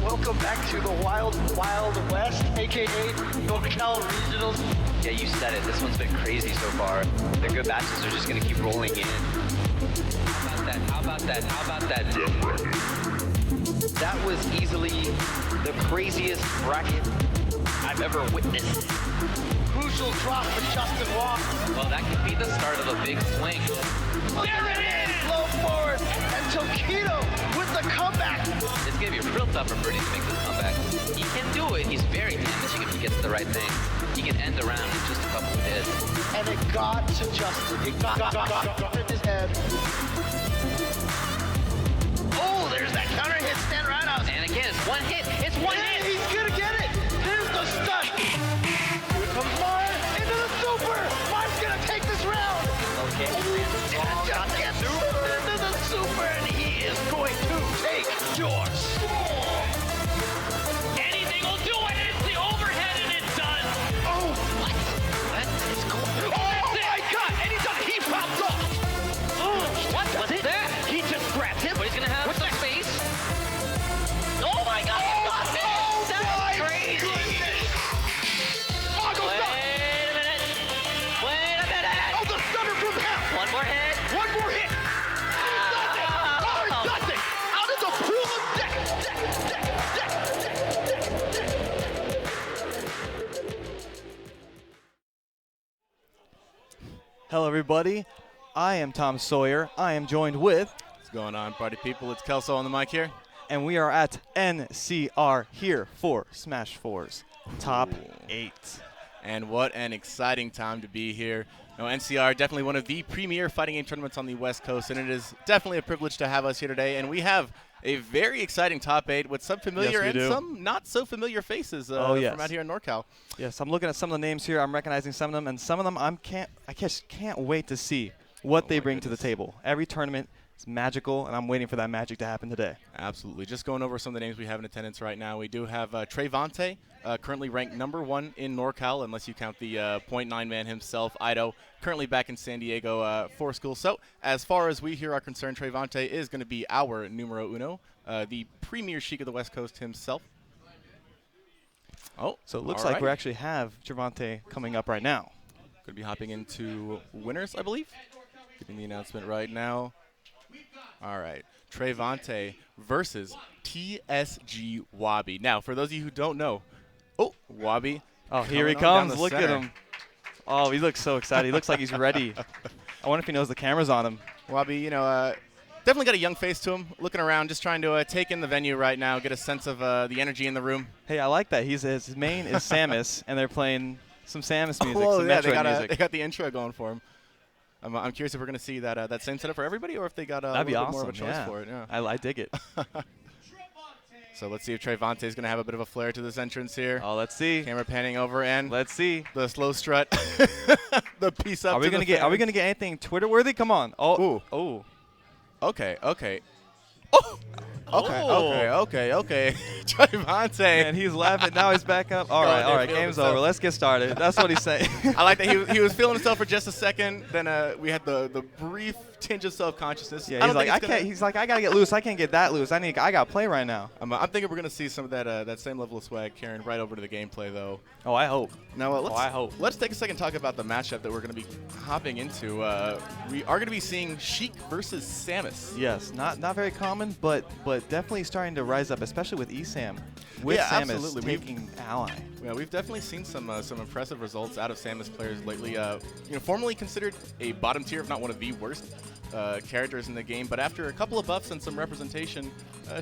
Welcome back to the Wild West, aka NorCal Regionals. Yeah, you said it. This one's been crazy so far. The good matches are just going to keep rolling in. How about that? That was easily the craziest bracket I've ever witnessed. Crucial drop for Justin Walk. Well, that could be the start of a big swing. There it is! Low forward, and Tokido with the comeback. It's going to be real tough for Birdie to make this comeback. He can do it. He's very damaging if he gets the right thing. He can end the round in just a couple of hits. And it got to Justin. It got in his head. Oh, there's that counter hit, stand roundhouse. And again, it's one hit. It's one hit. He's gonna get it. Here's the stunt. Here comes Mar into the super. Mar's gonna take this round. Okay. And just gets into the super, and he is going to take yours. Anything will do it. It's the overhead and it's done. Oh, what is going on? Oh my God! And he does it. He pops up. What was it? that? He just grabbed him. But he's going to have some space. Oh my God! Oh, That's my crazy. goodness. Oh, go Wait stop. a minute. Wait a minute. Oh, the stunner from him. One more hit. One more hit. He does it. Oh, he does it. Out of the pool of deck. Hello everybody, I am Tom Sawyer. I am joined with, What's going on, party people? It's Kelso on the mic here. and we are at NCR here for Smash 4's Top 8. And what an exciting time to be here. NCR, definitely one of the premier fighting game tournaments on the West Coast, and it is definitely a privilege to have us here today. And we have a very exciting top 8 with some familiar Yes, we and do. some not so familiar faces Oh, yes. from out here in NorCal. Yes, I'm looking at some of the names here. I'm recognizing some of them, and some of them I just can't wait to see what they my bring to the goodness. table. Every tournament is magical, and I'm waiting for that magic to happen today. Absolutely. Just going over some of the names we have in attendance right now. We do have Trayvon, currently ranked #1 in NorCal, unless you count the .9 man himself, Ido, currently back in San Diego for school. So as far as we here are concerned, Trayvon is going to be our numero uno, the premier Sheik of the West Coast himself. Oh, So it looks all like we right. actually have Trayvon coming up right now. Going to be hopping into winners, I believe. Getting the announcement right now. All right. Trayvon versus TSG Wobby. Now, for those of you who don't know, Wobby. Oh, here he coming on down comes. the Look at center. him. Oh, he looks so excited. He looks like he's ready. I wonder if he knows the camera's on him. Wobby, definitely got a young face to him. Looking around, just trying to take in the venue right now, get a sense of the energy in the room. Hey, I like that. His main is Samus, and they're playing some Samus music, Oh, some yeah, Metroid music. they got the intro going for him. I'm curious if we're going to see that same setup for everybody, or if they got a That'd be little awesome. bit more of a choice yeah. for it. Yeah. I dig it. So let's see if Trayvon is going to have a bit of a flair to this entrance here. Oh, let's see. Camera panning over, and Let's see. the slow strut, the piece up. Are we to gonna the get? Are we fans. gonna get anything Twitter worthy? Come on. Oh. Ooh. Oh. Okay. Oh. Okay. Trayvon. And he's laughing. Now he's back up. All right. Oh, All right. feeling Game's himself. over. Let's get started. That's what he's saying. I like that he was feeling himself for just a second. Then we had the brief tinge of self-consciousness. Yeah. He's like, I can't. He's like, I gotta get loose. I can't get that loose. I gotta play right now. I'm thinking we're gonna see some of that same level of swag carrying right over to the gameplay, though. Oh, I hope. Now I hope. Let's take a second to talk about the matchup that we're gonna be hopping into. We are gonna be seeing Sheik versus Samus. Yes. Not very common, but definitely starting to rise up, especially with ESAM. With Yeah, Samus absolutely. taking ally. Yeah, we've definitely seen some impressive results out of Samus players lately. Formerly considered a bottom tier, if not one of the worst characters in the game, but after a couple of buffs and some representation,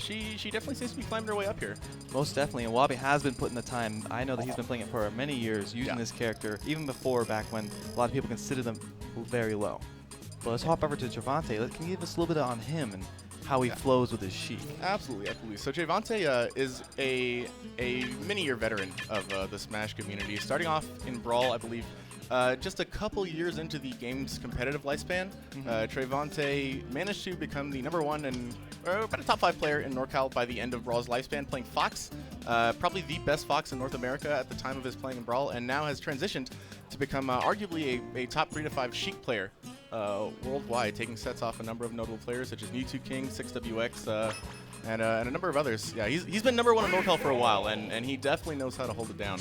she definitely seems to be climbing her way up here. Most definitely, and Wobby has been putting the time. I know that he's been playing it for many years, using this character, even before back when a lot of people considered them very low. But let's hop over to Trayvon. Can you give us a little bit on him and how he flows with his Sheik? Absolutely. So Trayvon is a many-year veteran of the Smash community. Starting off in Brawl, I believe just a couple years into the game's competitive lifespan, Trayvon managed to become the #1 and about a top 5 player in NorCal by the end of Brawl's lifespan, playing Fox, probably the best Fox in North America at the time of his playing in Brawl, and now has transitioned to become arguably a top 3 to 5 Sheik player worldwide, taking sets off a number of notable players such as Mewtwo King, 6WX, and a number of others. Yeah, he's been #1 in NorCal for a while, and he definitely knows how to hold it down.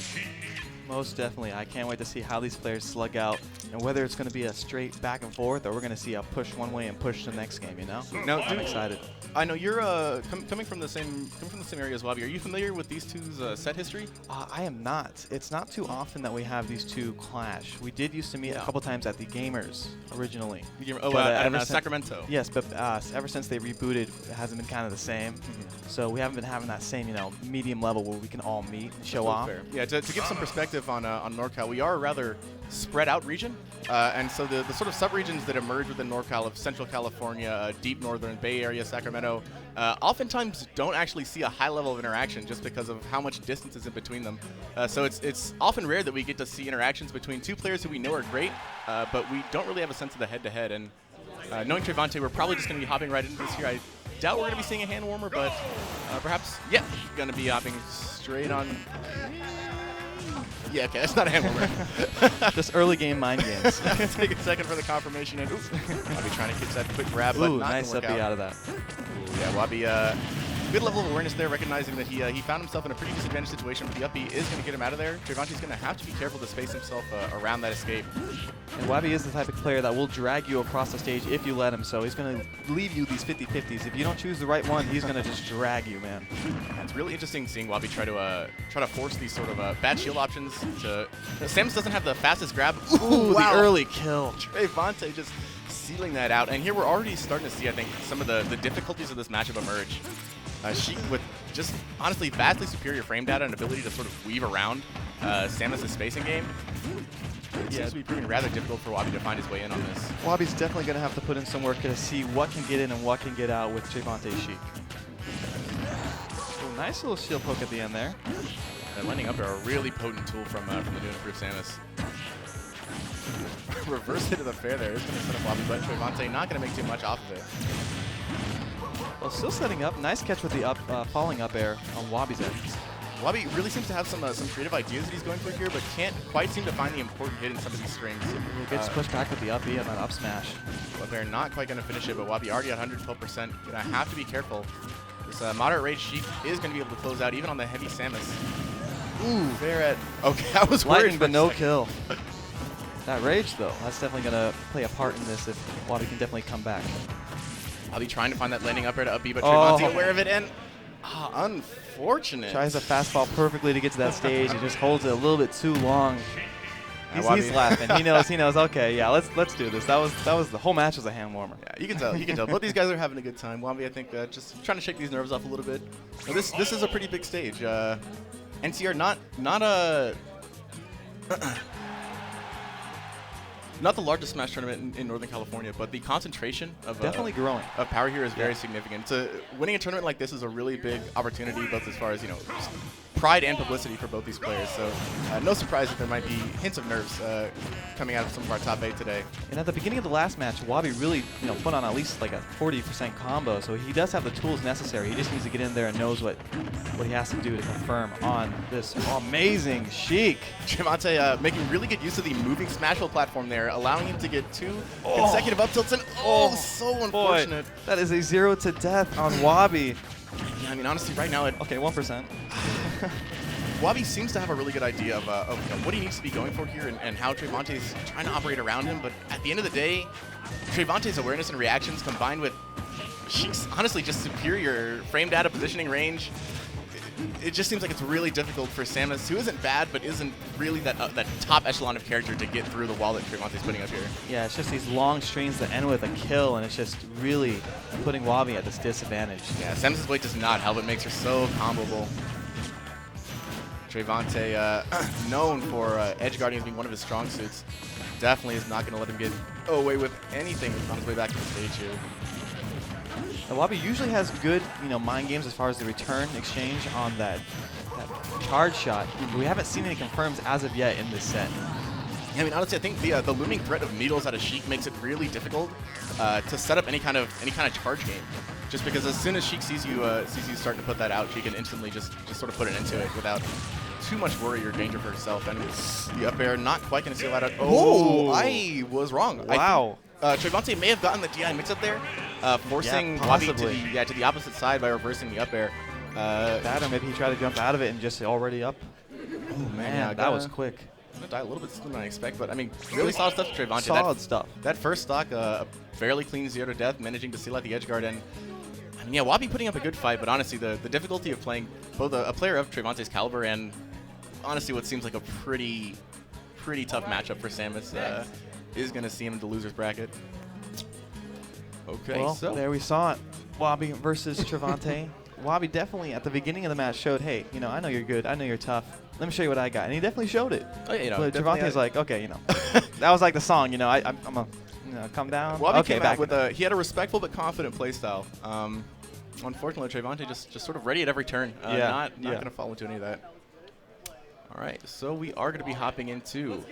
Most definitely. I can't wait to see how these players slug out and whether it's going to be a straight back and forth or we're going to see a push one way and push the next game, you know? Now, I'm excited. I know you're coming from the same area as Wobby. Are you familiar with these two's set history? I am not. It's not too often that we have these two clash. We did used to meet a couple times at the Gamers originally. At Sacramento. Yes, but ever since they rebooted, it hasn't been kind of the same. So we haven't been having that same, you know, medium level where we can all meet and show off. Fair. Yeah, to give some perspective on NorCal, we are a rather spread out region, and so the sort of subregions that emerge within NorCal of Central California, deep northern Bay Area, Sacramento, oftentimes don't actually see a high level of interaction just because of how much distance is in between them. So it's often rare that we get to see interactions between two players who we know are great, but we don't really have a sense of the head-to-head. And knowing Trayvon, we're probably just going to be hopping right into this here. I doubt we're going to be seeing a hand warmer, but perhaps, yeah, going to be hopping straight on. Yeah, okay, that's not a hand warmer. Just early game mind games. Take a second for the confirmation, and I'll be trying to catch that quick grab, but not nice up out of that. Yeah, Wobby, good level of awareness there, recognizing that he found himself in a pretty disadvantaged situation, but the up B is going to get him out of there. Trayvon's going to have to be careful to space himself around that escape. And Wobby is the type of player that will drag you across the stage if you let him, so he's going to leave you these 50-50s. If you don't choose the right one, he's going to just drag you, man. Yeah, it's really interesting seeing Wobby try to force these sort of bad shield options. Samus doesn't have the fastest grab. Ooh, wow. The early kill. Trayvon just sealing that out. And here we're already starting to see, I think, some of the difficulties of this matchup emerge. Sheik with just honestly vastly superior frame data and ability to sort of weave around Samus' spacing game. It seems to be proving rather difficult for Wobby to find his way in on this. Wobby's definitely going to have to put in some work to see what can get in and what can get out with Trayvon Sheik. So nice little shield poke at the end there. And landing up a really potent tool from the new improved Samus. Reverse hit of the fair there. It's going to set up Wobby, but Trayvon not going to make too much off of it. Well, still setting up. Nice catch with the falling up air on Wobby's end. Wobby really seems to have some creative ideas that he's going for here, but can't quite seem to find the important hit in some of these strings. He gets pushed back with the up B and then up smash. But they're not quite going to finish it, but Wobby already at 112%. Going to have to be careful. This moderate rage Sheik is going to be able to close out even on the heavy Samus. Ooh, they're at... Okay, I was worried Lightning, but no kill. That rage, though, that's definitely going to play a part in this if Wobby can definitely come back. Wobby trying to find that landing up air to up B, but Trayvon's aware of it, and unfortunate. Tries a fastball perfectly to get to that stage. He just holds it a little bit too long. He's laughing. He knows. Okay, yeah, let's do this. That was the whole match was a hand warmer. Yeah, you can tell. You can tell. Both these guys are having a good time. Wobby, I think, just trying to shake these nerves off a little bit. Now, this is a pretty big stage. NCR not the largest Smash tournament in Northern California, but the concentration of definitely growing of power here is very significant. Winning a tournament like this is a really big opportunity, both as far as pride and publicity for both these players. So no surprise that there might be hints of nerves coming out of some of our top 8 today. And at the beginning of the last match, Wobby really put on at least like a 40% combo, so he does have the tools necessary. He just needs to get in there and knows what he has to do to confirm on this amazing Sheik. Trayvon making really good use of the moving smashable platform there, allowing him to get 2 consecutive up tilts, and so unfortunate. Boy, that is a 0 to death on Wobby. Yeah, I mean, honestly, right now, okay, 1%. Wobby seems to have a really good idea of what he needs to be going for here and how Trayvon is trying to operate around him. But at the end of the day, Trayvon's awareness and reactions combined with Sheik's honestly just superior frame data, positioning range, it just seems like it's really difficult for Samus, who isn't bad, but isn't really that top echelon of character to get through the wall that Trayvon's putting up here. Yeah, it's just these long strings that end with a kill, and it's just really putting Wobby at this disadvantage. Yeah, Samus' weight does not help. It makes her so comboable. Trayvon, known for edge guarding as being one of his strong suits, definitely is not going to let him get away with anything on his way back to the stage here. And Wobby usually has good, mind games as far as the return exchange on that charge shot. But we haven't seen any confirms as of yet in this set. Yeah, I mean, honestly, I think the looming threat of needles out of Sheik makes it really difficult to set up any kind of charge game. Just because as soon as Sheik sees you starting to put that out, she can instantly just sort of put an end to it without too much worry or danger for herself. And the up air not quite going to seal that out. Oh, I was wrong. Wow. Trayvon may have gotten the DI mix-up there, forcing Wobby to the opposite side by reversing the up air. That, or maybe he tried to jump out of it and just already up. Oh, man, yeah, that was quick. Gonna die a little bit sooner than I expect, but I mean, really solid stuff to Trayvon. Solid stuff. That first stock, fairly clean 0 to death, managing to seal out the edge guard. And I mean, yeah, Wobby putting up a good fight, but honestly, the difficulty of playing both a player of Trayvon's caliber and honestly what seems like a pretty tough matchup for Samus is going to see him in the loser's bracket. Okay, well, so there we saw it. Wobby versus Trayvon. Wobby definitely at the beginning of the match showed, hey, you know, I know you're good, I know you're tough. Let me show you what I got, and he definitely showed it. Oh, yeah, you know, but Trayvon's like, okay, you know, that was like the song, you know, I'm a, you know, come down. Wobby came out with he had a respectful but confident playstyle. Unfortunately, Trayvon just sort of ready at every turn. Not going to fall into any of that. All right, so we are going to be hopping into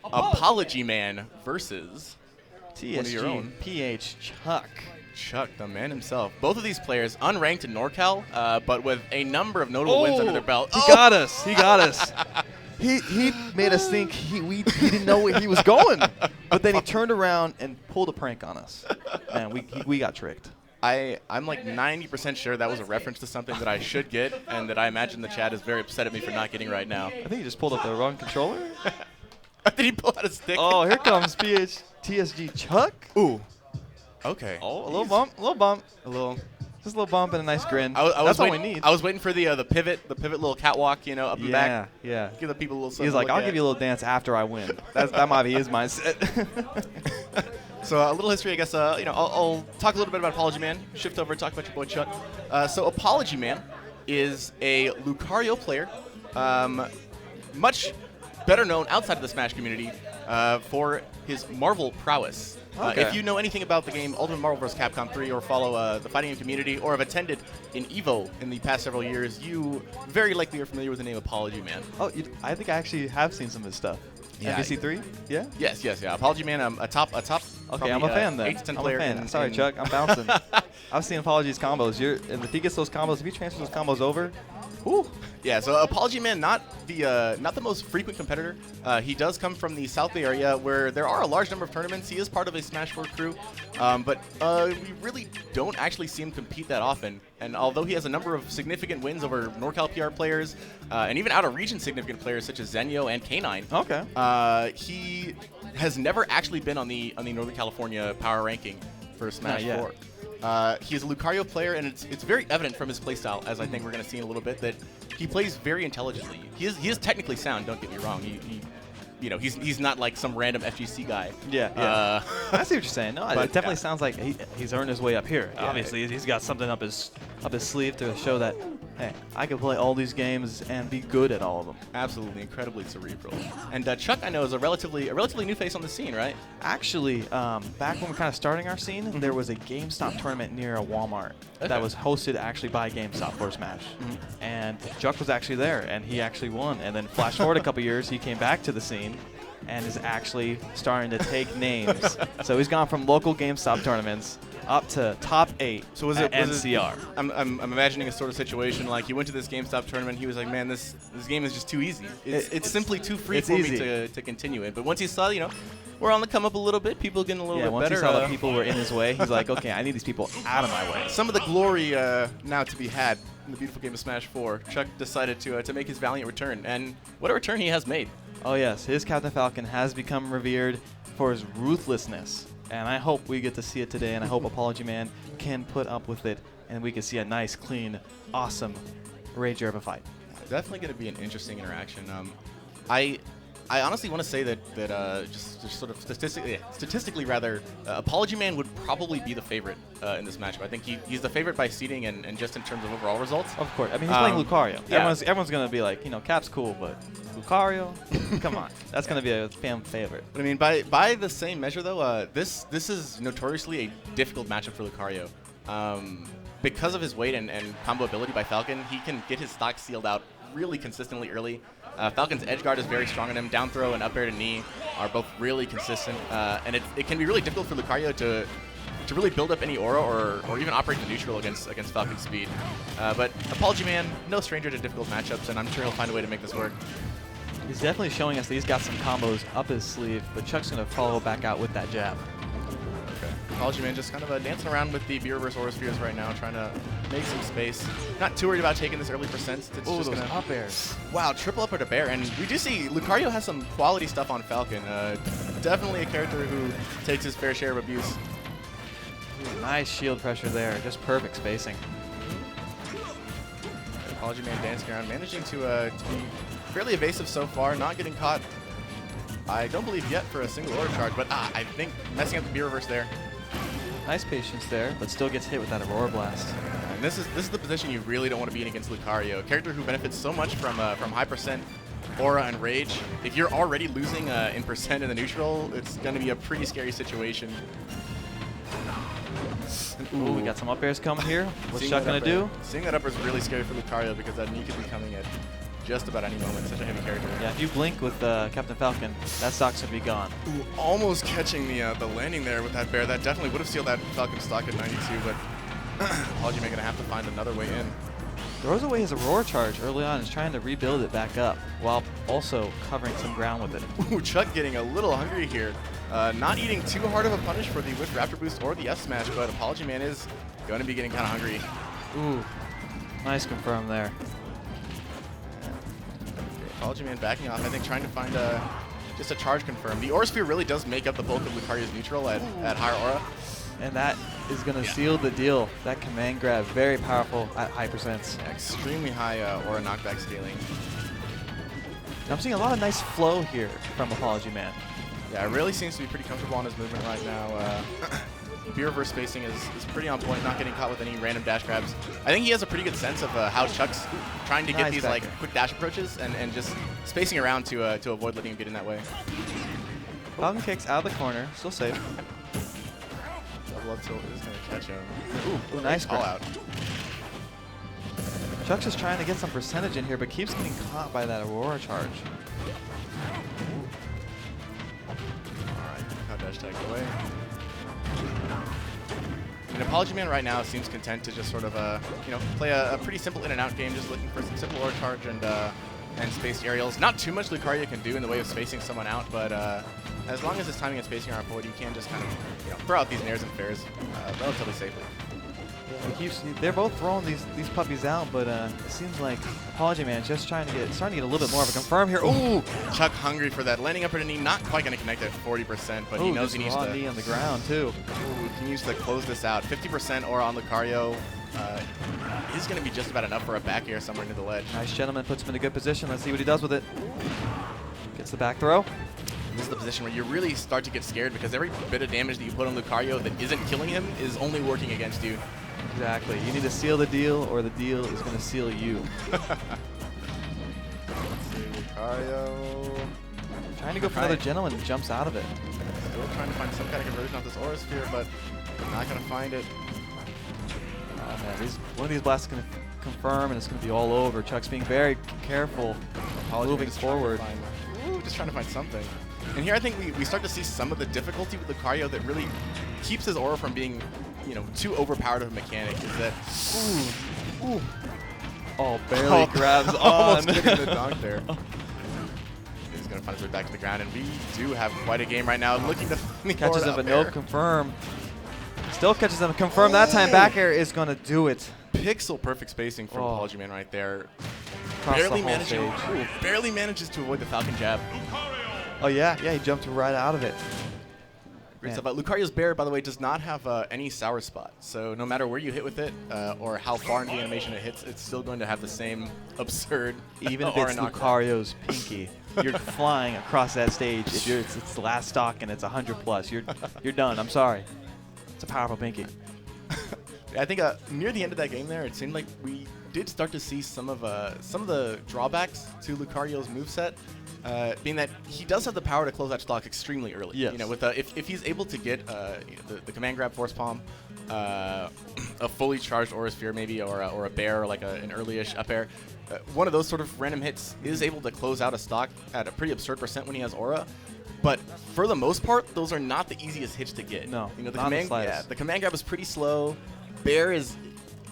Apology Man versus TSG PH Chuck. Chuck, the man himself. Both of these players unranked in NorCal, but with a number of notable wins under their belt. He got us. He got us. He made us think he didn't know where he was going, but then he turned around and pulled a prank on us, and we got tricked. I'm like 90% sure that was a reference to something that I should get, and that I imagine the chat is very upset at me for not getting right now. I think he just pulled up the wrong controller. Did he pull out a stick? Oh, here comes TSG Chuck. Ooh. Okay. Oh, a little bump, just a little bump and a nice grin. That's all we need. I was waiting for the pivot little catwalk, you know, up and back. Yeah. Give the people a little something. He's like, to I'll look give at. you a little dance after I win. That might be his mindset. So a little history, I guess. You know, I'll talk a little bit about Apology Man. Shift over and talk about your boy Chuck. So Apology Man is a Lucario player, much better known outside of the Smash community for his Marvel prowess. Okay. If you know anything about the game Ultimate Marvel vs. Capcom 3 or follow the fighting game community or have attended in EVO in the past several years, you very likely are familiar with the name Apology Man. Oh, I think I actually have seen some of his stuff. Yeah, MVC3? Yeah? Yes. Apology Man, a top. Okay, probably, I'm a fan then. 8 to 10 I'm player. a fan. Sorry, Chuck, I'm bouncing. I've seen Apology's combos. And if he gets those combos, if he transfers those combos over, whew. Yeah, so Apology Man, not the most frequent competitor. He does come from the South Bay area where there are a large number of tournaments. He is part of a Smash 4 crew, but we really don't actually see him compete that often. And although he has a number of significant wins over NorCal PR players, and even out-of-region significant players such as Zenyo and K9, okay, he has never actually been on the Northern California power ranking for Smash 4. He is a Lucario player, and it's very evident from his playstyle, as I think we're going to see in a little bit, that he plays very intelligently. He is technically sound. Don't get me wrong. He's not like some random FGC guy. Yeah. I see what you're saying. No, but, it definitely sounds like he's earned his way up here. Yeah, Obviously, he's got something up his sleeve to show that, hey, I can play all these games and be good at all of them. Absolutely, incredibly cerebral. And Chuck, I know, is a relatively new face on the scene, right? Actually, back when we're kind of starting our scene, there was a GameStop tournament near a Walmart that was hosted actually by GameStop for Smash. And Chuck was actually there, and he actually won. And then flash forward a couple years, he came back to the scene and is actually starting to take names. So he's gone from local GameStop tournaments up to top 8 at NCR. I'm imagining a sort of situation like he went to this GameStop tournament. He was like, man, this game is just too easy. It's simply too free for me to continue it. But once he saw, we're on the come up a little bit. People getting a little bit once better. Once he saw that people were in his way, he's like, okay, I need these people out of my way. Some of the glory now to be had in the beautiful game of Smash 4. Chuck decided to make his valiant return, and what a return he has made. Oh yes, his Captain Falcon has become revered for his ruthlessness, and I hope we get to see it today, and I hope Apology Man can put up with it, and we can see a nice, clean, awesome Rage Urban fight. Definitely going to be an interesting interaction. I honestly want to say that just sort of statistically rather, Apology Man would probably be the favorite in this matchup. I think he's the favorite by seeding and just in terms of overall results. Of course. I mean, he's playing Lucario. Yeah. Everyone's going to be like, Cap's cool, but Lucario? Come on. That's going to be a fan favorite. But I mean, by the same measure, though, this is notoriously a difficult matchup for Lucario. Because of his weight and combo ability by Falcon, he can get his stock sealed out really consistently early. Falcon's edge guard is very strong on him. Down throw and up air to knee are both really consistent, and it can be really difficult for Lucario to really build up any aura or even operate the neutral against Falcon's speed. But Apology Man, no stranger to difficult matchups, and I'm sure he'll find a way to make this work. He's definitely showing us that he's got some combos up his sleeve, but Chuck's going to follow back out with that jab. Okay. Apology Man just kind of dancing around with the B-Reverse Aura Spheres right now, trying to make some space. Not too worried about taking this early percent. It's just those gonna up airs. Wow, triple upper to bear, and we do see Lucario has some quality stuff on Falcon. Definitely a character who takes his fair share of abuse. Ooh, nice shield pressure there, just perfect spacing. Apology Man dancing around, managing to be fairly evasive so far, not getting caught, I don't believe yet, for a single aura charge, but I think messing up the B-Reverse there. Nice patience there, but still gets hit with that Aurora Blast. And this is the position you really don't want to be in against Lucario, a character who benefits so much from high percent aura and rage. If you're already losing in percent in the neutral, it's going to be a pretty scary situation. Ooh, we got some up airs coming here. What's Seeing Chuck that going to do? Seeing that upper is really scary for Lucario because that knee could be coming at just about any moment. Such a heavy character. Yeah, if you blink with Captain Falcon, that stock's going to be gone. Ooh, almost catching the landing there with that bear. That definitely would have sealed that Falcon stock at 92, but Apology Man gonna have to find another way in. Throws away his Aurora charge early on and is trying to rebuild it back up while also covering some ground with it. Ooh, Chuck getting a little hungry here. Not eating too hard of a punish for the Whip Raptor Boost or the F Smash, but Apology Man is going to be getting kind of hungry. Ooh, nice confirm there. Apology Man backing off, I think, trying to find just a charge confirm. The Aura Sphere really does make up the bulk of Lucario's neutral at higher aura. And that is going to seal the deal. That command grab, very powerful at high percents. Extremely high aura knockback scaling. I'm seeing a lot of nice flow here from Apology Man. Yeah, it really seems to be pretty comfortable on his movement right now. B-Reverse spacing is pretty on point, not getting caught with any random dash grabs. I think he has a pretty good sense of how Chuck's trying to get Nice these backer. quick dash approaches and just spacing around to avoid letting him get in that way. Falcon kicks out of the corner, still safe. Double up tilt is going to catch him. Ooh, nice All grab. out. Chuck's just trying to get some percentage in here, but keeps getting caught by that Aurora charge. Alright, how dash tag away. And Apology Man right now seems content to just sort of, play a pretty simple in and out game, just looking for some simple aura charge and spaced aerials. Not too much Lucario can do in the way of spacing someone out, but as long as his timing and spacing are on point, you can just kind of throw out these nairs and fairs relatively safely. They're both throwing these puppies out, but it seems like Apology Man is just starting to get a little bit more of a confirm here. Ooh! Chuck hungry for that. Landing upper to knee, not quite going to connect at 40%, but he Ooh, knows just he needs raw to. knee on the ground too. Ooh, he needs to close this out. 50% aura on Lucario is going to be just about enough for a back air somewhere into the ledge. Nice gentleman, puts him in a good position. Let's see what he does with it. Gets the back throw. This is the position where you really start to get scared because every bit of damage that you put on Lucario that isn't killing him is only working against you. Exactly. You need to seal the deal, or the deal is going to seal you. Let's see, Lucario. Trying to go for another gentleman, jumps out of it. Still trying to find some kind of conversion off this Aura Sphere, but not going to find it. Oh man, one of these blasts is going to confirm, and it's going to be all over. Chuck's being very careful, moving forward. Just trying to find something. And here I think we start to see some of the difficulty with Lucario that really keeps his aura from being, too overpowered of a mechanic. Is that, ooh, Oh, barely grabs on. almost getting the dunk there. He's going to find his way back to the ground, and we do have quite a game right now. Looking to Catches him, but no confirm. Still catches him, confirm that time. Back air is going to do it. Pixel perfect spacing from Oh. Apology Man right there. Across Barely the whole managing, stage. barely manages to avoid the Falcon jab. Oh yeah, he jumped right out of it. Great Man. stuff. Lucario's bear, by the way, does not have any sour spot. So no matter where you hit with it or how far into the animation it hits, it's still going to have the same absurd Even if aura it's knockback. Lucario's pinky, you're flying across that stage. If it's the last stock and it's 100 plus, you're done. I'm sorry. It's a powerful pinky. I think near the end of that game there, it seemed like we did start to see some of the drawbacks to Lucario's moveset, being that he does have the power to close that stock extremely early. Yes. With if he's able to get the command grab force palm a fully charged Aura Sphere maybe, or a bear, or like an early-ish up air, one of those sort of random hits is able to close out a stock at a pretty absurd percent when he has Aura. But for the most part, those are not the easiest hits to get. No, you know, not the slightest. the command grab is pretty slow. Bear is,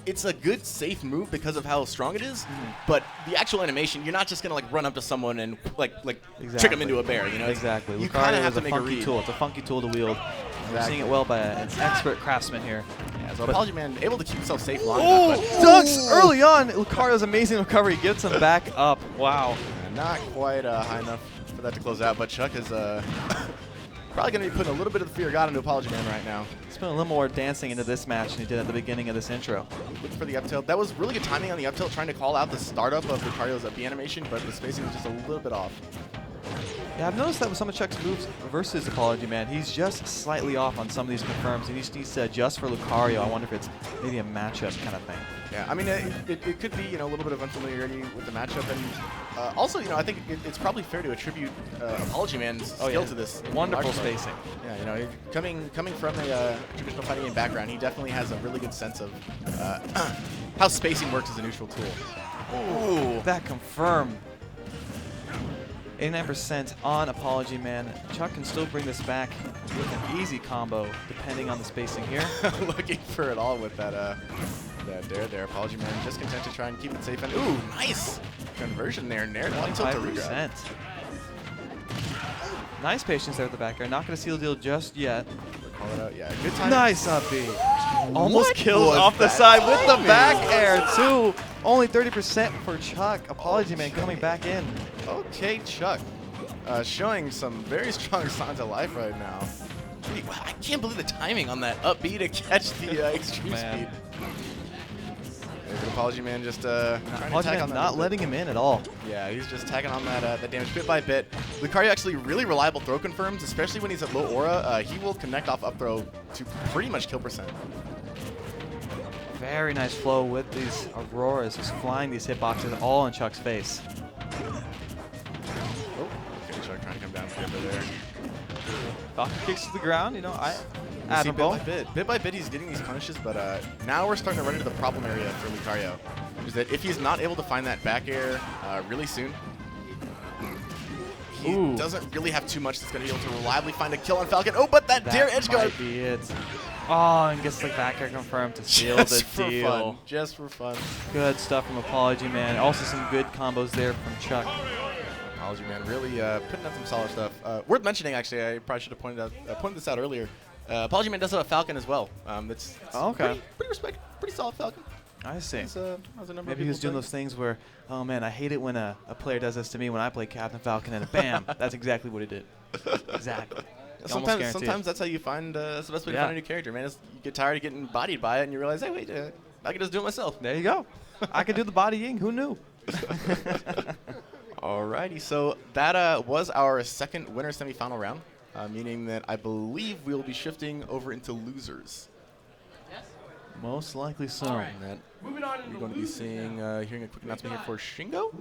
it's a good safe move because of how strong it is. But the actual animation, you're not just gonna like run up to someone and like trick them into a bear. You know, Exactly. You kind of have to make a funky read. tool. It's a funky tool to wield. We're Exactly. seeing it well by an expert craftsman here. Yeah, so Apology Man able to keep himself safe long Oh, enough, but dunks early on. Lucario's amazing recovery gets him back up. Wow. not quite high enough for that to close out. But Chuck is probably going to be putting a little bit of the fear of God into Apology Man right now. He's putting a little more dancing into this match than he did at the beginning of this intro. Looking for the up tilt. That was really good timing on the up tilt, trying to call out the startup of Lucario's up B animation, but the spacing was just a little bit off. Yeah, I've noticed that with some of Chuck's moves versus Apology Man, he's just slightly off on some of these confirms. He just needs to adjust for Lucario. I wonder if it's maybe a matchup kind of thing. Yeah, I mean, it could be, you know, a little bit of unfamiliarity with the matchup, and also, you know, I think it's probably fair to attribute Apology Man's skill to this. Wonderful large part. spacing. Yeah, you know, coming from a traditional fighting game background, he definitely has a really good sense of how spacing works as a neutral tool. Ooh, that confirmed. 89% on Apology Man. Chuck can still bring this back with an easy combo, depending on the spacing here. Looking for it all with that dare there. Apology Man just content to try and keep it safe. And ooh, nice conversion there. Nair one tilt to regrab. Nice patience there at the back air. Not going to seal the deal just yet. Call it out. Yeah, good time. Nice up B. Almost What kills was off the that side with the timing? back air too. Only 30% for Chuck. Apology Man coming back in. Okay, Chuck. Showing some very strong signs of life right now. Gee, wow, I can't believe the timing on that up B to catch the extreme speed. There's an Apology Man just trying to Apology tag Man on that. not letting him in at all. Yeah, he's just tagging on that damage bit by bit. Lucario actually really reliable throw confirms, especially when he's at low aura. He will connect off up throw to pretty much kill percent. Very nice flow with these Auroras, just flying these hitboxes all in Chuck's face. Oh, okay, Chuck trying to come down for there. Falcon kicks to the ground, you know, See, bit by bit, he's getting these punishes, but now we're starting to run into the problem area for Lucario, is that if he's not able to find that back air really soon, he doesn't really have too much that's going to be able to reliably find a kill on Falcon. Oh, but that dare edge guard. Might be it. Oh, and gets the back air confirmed to seal the deal. Just for fun. Good stuff from Apology Man. Also some good combos there from Chuck. Apology Man really putting out some solid stuff. Worth mentioning, actually, I probably should have pointed this out earlier. Apology Man does have a Falcon as well. It's okay. Pretty solid Falcon. I see. As a number of Maybe he was people doing those things where, oh man, I hate it when a player does this to me when I play Captain Falcon, and bam, that's exactly what he did. Exactly. Sometimes that's how you find that's the best way to find a new character, man. Is you get tired of getting bodied by it, and you realize, hey, wait, I can just do it myself. There you go. I can do the bodying. Who knew? Alrighty, so that was our second winner semifinal round, meaning that I believe we will be shifting over into losers. Most likely so. Moving on. We're going to be hearing a quick announcement here for Shingo.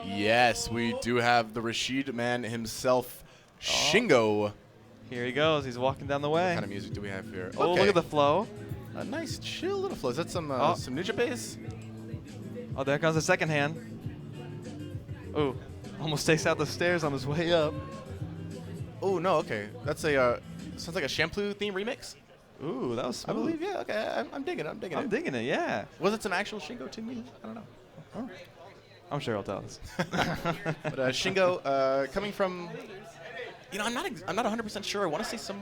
Yes, we do have the Rashid man himself, Shingo. Here he goes. He's walking down the way. What kind of music do we have here? Oh, Okay. look at the flow. A nice, chill little flow. Is that some ninja bass? Oh, there comes the second hand. Oh, almost takes out the stairs on his way up. Oh no, okay. That's a sounds like a Shampoo theme remix. Ooh, that was I smooth. believe, yeah. Okay, I'm digging it. I'm digging it, yeah. Was it some actual Shingo to me? I don't know. Oh. I'm sure he'll tell us. But Shingo, coming from, you know, I'm not 100% sure. I want to say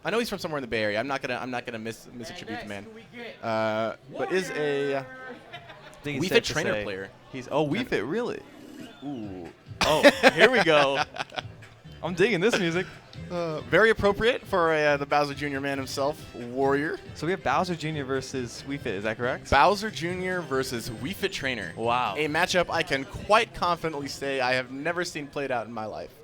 I know he's from somewhere in the Bay Area. I'm not gonna misattribute the man. But is a Wii Fit trainer player. He's Wii Fit, really? Ooh. Oh, here we go. I'm digging this music. Very appropriate for the Bowser Jr. man himself, Warrior. So we have Bowser Jr. versus Wii Fit, is that correct? Bowser Jr. versus Wii Fit Trainer. Wow. A matchup I can quite confidently say I have never seen played out in my life.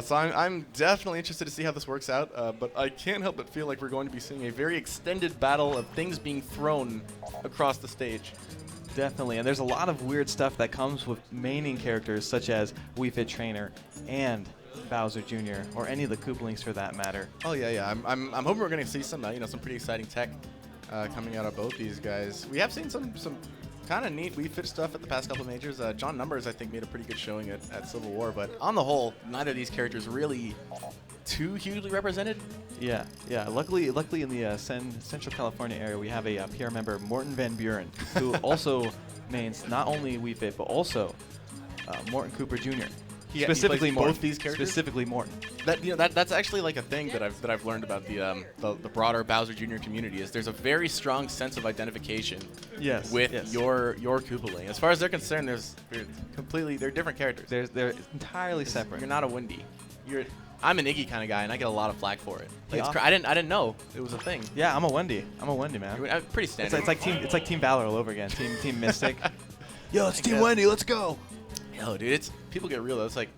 So I'm definitely interested to see how this works out, but I can't help but feel like we're going to be seeing a very extended battle of things being thrown across the stage. Definitely, and there's a lot of weird stuff that comes with maining characters such as Wii Fit Trainer and Bowser Jr. or any of the Koopalings for that matter. Oh yeah. I'm hoping we're gonna see some some pretty exciting tech coming out of both these guys. We have seen some kind of neat Wii Fit stuff at the past couple of majors. John Numbers, I think, made a pretty good showing at Civil War, but on the whole, neither of these characters really too hugely represented. Yeah. Luckily in the Central California area, we have a PR member, Morton Van Buren, who also mains not only Wii Fit but also Morton Cooper Jr. Specifically he plays Morton. both these characters. Specifically Morton. That's actually like a thing that I've learned about the broader Bowser Jr. community is there's a very strong sense of identification with your Koopaling. As far as they're concerned, they're different characters. They're entirely separate. You're not a Wendy. I'm an Iggy kind of guy, and I get a lot of flack for it. Like, Yeah. I didn't know it was a thing. Yeah, I'm a Wendy, man. Pretty standard. It's like Team Valor all over again. Team Mystic. Yo, it's Team Wendy. Let's go. Yo, dude, people get real though. It's like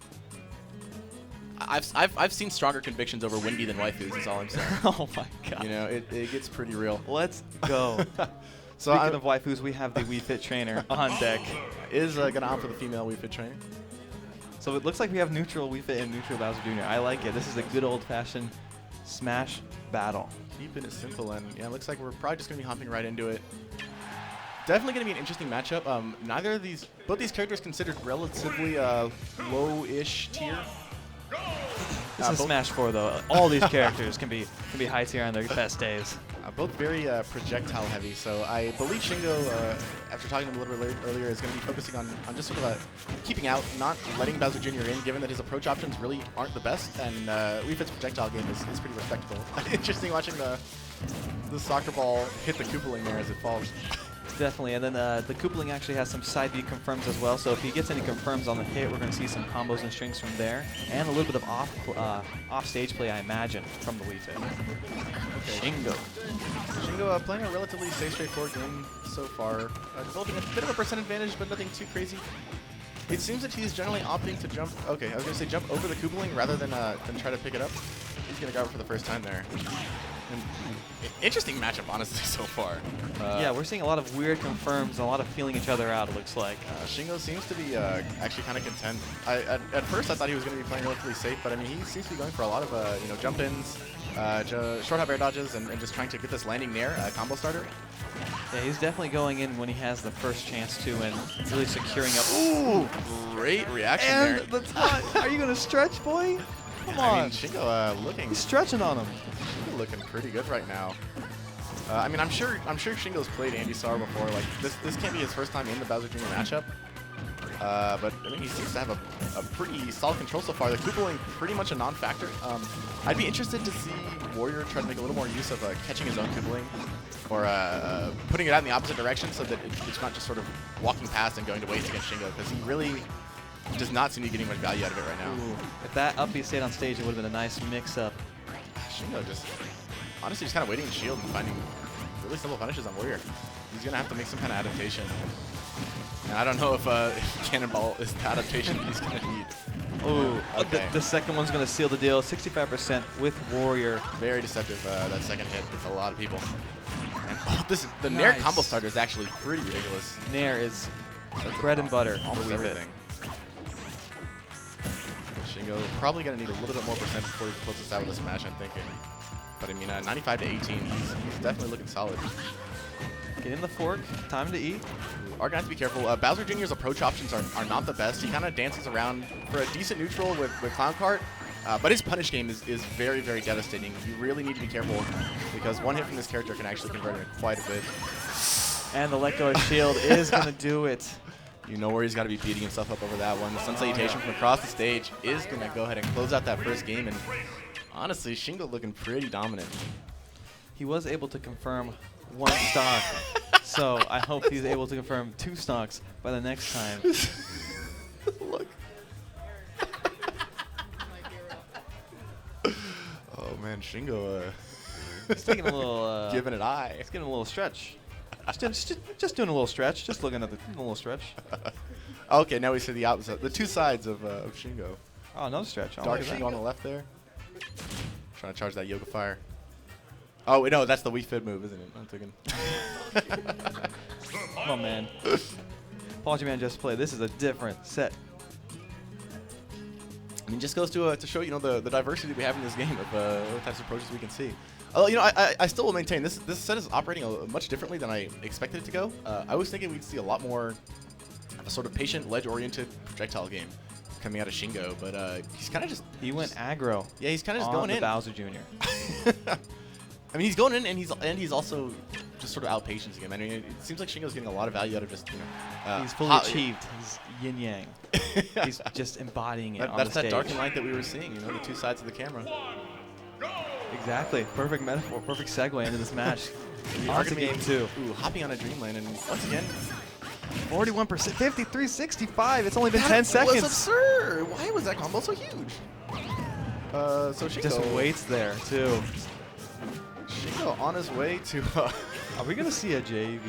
I've seen stronger convictions over Wendy than waifus. Is all I'm saying. Oh my god. You know, it gets pretty real. Let's go. So Speaking of waifus, we have the Wii Fit trainer on deck. Is gonna opt for the female Wii Fit trainer. So it looks like we have neutral Wii Fit and neutral Bowser Jr. I like it. This is a good old-fashioned Smash battle. Keeping it simple, and yeah, it looks like we're probably just gonna be hopping right into it. Definitely gonna be an interesting matchup. Both these characters considered relatively low-ish tier. This is Smash 4 though. All these characters can be high tier on their best days. Both very projectile heavy, so I believe Shingo, after talking to him a little bit earlier, is going to be focusing on just sort of keeping out, not letting Bowser Jr. in, given that his approach options really aren't the best, and Wii Fit's projectile game is pretty respectable. Interesting watching the soccer ball hit the Koopaling there as it falls. Definitely, and then the Koopaling actually has some side B confirms as well, so if he gets any confirms on the hit, we're going to see some combos and strings from there, and a little bit of off-stage play, I imagine, from the Wii Fit. Okay. Shingo playing a relatively safe, straightforward game so far, developing a bit of a percent advantage, but nothing too crazy. It seems that he's generally opting to jump, okay, I was going to say jump over the Koopaling rather than try to pick it up. He's going to grab it for the first time there. And interesting matchup, honestly, so far. Yeah, we're seeing a lot of weird confirms and a lot of feeling each other out, it looks like. Shingo seems to be actually kind of content. At first, I thought he was going to be playing relatively safe, but I mean, he seems to be going for a lot of jump-ins, short hop air dodges, and just trying to get this landing nair combo starter. Yeah, he's definitely going in when he has the first chance to and really securing up. Ooh, great reaction and there. the taunt. Are you going to stretch, boy? Come on. I mean, Shingo looking... He's stretching on him. Shingo looking pretty good right now. I mean, I'm sure Shingo's played Andy Sar before. Like, this can't be his first time in the Bowser Jr. matchup. But I mean, he seems to have a pretty solid control so far. The Koopaling pretty much a non-factor. I'd be interested to see Warrior try to make a little more use of catching his own Koopaling, or putting it out in the opposite direction so that it's not just sort of walking past and going to waste against Shingo, because he really does not seem to be getting much value out of it right now. Ooh. If that up B stayed on stage, it would have been a nice mix-up. Shingo just honestly just kind of waiting in shield and finding really simple punishes on Warrior. He's going to have to make some kind of adaptation. And I don't know if Cannonball is the adaptation he's going to need. Ooh, okay. The second one's going to seal the deal. 65% with Warrior. Very deceptive, that second hit with a lot of people. And the Nair combo starter is actually pretty ridiculous. Nair is bread and butter. Almost everything. Shingo probably going to need a little bit more percent before he closes this out with a smash, I'm thinking. But I mean, 95 to 18, he's definitely looking solid. Get in the fork. Time to eat. Are going to have to be careful. Bowser Jr.'s approach options are not the best. He kind of dances around for a decent neutral with Clown Cart, but his punish game is very, very devastating. You really need to be careful, because one hit from this character can actually convert him quite a bit. And the let go of shield is going to do it. You know where he's got to be beating himself up over that one. The Sun Salutation from across the stage is going to go ahead and close out that first game. And honestly, Shingo looking pretty dominant. He was able to confirm one stock, so I hope he's able to confirm 2 stocks by the next time. Look. Oh man, Shingo He's taking a little giving it eye. He's getting a little stretch. Just doing a little stretch. Just looking at the little stretch. Okay, now we see the opposite. The two sides of Shingo. Oh, no stretch. Oh, Dark Shingo on the left there. Trying to charge that Yoga Fire. Oh, wait, no, that's the Wii Fit move, isn't it? I'm thinking. Come on, man. Apology Man just played. This is a different set. mean, just goes to show, you know, the diversity we have in this game of what types of approaches we can see. You know, I still will maintain this set is operating much differently than I expected it to go. I was thinking we'd see a lot more of a sort of patient, ledge-oriented projectile game coming out of Shingo, but he's kind of just... He went aggro. Yeah, he's kind of just going in. Bowser Jr. I mean, he's going in, and he's also just sort of outpatienting him. I mean, it seems like Shingo's getting a lot of value out of just, you know... he's fully achieved. He's yin-yang. He's just embodying it on the That's stage. that dark and light that we were seeing, you know, the two sides of the camera. Exactly. Perfect metaphor. Perfect segue into this match. On to game 2. Ooh, hopping on a dreamland, and once again... 41%, 53-65. It's only been 10 seconds. That was absurd. Why was that combo so huge? So Shingo Just waits there, too. Shingo on his way to... Are we going to see a JV?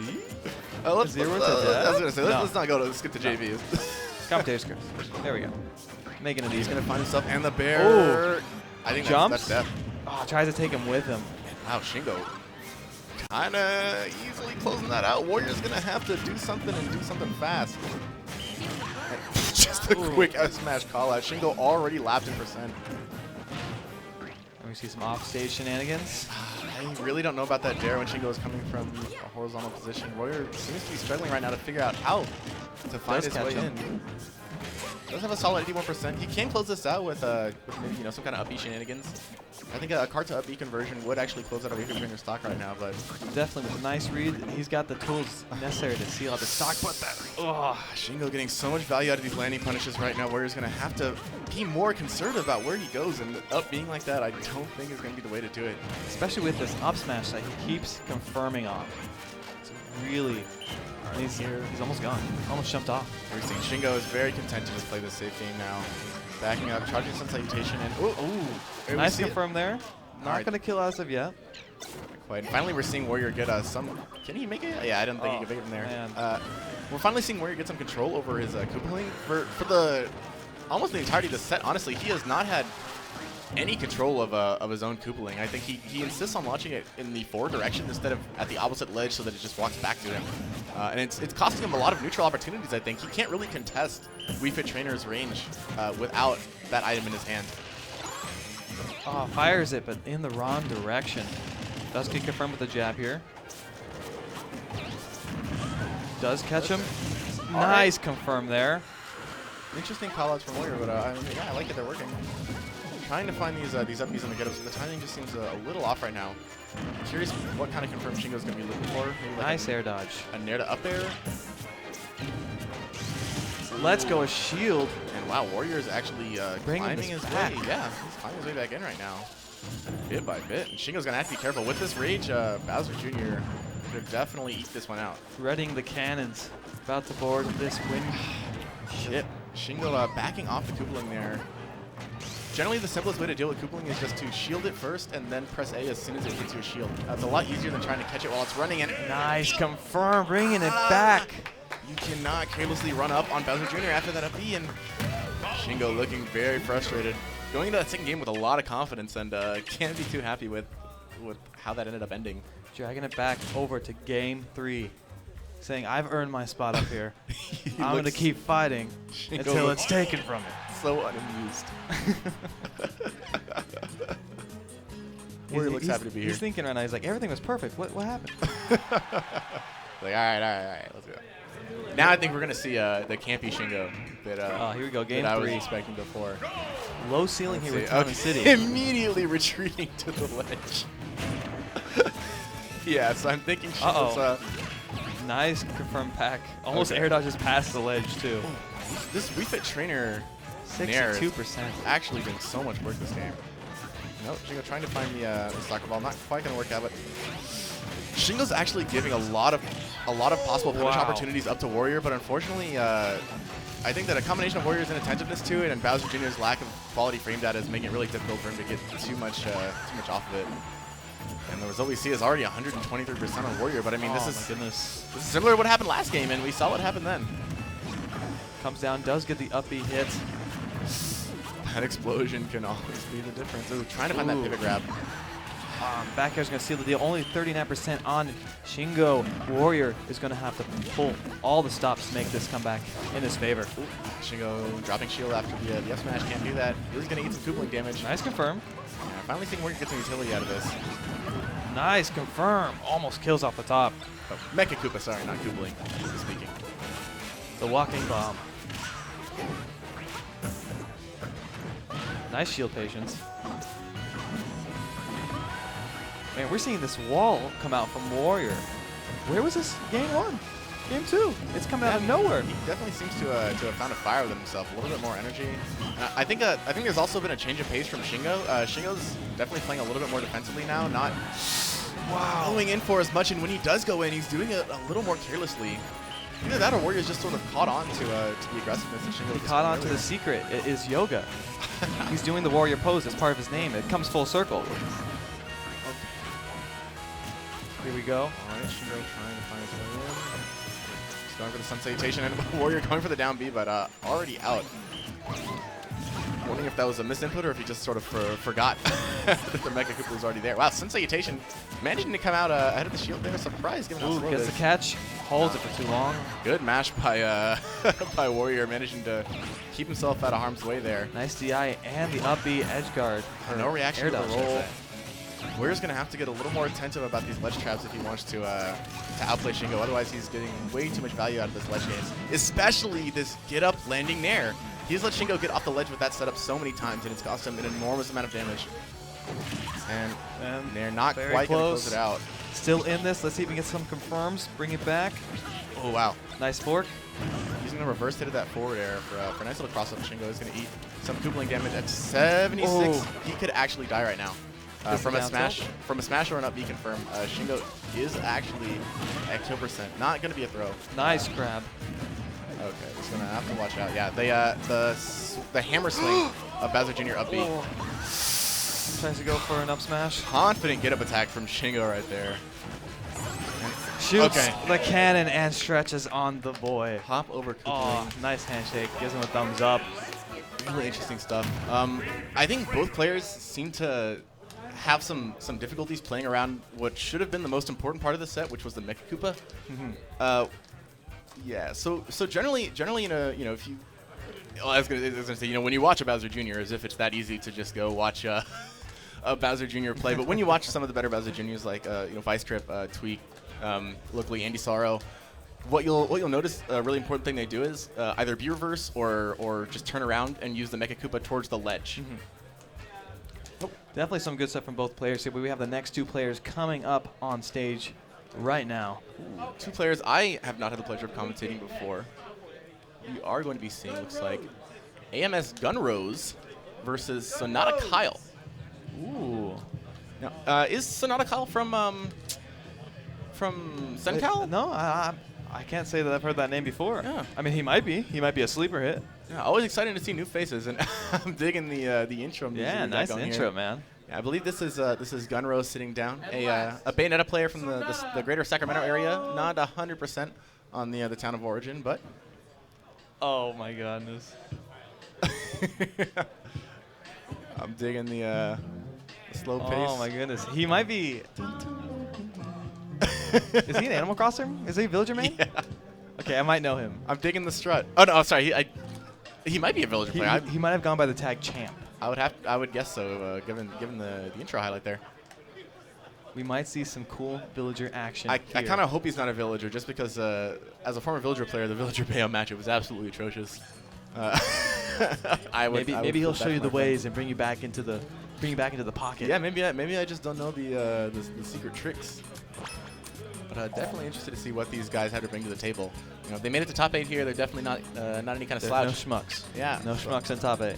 Let's skip to No. JV. Commentator's curse. There we go. Making it He's easy. going to find himself and the bear. Ooh. I think Jumps? that's death. Oh, tries to take him with him. Wow, Shingo kind of easily closing that out. Warrior's going to have to do something and do something fast. Just a quick smash call out. Shingo already lapped in percent. And we see some offstage shenanigans. I really don't know about that dare when Shingo is coming from a horizontal position. Warrior seems to be struggling right now to figure out how to find his way in. Does have a solid 81%. He can close this out with maybe, you know, some kind of up B shenanigans. I think a card to up B conversion would actually close out a weaker trainer stock right now, but Definitely with a nice read. He's got the tools necessary to seal out the stock, but Shingo getting so much value out of these landing punishes right now. Warrior's going to have to be more conservative about where he goes, and up being like that, I don't think is going to be the way to do it. especially with this up smash that he keeps confirming on. It's really, he's almost gone. Almost jumped off. We're seeing Shingo is very content to just play this safe game now. Backing up, charging some salutation, and Nice confirm there. Not Alright. going to kill as of yet. Quite. And finally, we're seeing Warrior get some. Can he make it? Yeah, I didn't think he could make it from there. Man. We're finally seeing Warrior get some control over his Koopaling for the almost the entirety of the set. Honestly, he has not had any control of his own Koopaling. I think he insists on launching it in the forward direction instead of at the opposite ledge so that it just walks back to him. And it's costing him a lot of neutral opportunities, I think. He can't really contest Wii Fit Trainer's range without that item in his hand. Oh, fires it, but in the wrong direction. Does get confirmed with the jab here. Does catch him. Nice confirm there. Interesting callouts from Warrior, but I mean, yeah, I like it. They're working. Trying to find these up-Bs and the get-ups, but the timing just seems a little off right now. I'm curious what kind of confirm Shingo's going to be looking for. Maybe like Nice air dodge. a nair to up air. Let's go a shield. And wow, Warrior is actually Bringing climbing this his back. way. Yeah, he's climbing his way back in right now. Bit by bit. And Shingo's going to have to be careful. With this rage, Bowser Jr. could definitely eat this one out. Threading the cannons. About to board this win. Shit. Shingo backing off the Koopaling there. Generally, the simplest way to deal with Koopaling is just to shield it first and then press A as soon as it hits your shield. It's a lot easier than trying to catch it while it's running. And Nice confirm, bringing it back. you cannot carelessly run up on Bowser Jr. after that up B, and Shingo looking very frustrated. Going into that second game with a lot of confidence, and can't be too happy with how that ended up ending. Dragging it back over to game 3. Saying, I've earned my spot up here. I'm going to keep fighting until it's taken from it. So unamused. Warrior looks happy to be here. He's thinking right now, he's like, everything was perfect. What happened? Like, all right, let's go. Now I think we're gonna see the campy Shingo that Here we go, game that I was 3. expecting before. Low ceiling here with See, Tommy okay. City. Immediately retreating to the ledge. Yeah, so I'm thinking Shingo's Nice confirmed pack. Almost air dodges past the ledge, too. this Wii Fit Trainer Nair is 62%. actually doing so much work this game. Nope, Shingo trying to find the soccer ball. Not quite gonna work out, but Shingo's actually giving a lot of possible punish opportunities up to Warrior, but unfortunately, I think that a combination of Warrior's inattentiveness to it and Bowser Jr.'s lack of quality frame data is making it really difficult for him to get too much off of it. And the result we see is already 123% on Warrior, but I mean, this is similar to what happened last game, and we saw what happened then. Comes down, does get the up B hit. That explosion can always be the difference. Ooh, trying to find that pivot grab. Back air is going to seal the deal. Only 39% on Shingo. Warrior is going to have to pull all the stops to make this comeback in his favor. Ooh, Shingo dropping shield after the F smash, can't do that. He's going to eat some Koopling damage. Nice confirm. Yeah, finally seeing Warrior get some utility out of this. Nice confirm. Almost kills off the top. Oh, Mecha Koopa, sorry, not Koopling, speaking. The walking bomb. Nice shield patience. Man, we're seeing this wall come out from Warrior. Where was this game 1? Game 2. It's coming out of nowhere. He definitely seems to have found a fire within himself, a little bit more energy. I think there's also been a change of pace from Shingo. Shingo's definitely playing a little bit more defensively now, not going in for as much. And when he does go in, he's doing it a little more carelessly. Either that or Warrior's just sort of caught on to the aggressiveness that Shingo was Caught on to earlier. the secret. It is yoga. He's doing the Warrior pose as part of his name. It comes full circle. Here we go. All right, Shingo trying to find his way in. He's going for the Sun Salutation, and Warrior going for the down B, but already out. Wondering if that was a misinput or if he just sort of forgot that the Mecha Koopa was already there. Wow, Sun Salutation managing to come out ahead of the shield there. Surprise, given how Ooh, slow gets it the is. catch. Holds it for too long. Good mash by by Warrior, managing to keep himself out of harm's way there. Nice DI and the up B edge guard. No reaction to the Air dodge, roll. I'd say. Warrior's going to have to get a little more attentive about these ledge traps if he wants to outplay Shingo. Otherwise, he's getting way too much value out of this ledge game. Especially this get-up landing nair. He's let Shingo get off the ledge with that setup so many times, and it's cost him an enormous amount of damage. And they're not very quite going to close. close it out. Still in this. Let's see if we can get some confirms. Bring it back. Oh, wow. Nice fork. Using the reverse hit of that forward air for a nice little cross-up. Shingo is going to eat some Koopling damage at 76. Oh. He could actually die right now. From a smash or an up B confirm, Shingo is actually at kill %. Not going to be a throw. Nice grab. Okay, he's going to have to watch out. Yeah, the hammer swing of Bowser Jr. up B. Oh. Tries to go for an up smash. Confident get up attack from Shingo right there. Shoots Okay. the cannon and stretches on the boy. Hop over Koopling. Oh, nice handshake. Gives him a thumbs up. Really interesting stuff. I think both players seem to have some difficulties playing around what should have been the most important part of the set, which was the Mecha Koopa. Yeah. So generally, if you, I was gonna say, when you watch a Bowser Jr., as if it's that easy to just go watch a Bowser Jr. play. But when you watch some of the better Bowser Jr.'s, like Vice Trip, Tweak, locally Andy Sorrow, what you'll notice, a really important thing they do is either B reverse or just turn around and use the Mecha Koopa towards the ledge. Definitely some good stuff from both players here. But we have the next two players coming up on stage right now. Ooh, two players I have not had the pleasure of commentating before. We are going to be seeing, looks like, AMS Gunrose versus Sonata Kyle. Ooh. Now, is Sonata Kyle from SenCal? No, I can't say that I've heard that name before. Yeah. I mean, he might be. He might be a sleeper hit. Yeah, always exciting to see new faces, and I'm digging the intro music. Yeah, we got nice going intro, here. man. Yeah, I believe this is Gunrose sitting down, a Bayonetta player from the greater Sacramento area, not 100% on the town of origin, but. Oh my goodness. I'm digging the slow pace. Oh my goodness. He might be. Is he an Animal Crosser? Is he a villager man? Yeah. Okay, I might know him. I'm digging the strut. Oh no, sorry. He might be a villager player. He might have gone by the tag Champ. I would guess so, given the intro highlight there. We might see some cool villager action. I here. kind of hope he's not a villager, just because as a former villager player, the villager payout matchup was absolutely atrocious. Maybe he'll show you the ways and bring you back into the pocket. Yeah, maybe I just don't know the secret tricks. But definitely interested to see what these guys have to bring to the table. They made it to top 8 here. They're definitely not any kind of slouch. No schmucks. Yeah, No schmucks in top 8.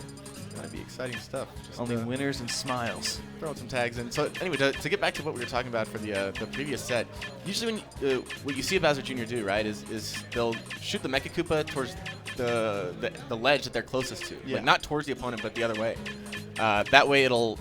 That'd be exciting stuff. Just, Only winners and smiles. throwing some tags in. So anyway, to get back to what we were talking about for the previous set, usually when what you see a Bowser Jr. do, right, is they'll shoot the Mecha Koopa towards the ledge that they're closest to, Yeah. like not towards the opponent, but the other way. That way it'll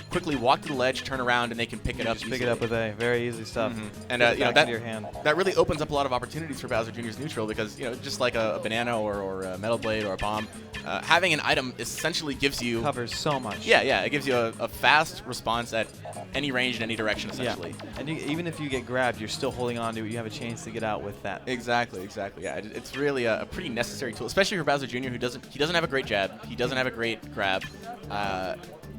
quickly walk to the ledge, turn around, and they can pick it up. Just pick it up with A. Very easy stuff. And into your hand. that really opens up a lot of opportunities for Bowser Jr.'s neutral because just like a banana or a metal blade or a bomb, having an item essentially gives you Covers so much. Yeah, it gives you a fast response at any range in any direction essentially. Yeah. And even if you get grabbed, you're still holding on to it. You have a chance to get out with that. Exactly. Yeah, it's really a pretty necessary tool, especially for Bowser Jr., who doesn't have a great jab. He doesn't have a great grab.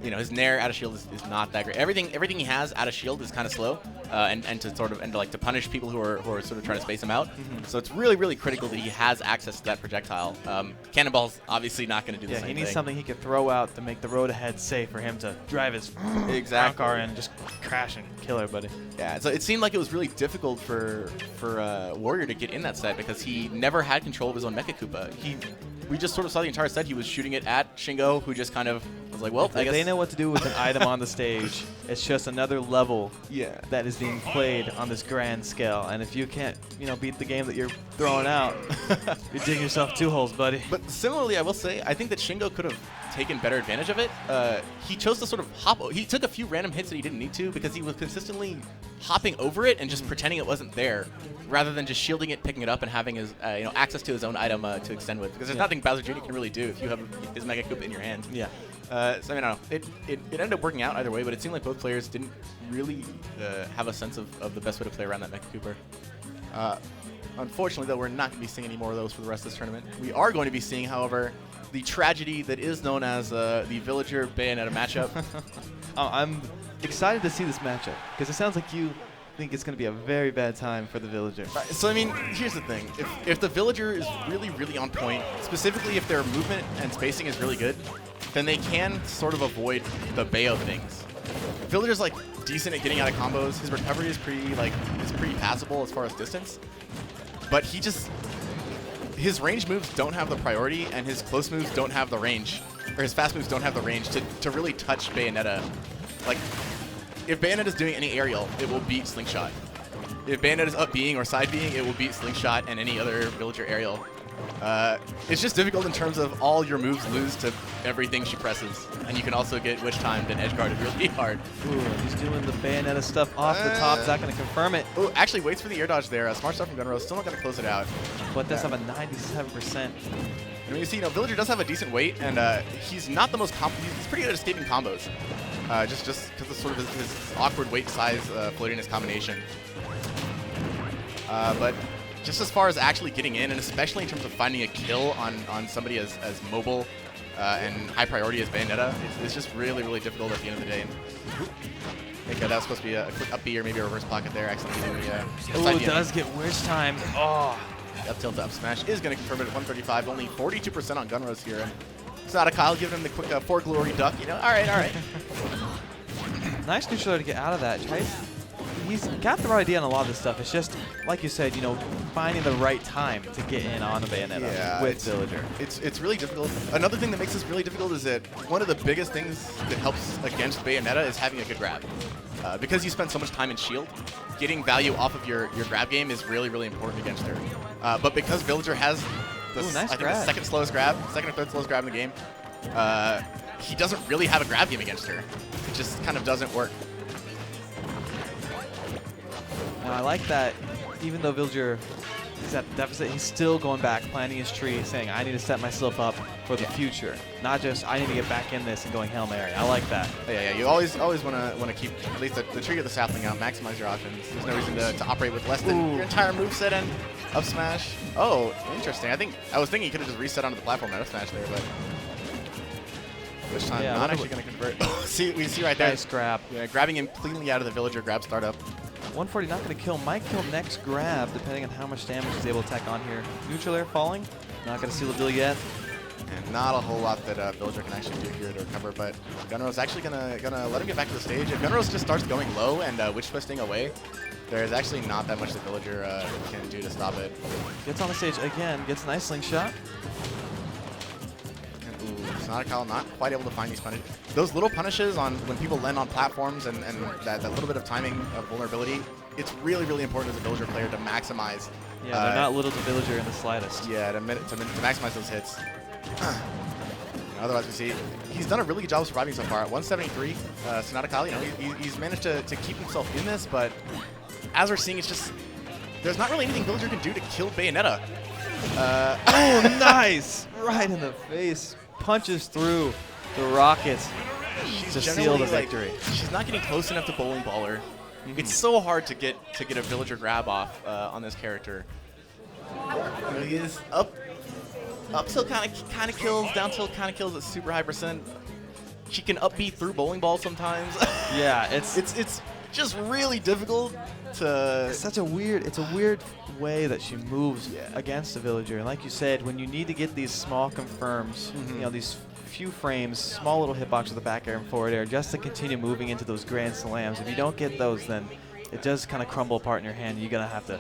His nair out of shield is not that great. Everything he has out of shield is kind of slow, and to punish people who are sort of trying to space him out. So it's really critical that he has access to that projectile. Cannonball's obviously not going to do the same thing. He needs something he could throw out to make the road ahead safe for him to drive his car and just crash and kill everybody. Yeah, so it seemed like it was really difficult for Warrior to get in that set because he never had control of his own Mecha Koopa. We just sort of saw the entire set. He was shooting it at Shingo, who just kind of was like, well, I guess. They know what to do with an item on the stage. It's just another level Yeah. that is being played on this grand scale. And if you can't, beat the game that you're throwing out, you're digging yourself 2 holes, buddy. But similarly, I will say, I think that Shingo could have taken better advantage of it. He chose to sort of he took a few random hits that he didn't need to because he was consistently hopping over it and just pretending it wasn't there, rather than just shielding it, picking it up, and having his access to his own item to extend with. Because there's nothing Bowser Jr. can really do if you have his Mega Koopa in your hand. Yeah. So I don't know. It ended up working out either way, but it seemed like both players didn't really have a sense of the best way to play around that Mecha Koopa. Unfortunately, though, we're not going to be seeing any more of those for the rest of this tournament. We are going to be seeing, however, the tragedy that is known as the Villager Bayonetta matchup. I'm excited to see this matchup because it sounds like you think it's going to be a very bad time for the Villager. So, I mean, here's the thing. If the Villager is really on point, specifically if their movement and spacing is really good, then they can sort of avoid the Bayo things. Villager's like decent at getting out of combos. His recovery is pretty passable as far as distance. But his range moves don't have the priority, and his close moves don't have the range, or his fast moves don't have the range to really touch Bayonetta. Like, if Bayonetta's doing any aerial, it will beat Slingshot. If Bayonetta's up Bing or side Bing, it will beat Slingshot and any other Villager aerial. It's just difficult in terms of all your moves lose to everything she presses, and you can also get witch timed and edge guarded really hard. Ooh, he's doing the Bayonetta stuff off the top. Is that going to confirm it? Oh, actually waits for the air dodge there. Smart stuff from Gunrose. Still not going to close it out. But does have a 97%. And when you see, Villager does have a decent weight, and he's not the most he's pretty good at escaping combos. Just because of sort of his awkward weight size floatiness combination. But just as far as actually getting in, and especially in terms of finding a kill on somebody as mobile and high priority as Bayonetta, it's just really difficult at the end of the day. I think that was supposed to be a quick up B or maybe a reverse pocket there. Accidentally. Ooh, does get wish time. Oh. Up tilt up smash is going to confirm it at 135. Only 42% on Gunrose here. And Sonat Kyle giving him the quick 4 glory duck. All right. Nice neutral to get out of that. He's got the right idea on a lot of this stuff. It's just, like you said, finding the right time to get in on the Bayonetta with Villager. It's really difficult. Another thing that makes this really difficult is that one of the biggest things that helps against Bayonetta is having a good grab. Because you spend so much time in shield, getting value off of your grab game is really important against her. But because Villager has the second slowest grab, second or third slowest grab in the game, he doesn't really have a grab game against her. It just kind of doesn't work. Now, I like that even though Villager is at the deficit, he's still going back, planting his tree, saying, I need to set myself up for the future. Not just, I need to get back in this and going Hail Mary. I like that. Yeah. You always want to keep at least the tree of the sapling out, maximize your options. There's no reason to operate with less than your entire moveset and up smash. Oh, interesting. I was thinking he could have just reset onto the platform and up smash there, but which time not actually going to convert. We see right there. Nice grab. Yeah, grabbing him cleanly out of the Villager grab startup. 140 not going to kill. Might kill next grab, depending on how much damage he's able to tack on here. Neutral air falling. Not going to seal the deal yet. And not a whole lot that Villager can actually do here to recover, but Gunrose actually gonna let him get back to the stage. If Gunrose just starts going low and witch twisting away, there's actually not that much that Villager can do to stop it. Gets on the stage again, gets a nice slingshot. Sonat Kyle not quite able to find these punishes. Those little punishes on when people land on platforms and that little bit of timing of vulnerability, it's really important as a Villager player to maximize. Yeah, they're not little to Villager in the slightest. Yeah, to maximize those hits. Otherwise, we see he's done a really good job of surviving so far. At 173, Sonat Kyle, you know, he's managed to keep himself in this, but as we're seeing, it's just there's not really anything Villager can do to kill Bayonetta. Oh, nice! Right in the face. Punches through the rocket to seal the victory. She's not getting close enough to Bowling Baller. It's so hard to get a Villager grab off on this character. You know, he is up tilt kind of kills, down tilt kind of kills at super high percent. She can up B through Bowling Ball sometimes. Yeah, it's just really difficult to. It's a weird way that she moves against the Villager. And like you said, when you need to get these small confirms, you know, these few frames, small little hitbox with the back air and forward air, just to continue moving into those grand slams. If you don't get those, then it does kind of crumble apart in your hand. You're gonna have to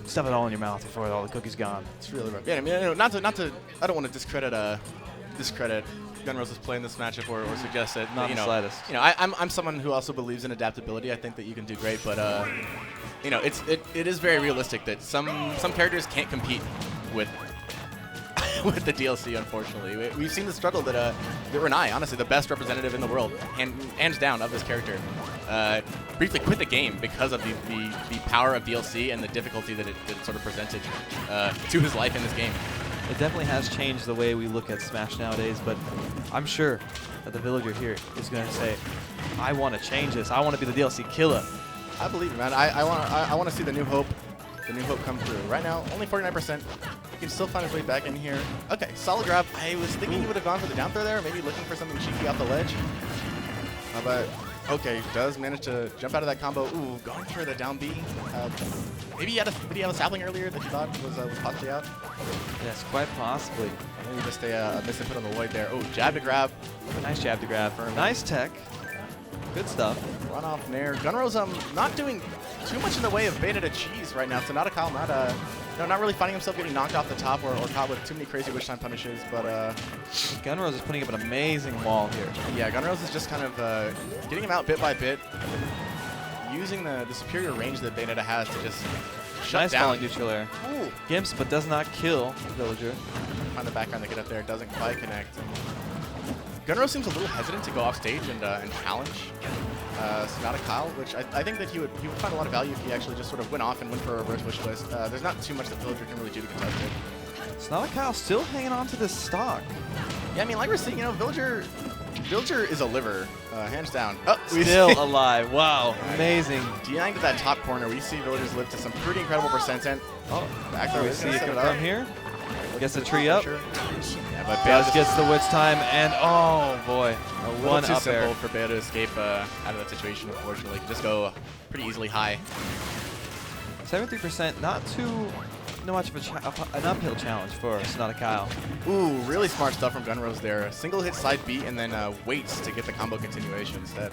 stuff it all in your mouth before all the cookies gone. It's really rough. Yeah, I mean, not to. I don't want to discredit Gunrose's play in this matchup or suggest that. Not you the know, slightest. You know, I'm someone who also believes in adaptability. I think that you can do great, but you know, it is very realistic that some characters can't compete with with the DLC. Unfortunately, we've seen the struggle that Renai, honestly, the best representative in the world, hands down, of this character, briefly quit the game because of the power of DLC and the difficulty that it sort of presented to his life in this game. It definitely has changed the way we look at Smash nowadays, but I'm sure that the Villager here is going to say, I want to change this. I want to be the DLC killer. I believe it, man. I want to see the new hope come through. Right now, only 49%. He can still find his way back in here. Okay, solid grab. I was thinking he would have gone for the down throw there, maybe looking for something cheeky off the ledge. But okay, does manage to jump out of that combo. Ooh, going for the down B. Maybe did he have a sapling earlier that he thought was possibly out? Yes, quite possibly. Maybe just a misinput on the void there. Oh, jab to grab. Nice jab to grab. Nice tech. Good stuff. Run off Nair. Gunrose not doing too much in the way of Bayonetta cheese right now. So not a Kyle, not really finding himself getting knocked off the top or caught with too many crazy witch time punishes. But Gunrose is putting up an amazing wall here. Yeah, Gunrose is just kind of getting him out bit by bit, using the superior range that Bayonetta has to just shut nice down. falling neutral air. Ooh. Gimps, but does not kill the Villager. Find the background to get up there, doesn't quite connect. Gunrose seems a little hesitant to go off stage and challenge Sonata Kyle, which I think that he would find a lot of value if he actually just sort of went off and went for a reverse wish list. There's not too much that Villager can really do to contest it. Sonata Kyle still hanging on to this stock. Yeah, I mean, like we're seeing, you know, Villager is a liver, hands down. Oh, still alive. Wow, amazing. DIing to that top corner, we see Villagers live to some pretty incredible percent. And back there, we see it from here. Gets the tree up. Yeah, but Baz gets the witch time, and oh boy, a one too up simple air. for Bea to escape out of that situation. Unfortunately, can just go pretty easily high. 73%, not much of an uphill challenge for Sonata Kyle. Ooh, really smart stuff from Gunrose there. A single hit side B and then waits to get the combo continuation instead.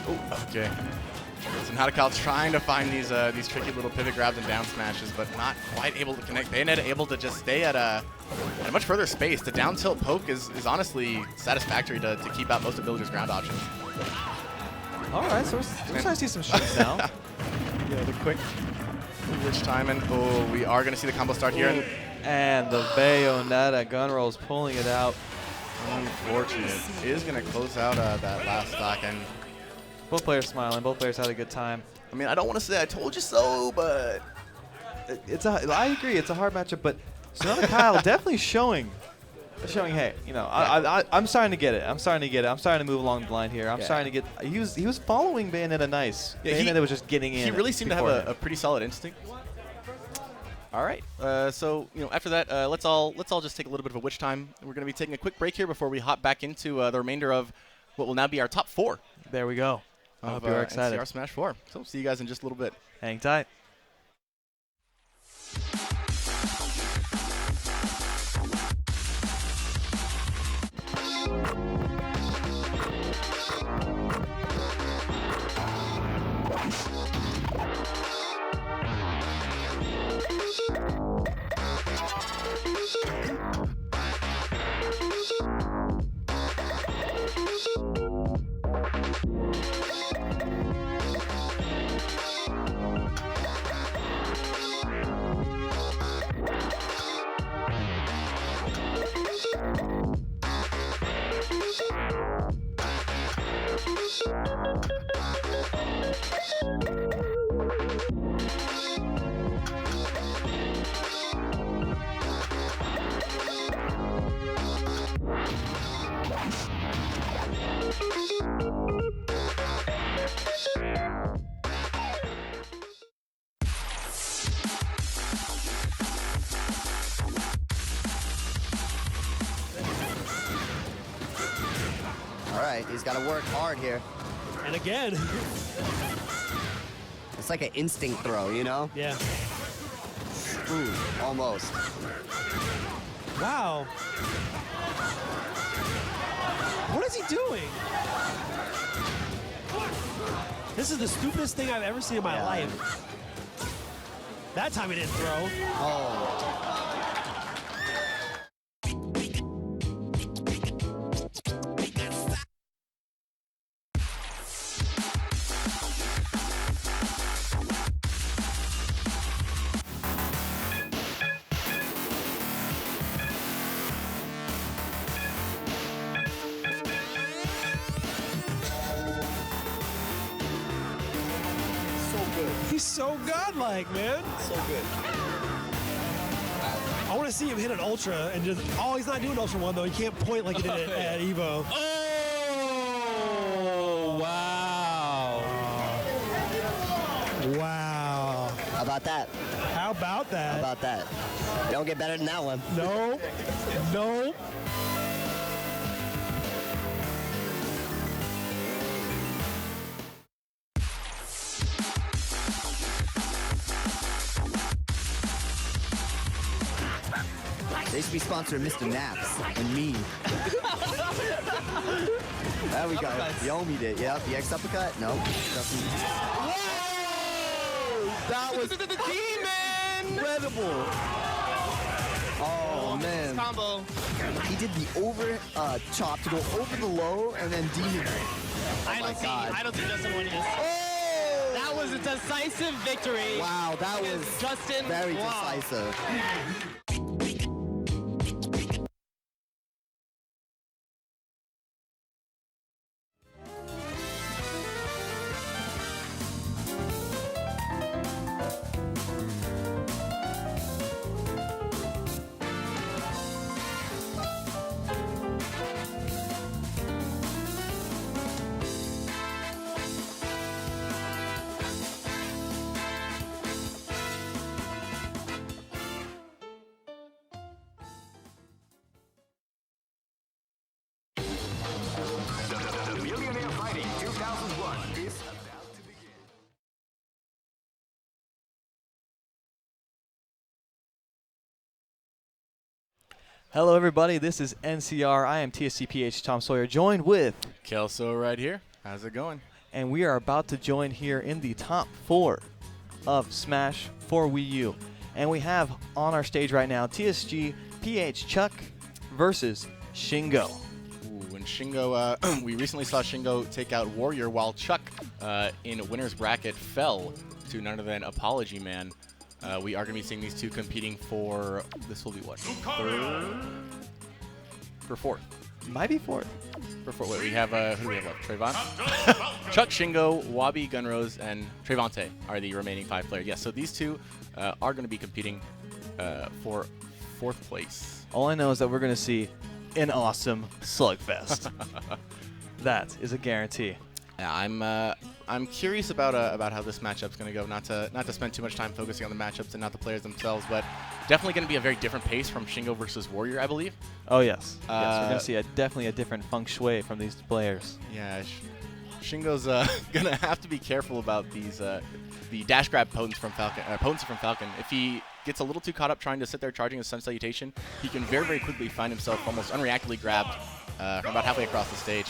Oh, okay. So Sonata trying to find these tricky little pivot grabs and down smashes, but not quite able to connect. Bayonetta able to just stay at a much further space. The down tilt poke is honestly satisfactory to keep out most of Villager's ground options. All right, so we're starting to see some shoots now. Yeah, the quick witch time, and oh, we are going to see the combo start here. And the Bayonetta Gunrose pulling it out. Unfortunate. Is going to close out that last stock, and both players smiling. Both players had a good time. I mean, I don't want to say I told you so, but I agree. It's a hard matchup, but Sonata Kyle definitely showing, hey, you know, I'm starting to get it. I'm starting to move along the line here. I'm starting to get. He was following Bayonetta nice. Yeah, Bayonetta was just getting in. He really seemed to have a pretty solid instinct. All right. So you know, after that, let's all just take a little bit of a witch time. We're going to be taking a quick break here before we hop back into the remainder of what will now be our top 4. There we go. I hope you're excited. NCR Smash 4. So see you guys in just a little bit. Hang tight. All right, he's got to work hard here. And again. It's like an instinct throw, you know? Yeah. Ooh, almost. Wow. What is he doing? This is the stupidest thing I've ever seen in my life. That time he didn't throw. Oh. He's so godlike, man. So good. I want to see him hit an Ultra and just, oh, he's not doing Ultra 1 though. He can't point like he did at Evo. Oh, wow. Wow. How about that? How about that? How about that? Don't get better than that one. No. No. They should be sponsoring Mr. Naps and me. There we go. Yomi did. Yep. The X uppercut. No. Whoa! That was incredible. Oh man. Combo. He did the over chop to go over the low and then demon. I don't see Justin winning this. Oh! That was a decisive victory. Wow, that was Justin. very wow. decisive. Hello, everybody. This is NCR. I am TSCPH Tom Sawyer, joined with Kelso right here. How's it going? and we are about to join here in the top 4 of Smash for Wii U. And we have on our stage right now TSG PH Chuck versus Shingo. Ooh, and Shingo, we recently saw Shingo take out Warrior, while Chuck in winner's bracket fell to none other than Apology Man. We are going to be seeing these two competing for, this will be what, third? For fourth. Might be fourth. For fourth. Wait, we have, who do we have left? Trayvon? Chuck, Shingo, Wobby, Gunrose, and Trayvante are the remaining 5 players. Yes, so these two are going to be competing for 4th place. All I know is that we're going to see an awesome slugfest. That is a guarantee. Yeah, I'm curious about how this matchup's going to go. Not to spend too much time focusing on the matchups and not the players themselves, but definitely going to be a very different pace from Shingo versus Warrior, I believe. Oh yes, yes, we're going to see definitely a different feng shui from these players. Yeah, Shingo's going to have to be careful about these the dash grab potency from Falcon. If he gets a little too caught up trying to sit there charging his Sun Salutation, he can very, very quickly find himself almost unreactively grabbed from about halfway across the stage.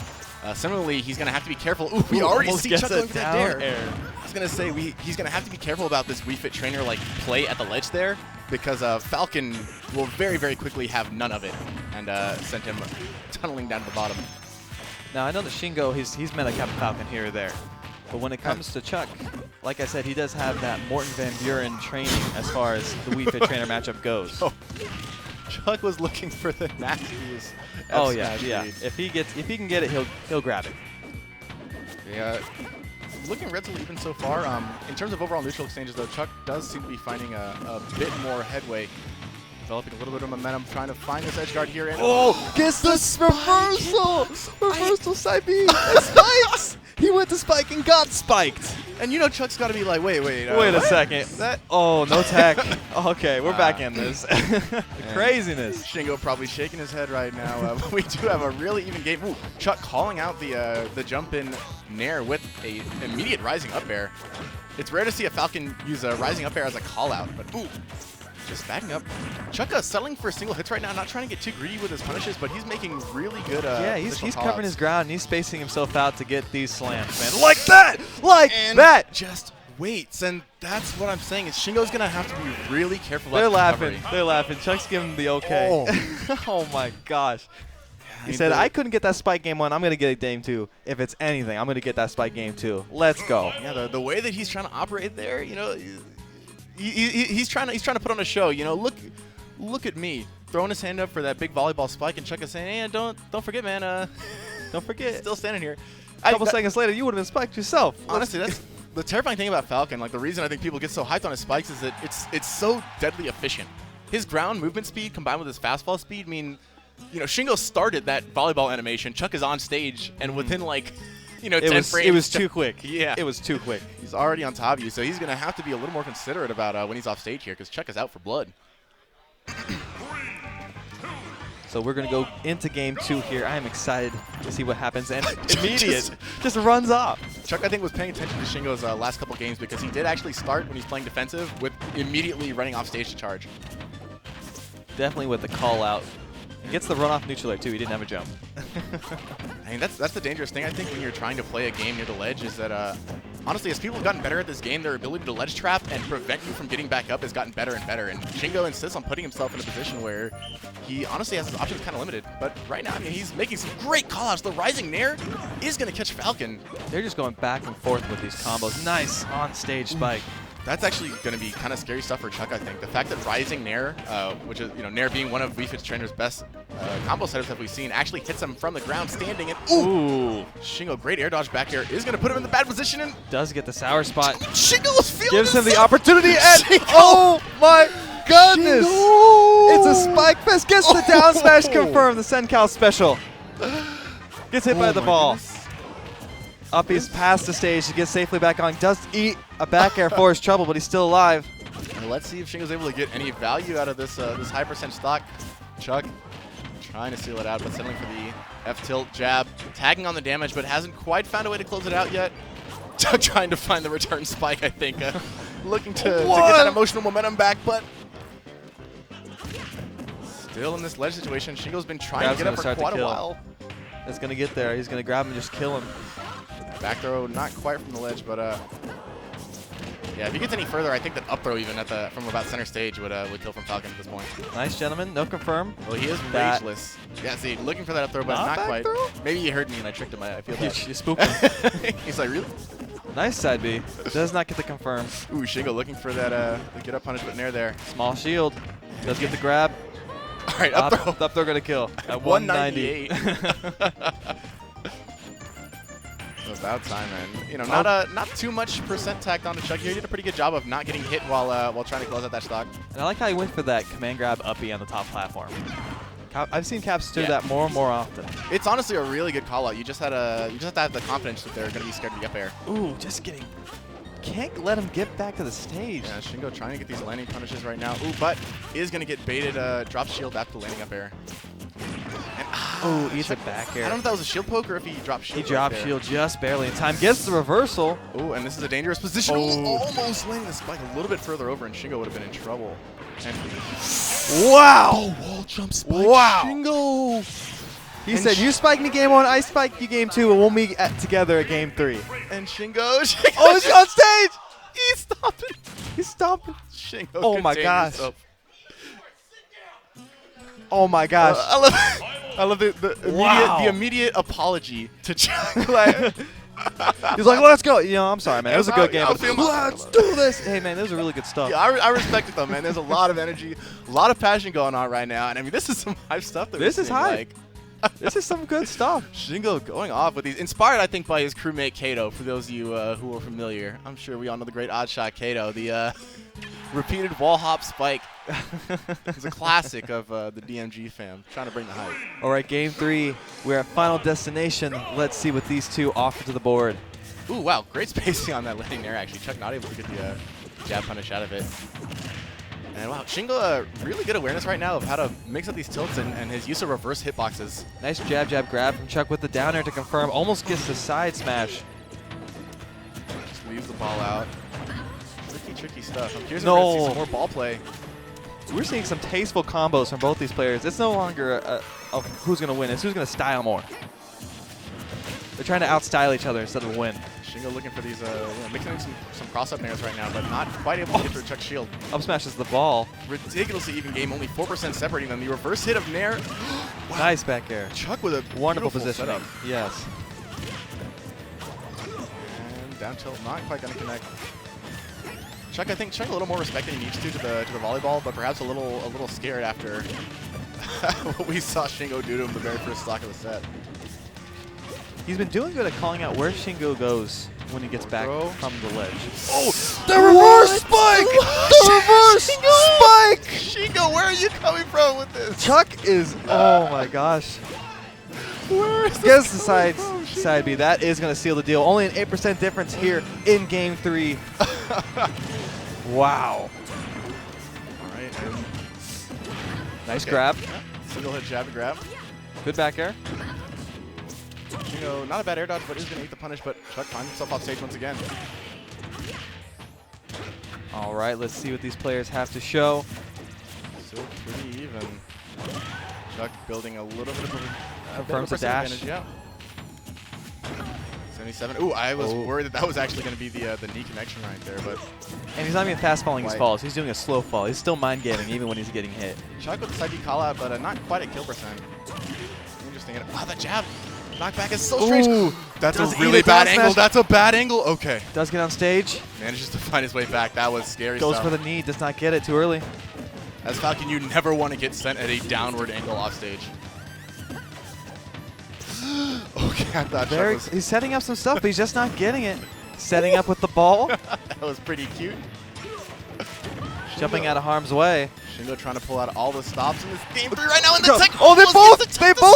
Similarly, he's going to have to be careful. Ooh, we already see Chuck going for that dare. I was going to say, he's going to have to be careful about this Wii Fit trainer like play at the ledge there, because Falcon will very, very quickly have none of it and send him tunneling down to the bottom. Now, I know that Shingo, he's met a Captain Falcon here or there. But when it comes to Chuck, like I said, he does have that Morton Van Buren training as far as the Wii Fit trainer matchup goes. Oh. Chuck was looking for the nastiest. Oh yeah, yeah. If he can get it, he'll grab it. Yeah, looking relatively even so far. In terms of overall neutral exchanges, though, Chuck does seem to be finding a bit more headway, developing a little bit of momentum, trying to find this edge guard here. And gets the reversal! Reversal side B! Spikes! He went to spike and got spiked! And you know Chuck's got to be like, wait. Wait a second. Oh, no tech. Okay, we're back in this. Craziness. Shingo probably shaking his head right now. We do have a really even game. Ooh, Chuck calling out the jump in Nair with a immediate rising up air. It's rare to see a Falcon use a rising up air as a call out, but ooh, just backing up. Chuck settling for single hits right now, not trying to get too greedy with his punishes, but he's making really good yeah, he's covering outs. his ground, and he's spacing himself out to get these slams, man. Like that! Like that! Just waits, and that's what I'm saying is Shingo's going to have to be really careful about They're recovery. laughing. They're laughing. Chuck's giving him the okay. Oh, oh my gosh. He said, I couldn't get that spike game 1. I'm going to get a game 2. If it's anything, I'm going to get that spike game 2. Let's go. Yeah, the way that he's trying to operate there, you know, he's trying to put on a show. You know, look at me throwing his hand up for that big volleyball spike, and Chuck is saying, "Hey, don't forget, man. Don't forget." Still standing here. A couple seconds later, you would have been spiked yourself. Honestly, that's the terrifying thing about Falcon. Like the reason I think people get so hyped on his spikes is that it's so deadly efficient. His ground movement speed combined with his fastball speed mean. You know, Shingo started that volleyball animation. Chuck is on stage, and within like, 10 frames. It was too quick. Yeah. It was too quick. He's already on top of you, so he's going to have to be a little more considerate about when he's off stage here, because Chuck is out for blood. So we're going to go into game 2 here. I am excited to see what happens. And immediate. just runs off. Chuck, I think, was paying attention to Shingo's last couple games because he did actually start when he's playing defensive with immediately running off stage to charge. Definitely with the call out. He gets the runoff neutral air, too. He didn't have a jump. I mean, that's the dangerous thing, I think, when you're trying to play a game near the ledge is that, honestly, as people have gotten better at this game, their ability to ledge trap and prevent you from getting back up has gotten better and better. And Shingo insists on putting himself in a position where he honestly has his options kind of limited. But right now, I mean, he's making some great callouts. The rising Nair is going to catch Falcon. They're just going back and forth with these combos. Nice on-stage spike. That's actually going to be kind of scary stuff for Chuck, I think. The fact that rising Nair, which is, Nair being one of Wii Fit's trainer's best combo setups that we've seen, actually hits him from the ground standing. And ooh! Shingo, great air dodge back air, is going to put him in the bad position. And does get the sour spot. Shingo is feeling gives him the opportunity, and oh my goodness! Shingo. It's a spike fest. Gets the down smash confirmed. The Sencal special. Gets hit by the ball. Goodness. Uppy's past the stage to get safely back on. Does eat a back air for his trouble, but he's still alive. And let's see if Shingo's able to get any value out of this this high percent stock. Chuck trying to seal it out, but settling for the F-tilt jab. Tagging on the damage, but hasn't quite found a way to close it out yet. Chuck trying to find the return spike, I think. Looking to get that emotional momentum back, but still in this ledge situation. Shingo's been trying to get up for quite a while. It's going to get there. He's going to grab him and just kill him. Back throw, not quite from the ledge, but yeah, if he gets any further, I think that up throw even from about center stage would kill from Falcon at this point. Nice, gentlemen. No confirm. Well, he is rageless. Yeah, see, looking for that up throw, but not quite. Throw? Maybe he heard me and I tricked him. I feel that. You spooked him. He's like, really? Nice side B. Does not get the confirm. Ooh, Shingo looking for that the get up punishment Nair there. Small shield. Does get the grab. All right, up throw. Up throw going to kill at 198. About time, and not too much percent tacked onto Chuck here. He did a pretty good job of not getting hit while trying to close out that stock. And I like how he went for that command grab uppy on the top platform. I've seen Caps do that more and more often. It's honestly a really good call out. You just have to have the confidence that they're going to be scared to get up air. Ooh, just getting. Can't let him get back to the stage. Yeah, Shingo trying to get these landing punishes right now. Ooh, but is going to get baited. Drop shield after landing up air. Oh, eats a back air. I don't know if that was a shield poke or if he dropped shield. He dropped shield just barely in time. Gets the reversal. Oh, and this is a dangerous position. Oh. Almost landing the spike a little bit further over, and Shingo would have been in trouble. And wow! Oh, wall jump spike. Wow! Shingo! He said, you spike me game 1, I spike you game 2, and we'll meet together at game 3. And Shingo oh, he's on stage! He's stomping. He's stomping. Shingo, oh my gosh. Oh my gosh. I love the immediate apology to Chuck. He's like, let's go. I'm sorry, man. It was a good game. Let's do this. Hey, man, those are really good stuff. Yeah, I respect it, though, man. There's a lot of energy, a lot of passion going on right now. And, I mean, this is some hype stuff. This is hype. This is some good stuff. Shingo going off with these. Inspired, I think, by his crewmate Kato, for those of you who are familiar. I'm sure we all know the great oddshot Kato, the repeated wall hop spike. It's a classic of the DMG fam, trying to bring the hype. All right, game 3. We're at Final Destination. Let's see what these two offer to the board. Ooh, wow, great spacing on that landing there, actually. Chuck not able to get the jab punish out of it. And wow, Shingo, really good awareness right now of how to mix up these tilts and his use of reverse hitboxes. Nice jab, jab, grab from Chuck with the down air to confirm. Almost gets the side smash. Just leaves the ball out. Tricky stuff. I'm curious if No. we're going to see some more ball play. We're seeing some tasteful combos from both these players. It's no longer of who's going to win. It's who's going to style more. They're trying to outstyle each other instead of win. Shingo looking for these, mixing in some cross-up nairs right now, but not quite able to get through Chuck's shield. Up smashes the ball. Ridiculously even game, only 4% separating them. The reverse hit of nair. Wow. Nice back air. Chuck with a Wonderful beautiful positioning. setup. Yes. And down tilt, not quite going to connect. Chuck, I think Chuck a little more respect than he needs to the volleyball, but perhaps a little scared after what we saw Shingo do to him the very first stock of the set. He's been doing good at calling out where Shingo goes when he gets back from the ledge. Oh, the reverse spike! The reverse spike! Shingo, where are you coming from with this? Chuck is, oh my gosh. Where is Gets this the coming from, side B. That is going to seal the deal. Only an 8% difference here in game 3. Wow. All right. Nice grab. Yeah. Single hit jab to grab. Good back air. Shingo, not a bad air dodge, but is going to eat the punish, but Chuck finds himself off stage once again. All right, let's see what these players have to show. Still pretty even. Chuck building a little bit of a Confirms the dash. advantage, yeah. 77. Ooh, I was worried that was actually going to be the knee connection right there, but And he's not even fast falling his falls. He's doing a slow fall. He's still mind gaming even when he's getting hit. Chuck with the side B call out, but not quite at kill percent. Interesting. And, wow, that jab knockback is so strange. Ooh, that's a does really eat a bad down angle. smash. That's a bad angle. Okay. Does get on stage. Manages to find his way back. That was scary Goes stuff. for the knee. Does not get it too early. As Falcon, you never want to get sent at a downward angle off stage. Okay, I thought Chuck was He's setting up some stuff, but he's just not getting it. Setting up with the ball. that was pretty cute. Jumping out of harm's way. Shingo trying to pull out all the stops in this game 3 right now in the tech. Oh, they both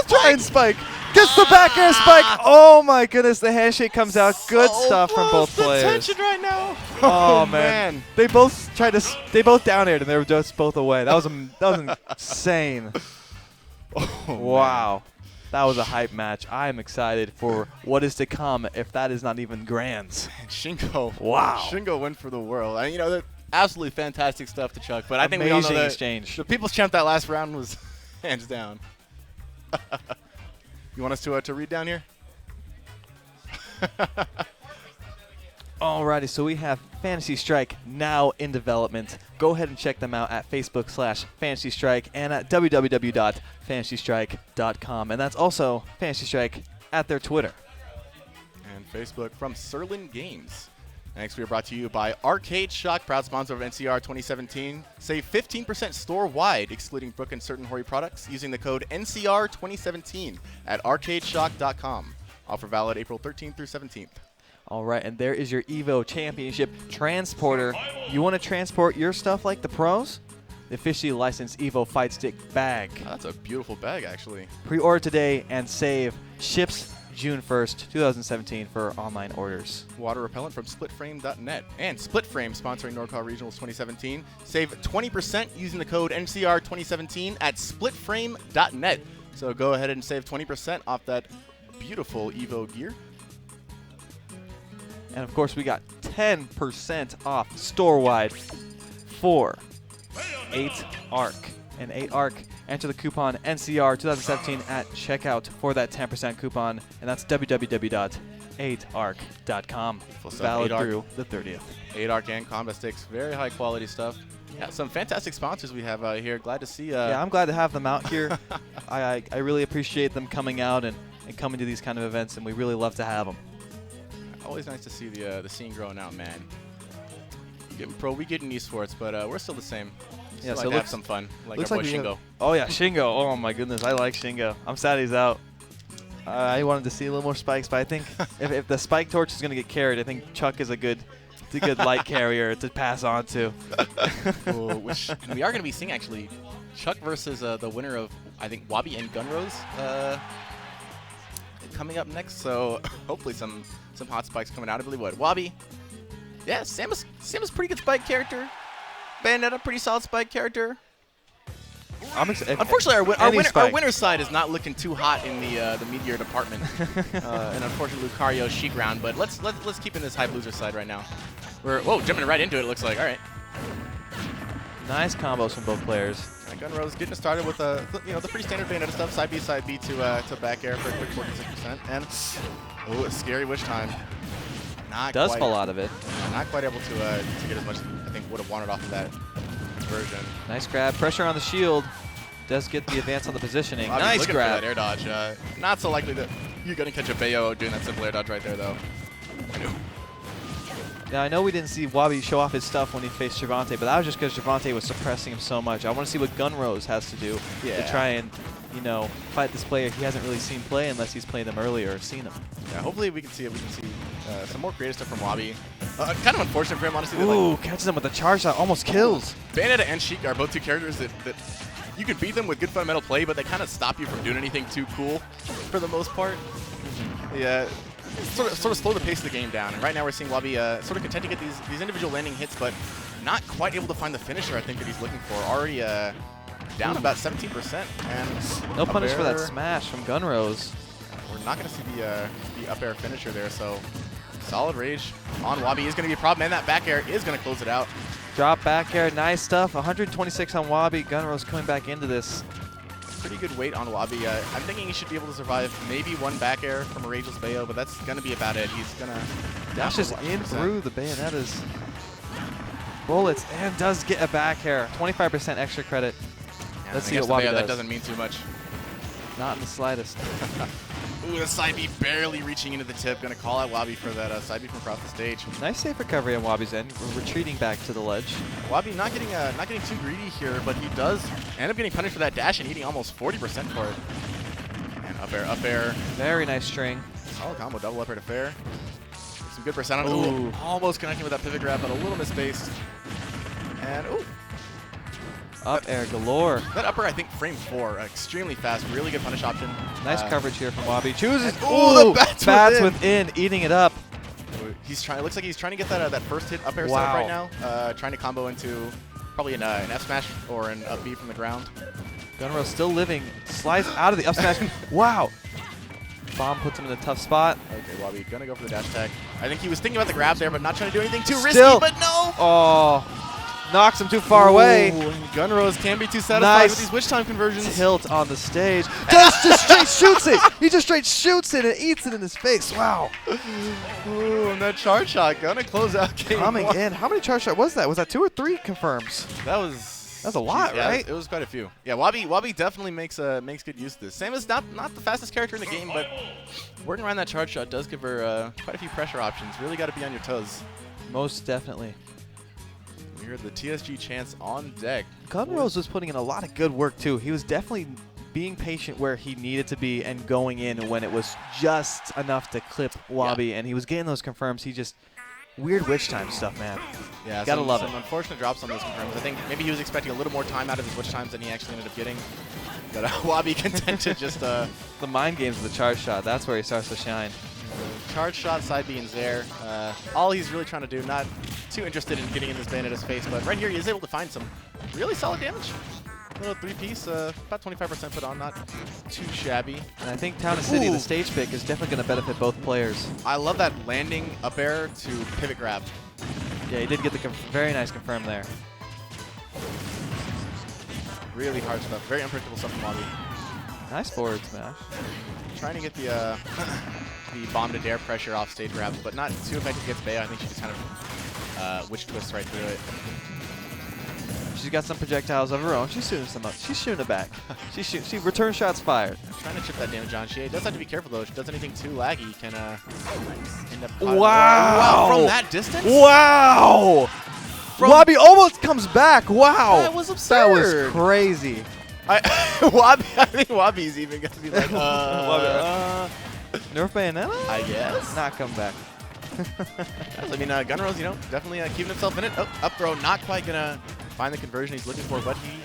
try and spike. Gets the back air spike. Oh my goodness, the handshake comes out. Good stuff from both players. Tension right now. Oh man. They both down aired and they were just both away. That was insane. Oh, Wow. That was a hype match. I am excited for what is to come if that is not even grands. Man, Shingo. Wow. Shingo went for the world. I mean, absolutely fantastic stuff to Chuck, but I think we all know Amazing that exchange. the People's Champ that last round was hands down. You want us to read down here? Alrighty, so we have Fantasy Strike now in development. Go ahead and check them out at Facebook/Fantasy Strike and at www.fantasystrike.com. And that's also Fantasy Strike at their Twitter. And Facebook from Serlin Games. Next, we are brought to you by Arcade Shock, proud sponsor of NCR 2017. Save 15% store-wide, excluding Brook and certain Hori products, using the code NCR 2017 at arcadeshock.com. Offer valid April 13th through 17th. All right, and there is your EVO Championship Transporter. You want to transport your stuff like the pros? The officially licensed EVO Fight Stick bag. Oh, that's a beautiful bag, actually. Pre-order today and save. Ships June 1st, 2017 for online orders. Water repellent from splitframe.net. And Splitframe, sponsoring NorCal Regionals 2017. Save 20% using the code NCR 2017 at splitframe.net. So go ahead and save 20% off that beautiful EVO gear. And of course, we got 10% off store-wide for 8ARC. And 8ARC, enter the coupon NCR 2017 at checkout for that 10% coupon. And that's www.8arc.com. Valid through the 30th. 8ARC and combat sticks, very high quality stuff. Yeah, some fantastic sponsors we have here. Glad to see. Yeah, I'm glad to have them out here. I really appreciate them coming out and coming to these kind of events, and we really love to have them. Always nice to see the scene growing out, man. Getting pro, we get in esports, but we're still the same. Yeah, so so like to have some fun, like our boy Shingo. Oh yeah, Shingo. Oh my goodness, I like Shingo. I'm sad he's out. I wanted to see a little more spikes, but I think if the spike torch is going to get carried, I think Chuck is a good light carrier to pass on to. Ooh, which we are going to be seeing actually, Chuck versus the winner of I think Wobby and Gunrose coming up next. So hopefully some some hot spikes coming out. I believe what? Wobby. Yeah, Samus pretty good spike character. Bayonetta, pretty solid spike character. Unfortunately, our winner's side is not looking too hot in the Meteor department. And unfortunately, Lucario Sheik round. But let's keep in this hype loser side right now. We're jumping right into it. It looks like all right. Nice combos from both players. Gunrose getting started with the pretty standard Bayonetta stuff, side B to back air for a quick 46%, and a scary witch time. Does fall out of it. Not quite able to get as much as I think would have wanted off of that conversion. Nice grab, pressure on the shield. Does get the advance on the positioning. Nice grab. For that air dodge. Not so likely that you're gonna catch a Bayo doing that simple air dodge right there though. Now, I know we didn't see Wobby show off his stuff when he faced Trayvon, but that was just because Trayvon was suppressing him so much. I want to see what Gunrose has to do to try and, fight this player he hasn't really seen play unless he's played them earlier or seen him. Yeah, hopefully we can see it. We can see some more creative stuff from Wobby. Kind of unfortunate for him, honestly. Ooh, catches him with a charge shot, almost kills. Bayonetta and Sheik are both two characters that you can beat them with good fundamental play, but they kind of stop you from doing anything too cool for the most part. Yeah. Sort of slow the pace of the game down. And right now we're seeing Wobby sort of content to get these individual landing hits, but not quite able to find the finisher I think that he's looking for. Already down about 17%. And no punish for that smash from Gunrose. We're not going to see the up air finisher there, so solid rage on Wobby is going to be a problem, and that back air is going to close it out. Drop back air, nice stuff. 126 on Wobby. Gunrose coming back into this. Pretty good weight on Wobby. I'm thinking he should be able to survive maybe one back air from a Rageless Bayo, but that's going to be about it. He's going to dashes in through the Bayonetta's bullets and does get a back air. 25% extra credit. Yeah, let's see what Wobby does. That doesn't mean too much. Not in the slightest. Ooh, the side B barely reaching into the tip. Going to call out Wobby for that side B from across the stage. Nice safe recovery on Wobby's end. We're retreating back to the ledge. Wobby not getting too greedy here, but he does end up getting punished for that dash and eating almost 40% for it. And up air. Very nice string. Solid combo, double up air to fair. Some good percent on it. Ooh, almost connecting with that pivot grab, but a little misspaced. And ooh. Up air galore. That upper, I think, frame 4. Extremely fast, really good punish option. Nice coverage here from Wobby. Chooses. Ooh, the bats within, eating it up. He's trying. It looks like he's trying to get that first hit up air setup right now. Trying to combo into probably an F smash or an up B from the ground. Gunrose still living. Slides out of the up smash. Wow. Bomb puts him in a tough spot. Okay, Wobby gonna go for the dash attack. I think he was thinking about the grab there, but not trying to do anything too risky. But no. Oh. Knocks him too far away. Gunrose can be too satisfied with these witch time conversions. Tilt on the stage. Just straight shoots it. He just straight shoots it and eats it in his face. Wow. Ooh, and that charge shot gonna close out game coming one. in. How many charge shots was that? Was that 2 or 3 confirms? That's a lot, right? It was quite a few. Yeah, Wobby definitely makes good use of this. Samus not the fastest character in the game, but working around that charge shot does give her quite a few pressure options. Really got to be on your toes. Most definitely. We heard the TSG chants on deck. Gunrose was putting in a lot of good work, too. He was definitely being patient where he needed to be and going in when it was just enough to clip Wobby, and he was getting those confirms. He just... Weird witch time stuff, man. Yeah, gotta love it. Some unfortunate drops on those confirms. I think maybe he was expecting a little more time out of his witch times than he actually ended up getting. But Wobby content to just... the mind games of the charge shot, that's where he starts to shine. Charge shot, side beans there. All he's really trying to do, not too interested in getting in this Bayonetta's face, but right here he is able to find some really solid damage. A little 3-piece, about 25% put on, not too shabby. And I think Town and City, the stage pick, is definitely going to benefit both players. I love that landing up air to pivot grab. Yeah, he did get the very nice confirm there. Really hard stuff. Very unpredictable stuff from Wobby. Nice forward smash. Trying to get the bomb to dare pressure off stage grabs, but not too effective against Bayo. I think she just kind of witch twists right through it. She's got some projectiles of her own. She's shooting some up. She's shooting it back. She return shots fired. Trying to chip that damage on. She does have to be careful though. If she does anything too laggy, can end up. Wow! From that distance. Wow! Wobby almost comes back. Wow! That was absurd. That was crazy. I think Wobby's even going to be like, Nerf Bayonetta? I guess. Not come back. I mean, Gunrose, definitely keeping himself in it. Oh, up throw, not quite going to find the conversion he's looking for, but he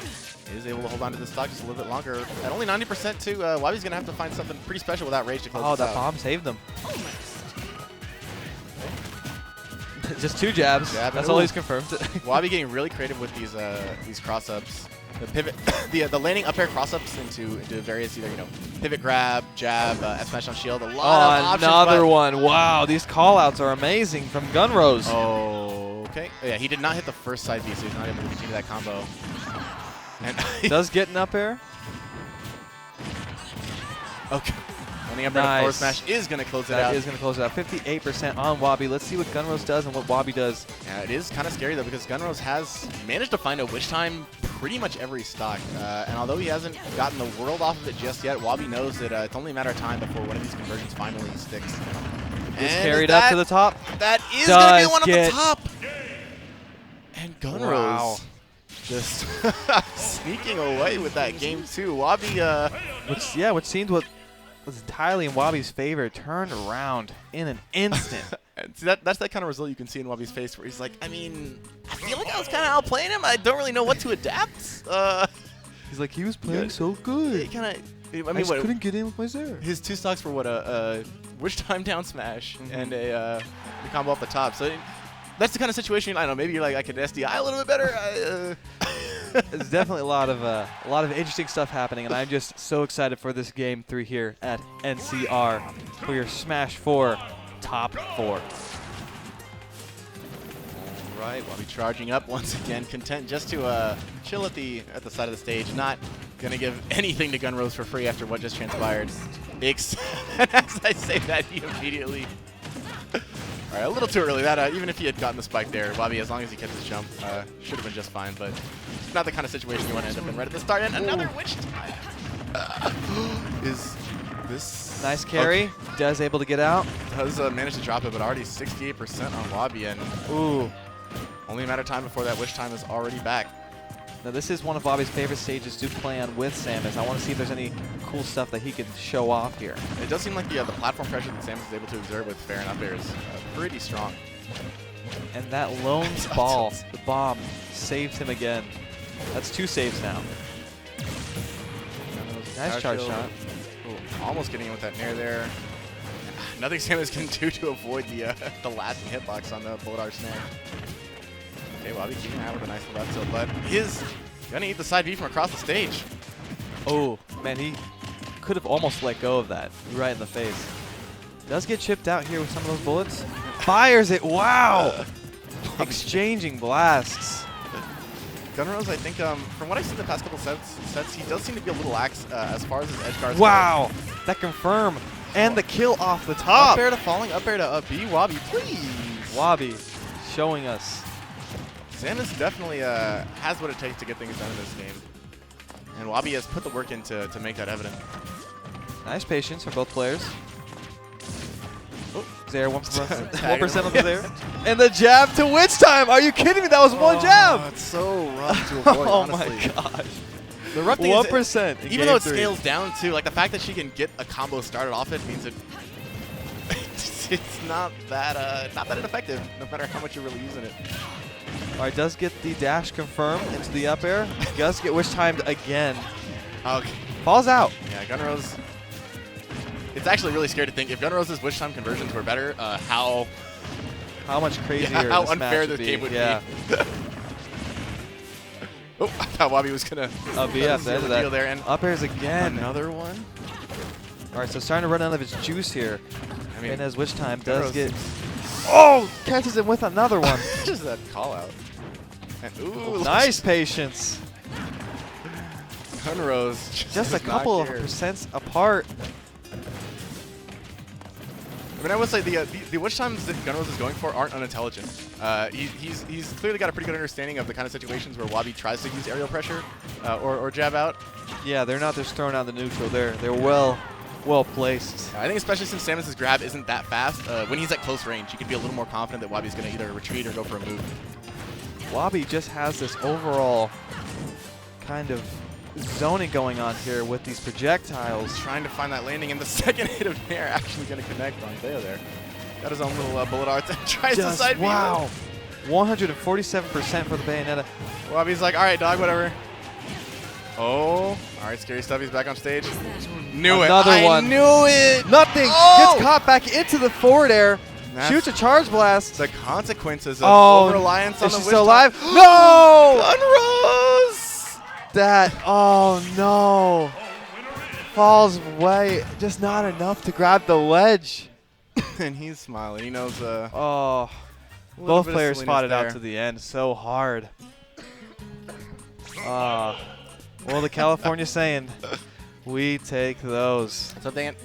is able to hold on to this stock just a little bit longer. At only 90% too, Wobby's going to have to find something pretty special without rage to close this out. That bomb saved them. Just 2 jabs. That's all he's confirmed. Wobby getting really creative with these cross-ups. The pivot, the landing up air cross-ups into various either, pivot grab, jab, F smash on shield. A lot of options. Another one. Wow, these call-outs are amazing from Gunrose. Oh, okay. Yeah, he did not hit the first side B, so he's not able to continue that combo. And does get an up air. Okay. Landing up air forward smash is going to close it out. That is going to close it out. 58% on Wobby. Let's see what Gunrose does and what Wobby does. Yeah, it is kind of scary, though, because Gunrose has managed to find a witch time pretty much every stock. And although he hasn't gotten the world off of it just yet, Wobby knows that it's only a matter of time before one of these conversions finally sticks. Is carried up to the top. That is going to be one at the top. And Gunrose just sneaking away with that game, too. Wobby, which seemed what was entirely in Wobby's favor, turned around in an instant. See, that's that kind of result you can see in Wobby's face, where he's like, I mean, I feel like I was kind of outplaying him. I don't really know what to adapt. He's like, he was playing so good. He kind of, I mean, I couldn't get in with my Zero. His 2 stocks for what, a witch time down smash and a combo up the top. So that's the kind of situation, I don't know, maybe you're like, I could SDI a little bit better. There's definitely a lot of interesting stuff happening, and I'm just so excited for this game 3 here at NCR for your Smash 4 top 4. All right, Wobby charging up once again, content just to chill at the side of the stage, not gonna give anything to Gunrose for free after what just transpired. As I say that, he immediately. All right, a little too early. That even if he had gotten the spike there, Wobby, as long as he kept his jump, should have been just fine. But it's not the kind of situation you want to end up in right at the start. And another witch time. Is this nice carry? Okay. Does able to get out? Does manage to drop it, but already 68% on Wobby, and only a matter of time before that witch time is already back. Now this is one of Wobby's favorite stages to play on with Samus. I want to see if there's any cool stuff that he can show off here. It does seem like the platform pressure that Samus is able to exert with fair and up air is pretty strong. And that lone ball, the bomb, saves him again. That's 2 saves now. Nice charge shot. Ooh, almost getting in with that nair there. Nothing Samus can do to avoid the lasting hitbox on the bullet arch snare. Okay, Wobby keeping out with a nice left tilt, but he's gonna eat the side B from across the stage. Oh, man, he could have almost let go of that right in the face. Does get chipped out here with some of those bullets. Fires it, wow! Exchanging blasts. Gunrose, I think, from what I've seen in the past couple sets, he does seem to be a little lax as far as his edge guards go. That confirm. And the kill off the top. Up air to falling, up air to up B. Wobby, please. Wobby showing us. Samus definitely has what it takes to get things done in this game. And Wobby has put the work in to make that evident. Nice patience for both players. Zaire 1% on the Zaire. And the jab to witch time. Are you kidding me? That was one jab. It's so rough to avoid, honestly. My gosh. The rough thing 1% is, even though it scales down too, like the fact that she can get a combo started off it means it's not that ineffective, no matter how much you're really using it. All right, does get the dash confirmed into the up air. Does get witch timed again. Okay. Falls out. Yeah, Gunrose. It's actually really scary to think if Gunrose's witch time conversions were better, how much crazier, how unfair this game would be. Oh, I thought Wobby was gonna yeah, that there, and up airs again. Another one. All right, so starting to run out of his juice here. I mean, and as witch time does get. Catches him with another one. Just that call out. And ooh, nice patience. Gunrose just a couple of percents apart. I mean, I would say the witch times that Gunrose is going for aren't unintelligent. He's clearly got a pretty good understanding of the kind of situations where Wobby tries to use aerial pressure or jab out. Yeah, they're not just throwing out the neutral. They're well placed. I think especially since Samus's grab isn't that fast, when he's at close range, you can be a little more confident that Wobby's going to either retreat or go for a move. Wobby just has this overall kind of zoning going on here with these projectiles. He's trying to find that landing, and the second hit of Nair actually going to connect on Theo there. Got his own little bullet arts and tries to side beat. Wow. 147% for the Bayonetta. Wobby's like, all right, dog, whatever. Oh, all right, scary stuff. He's back on stage. Knew it. Another one. I knew it. Nothing. Oh! Gets caught back into the forward air. Shoots a charge blast. The consequences of over-reliance on is the she wish still time. alive? No! Gunrose! That, oh no. Falls way, just not enough to grab the ledge. And he's smiling. He knows. Oh, little both bit of players silliness fought it there. out to the end so hard. Well, the California saying, we take those. So Dan,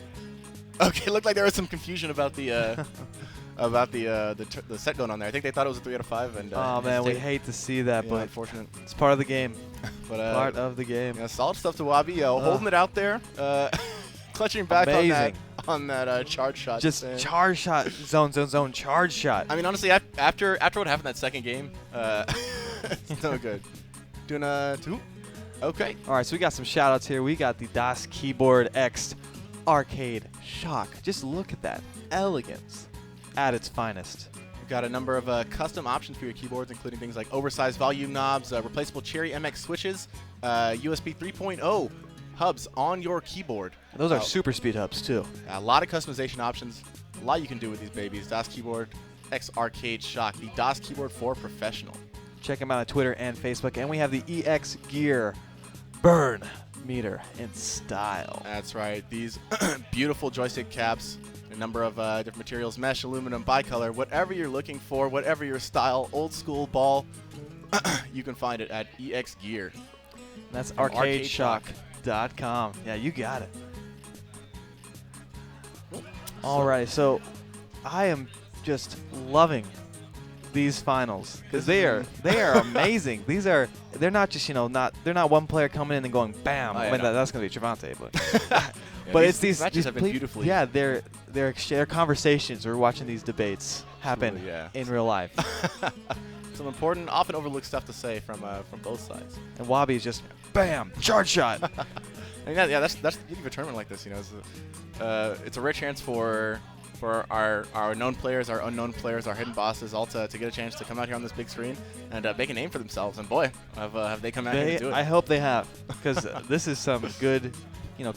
okay, it looked like there was some confusion about the the set going on there. I think they thought it was a 3 out of 5. And Oh man, we hesitated. hate to see that, Yeah, but unfortunate. it's part of the game. But Part of the game. yeah, solid stuff to Wobby, holding it out there, clutching back Amazing. on that charge shot. Just charge shot, zone, charge shot. I mean, honestly, after what happened that second game, it's no good. Doing a 2. Okay. All right, so we got some shout outs here. We got the DOS Keyboard X Arcade Shock. Just look at that elegance at its finest. We've got a number of custom options for your keyboards, including things like oversized volume knobs, replaceable Cherry MX switches, USB 3.0 hubs on your keyboard. Those are super speed hubs too. A lot of customization options. A lot you can do with these babies. DOS Keyboard X Arcade Shock, the DOS keyboard for professional. Check them out on Twitter and Facebook. And we have the EX Gear Burn Meter in style. That's right. These beautiful joystick caps, a number of different materials, mesh, aluminum, bicolor, whatever you're looking for, whatever your style, old school ball, you can find it at EX Gear. That's From arcadeshock.com. Yeah, you got it. All right, so I am just loving these finals because they are amazing. They're not just they're not one player coming in and going bam. Oh, yeah, I mean, no. that's gonna be Trayvon, but Yeah, but it's these matches have been play- beautifully. Yeah, they're conversations. We're watching these debates happen Absolutely, yeah. in real life. Some important, often overlooked stuff to say from both sides. And Wobby is just bam, charge shot. And yeah, that's the beauty of a tournament like this. It's a rare chance for our known players, our unknown players, our hidden bosses, all to get a chance to come out here on this big screen and make a name for themselves. And boy, have they come out here to do it. I hope they have, because this is some good,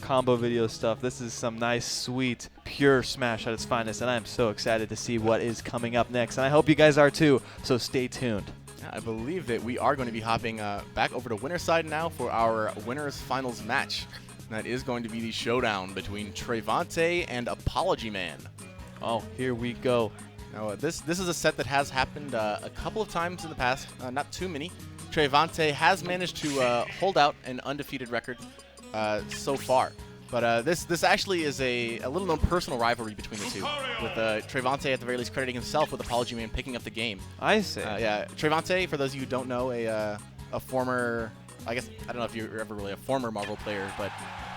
combo video stuff. This is some nice, sweet, pure Smash at its finest, and I'm so excited to see what is coming up next. And I hope you guys are too, so stay tuned. I believe that we are going to be hopping back over to winner's side now for our winners finals match. And that is going to be the showdown between Trayvon and Apology Man. Oh, here we go. Now, this is a set that has happened a couple of times in the past, not too many. Trayvon has managed to hold out an undefeated record so far. But this actually is a little-known personal rivalry between the two, with Trayvon at the very least crediting himself with Apology Man picking up the game. I see. Yeah, Trayvon, for those of you who don't know, a former, I guess, I don't know if you're ever really a former Marvel player, but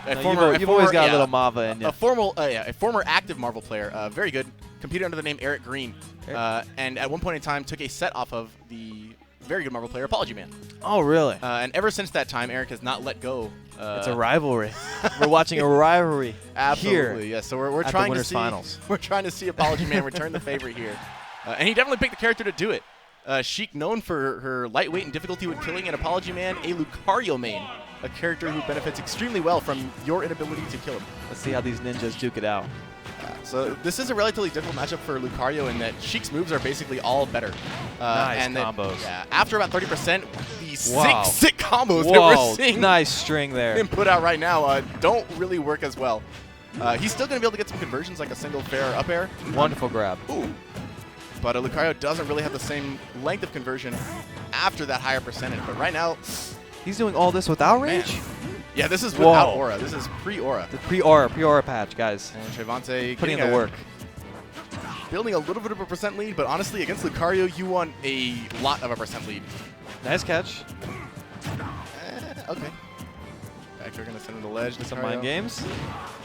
You've always got a little Mava in you. a former active Marvel player, very good, competed under the name Eric Green, and at one point in time took a set off of the very good Marvel player Apology Man. Oh, really? And ever since that time, Eric has not let go. It's a rivalry. We're watching a rivalry Absolutely, here. yes. So we're at trying the to winners see. finals. We're trying to see Apology Man return the favor here, and he definitely picked the character to do it. Sheik, known for her lightweight and difficulty with killing, and Apology Man, a Lucario main, a character who benefits extremely well from your inability to kill him. Let's see how these ninjas duke it out. So this is a relatively difficult matchup for Lucario in that Sheik's moves are basically all better. Nice and that, combos. yeah, after about 30%, the Wow. sick combos that we're Whoa, seeing nice string there. him put out right now don't really work as well. He's still going to be able to get some conversions like a single fair up air. Wonderful grab. Ooh. But Lucario doesn't really have the same length of conversion after that higher percentage. But right now, He's doing all this without man. rage? Yeah, this is without Whoa. aura. This is pre-aura. The pre-aura patch, guys. And Trayvon Putting in the work. Building a little bit of a percent lead, but honestly, against Lucario, you want a lot of a percent lead. Nice catch. Okay. Back, we're going to send him to the ledge. Some mind games.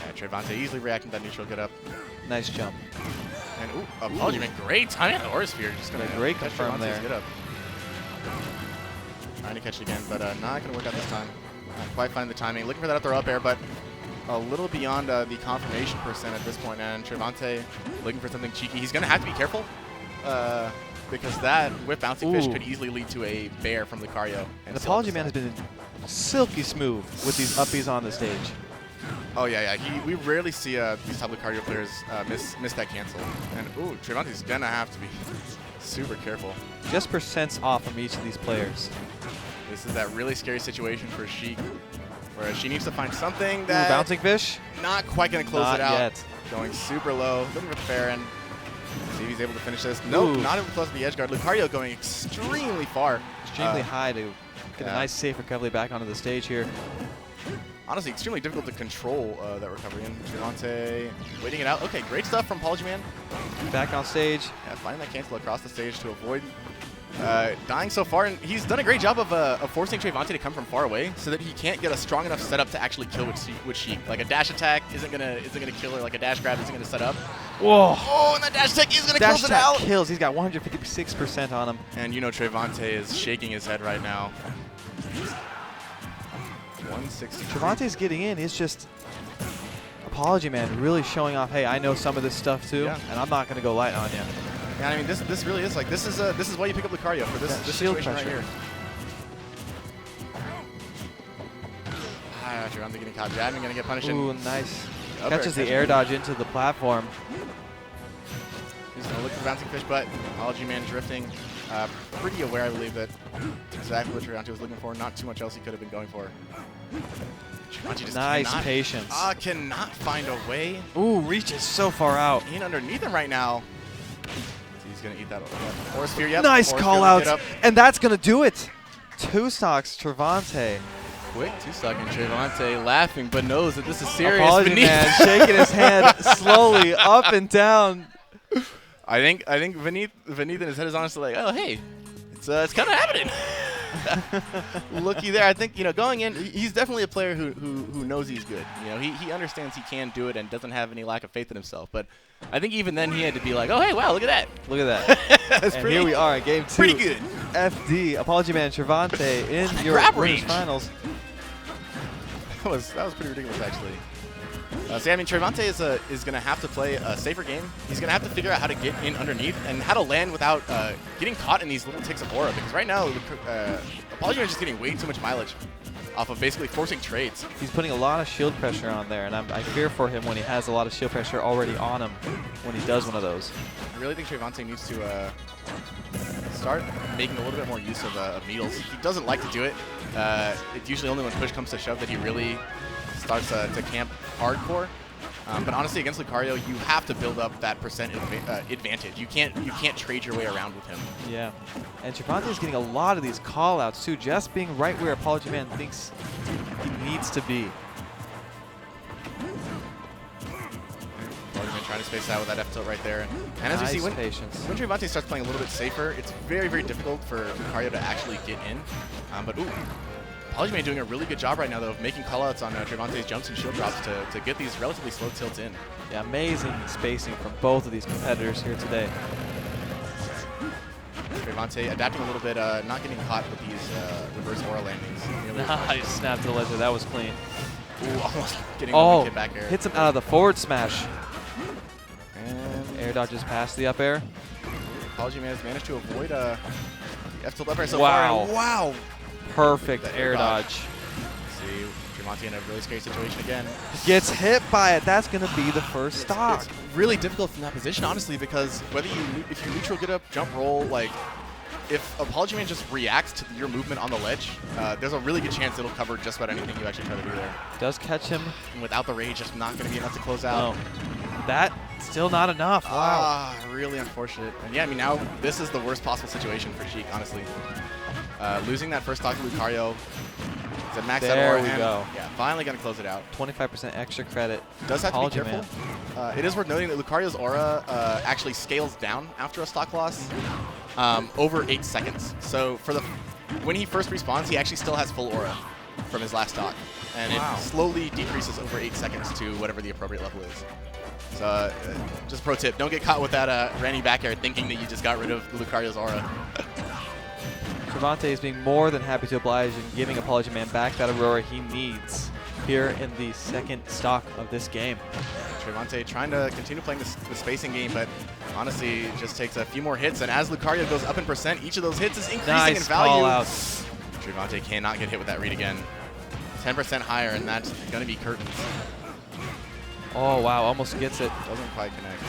Yeah, Trayvon easily reacting to that neutral get up. Nice jump. And Apology Man, great timing on the Aura Sphere. Just going to Great confirm there. Get up. Trying to catch it again, but not going to work out this time. Not quite finding the timing. Looking for that throw up air, but a little beyond the confirmation percent at this point. And Trayvon looking for something cheeky. He's going to have to be careful because that with bouncing fish could easily lead to a bear from Lucario. And Apology Man has been silky smooth with these uppies on the stage. Oh, yeah. We rarely see these top Lucario players miss that cancel. And, ooh, Trayvonte's going to have to be super careful. Just percents off from each of these players. This is that really scary situation for Sheik, where she needs to find something that... Ooh, bouncing fish? Not quite going to close Not it out. Yet. Going super low, looking for the fair end. See if he's able to finish this. Nope, not able to close the edge guard. Lucario going extremely far. Extremely high to get a nice safe recovery back onto the stage here. Honestly, extremely difficult to control that recovery. And Trayvonte waiting it out. Okay, great stuff from Apology Man. Back on stage. Yeah, finding that cancel across the stage to avoid dying so far. And he's done a great job of forcing Trayvonte to come from far away so that he can't get a strong enough setup to actually kill with Sheik. Like a dash attack isn't gonna kill her. Like a dash grab isn't gonna set up. Whoa! Oh, and that dash attack is gonna close it out. Kills. He's got 156% on him. And you know Trayvonte is shaking his head right now. 160. Trayvonte's getting in. He's just Apology Man really showing off. Hey, I know some of this stuff too, and I'm not gonna go light on you. Yeah, I mean this really is like this is why you pick up Lucario for this situation right here. Trayvonte getting caught jabbing, gonna get punished. Ooh, nice. Catches the air dodge into the platform. He's gonna look for the bouncing fish, but Apology Man drifting. Pretty aware, I believe, that exactly what Trayvonte was looking for. Not too much else he could have been going for. Just nice patience. Cannot find a way. Ooh, reaches so far out. In underneath him right now. He's gonna eat that. Or Sphere, yep. Nice call out, and that's gonna do it. 2 stocks, Trayvonte. Quick 2-stock, and Trayvonte laughing, but knows that this is serious. Apology Man shaking his head slowly up and down. I think Vineeth in his head is honestly like, oh hey, it's kind of happening. Looky there. I think going in, he's definitely a player who knows he's good. He understands he can do it and doesn't have any lack of faith in himself. But I think even then he had to be like, oh hey, wow, look at that. Look at that. That's and here we are in game 2. Pretty good. FD, Apology Man, Trayvonte in your winners finals. That was pretty ridiculous actually. So yeah, I mean, Trayvonte is going to have to play a safer game. He's going to have to figure out how to get in underneath and how to land without getting caught in these little ticks of aura. Because right now, Apology Man is just getting way too much mileage off of basically forcing trades. He's putting a lot of shield pressure on there, and I fear for him when he has a lot of shield pressure already on him when he does one of those. I really think Trayvonte needs to start making a little bit more use of needles. He doesn't like to do it. It's usually only when push comes to shove that he really starts to camp hardcore. But honestly, against Lucario, you have to build up that percent advantage. You can't trade your way around with him. Yeah, and Trayvonte is getting a lot of these call-outs too, just being right where Apology Man thinks he needs to be. Apology Man trying to space out with that F tilt right there. And as you see, when Trayvonte starts playing a little bit safer, it's very, very difficult for Lucario to actually get in. But ooh. Apology Man doing a really good job right now, though, of making callouts on Trayvonte's jumps and shield drops to get these relatively slow tilts in. Yeah, amazing spacing from both of these competitors here today. Trayvonte adapting a little bit, not getting caught with these reverse aura landings. Nice snap to the ledger. That was clean. Ooh, almost getting on the kid back air. Hits him out of the forward smash. And air dodges past the up air. Apology Man has managed to avoid the F tilt up air so far. And wow. Perfect air dodge. See, Trayvonte in a really scary situation again. Gets hit by it. That's going to be the first stock. It's really difficult from that position, honestly, because if you neutral get up, jump roll, like if Apology Man just reacts to your movement on the ledge, there's a really good chance it'll cover just about anything you actually try to do there. Does catch him. And without the rage, just not going to be enough to close out. No. That still not enough. Wow. Really unfortunate. And yeah, I mean, now this is the worst possible situation for Sheik, honestly. Losing that first stock to Lucario. Is at max there out we go. Yeah, finally going to close it out. 25% extra credit. Does have to be careful. It is worth noting that Lucario's aura actually scales down after a stock loss over 8 seconds. So when he first respawns, he actually still has full aura from his last stock. And it slowly decreases over 8 seconds to whatever the appropriate level is. So just pro tip, don't get caught with that Randy back air thinking that you just got rid of Lucario's aura. Trayvonte is being more than happy to oblige and giving Apology Man back that Aurora he needs here in the second stock of this game. Trayvonte trying to continue playing the spacing game, but honestly, it just takes a few more hits. And as Lucario goes up in percent, each of those hits is increasing in value. Call-outs. Trayvonte cannot get hit with that read again. 10% higher, and that's going to be curtains. Oh, wow. Almost gets it. Doesn't quite connect.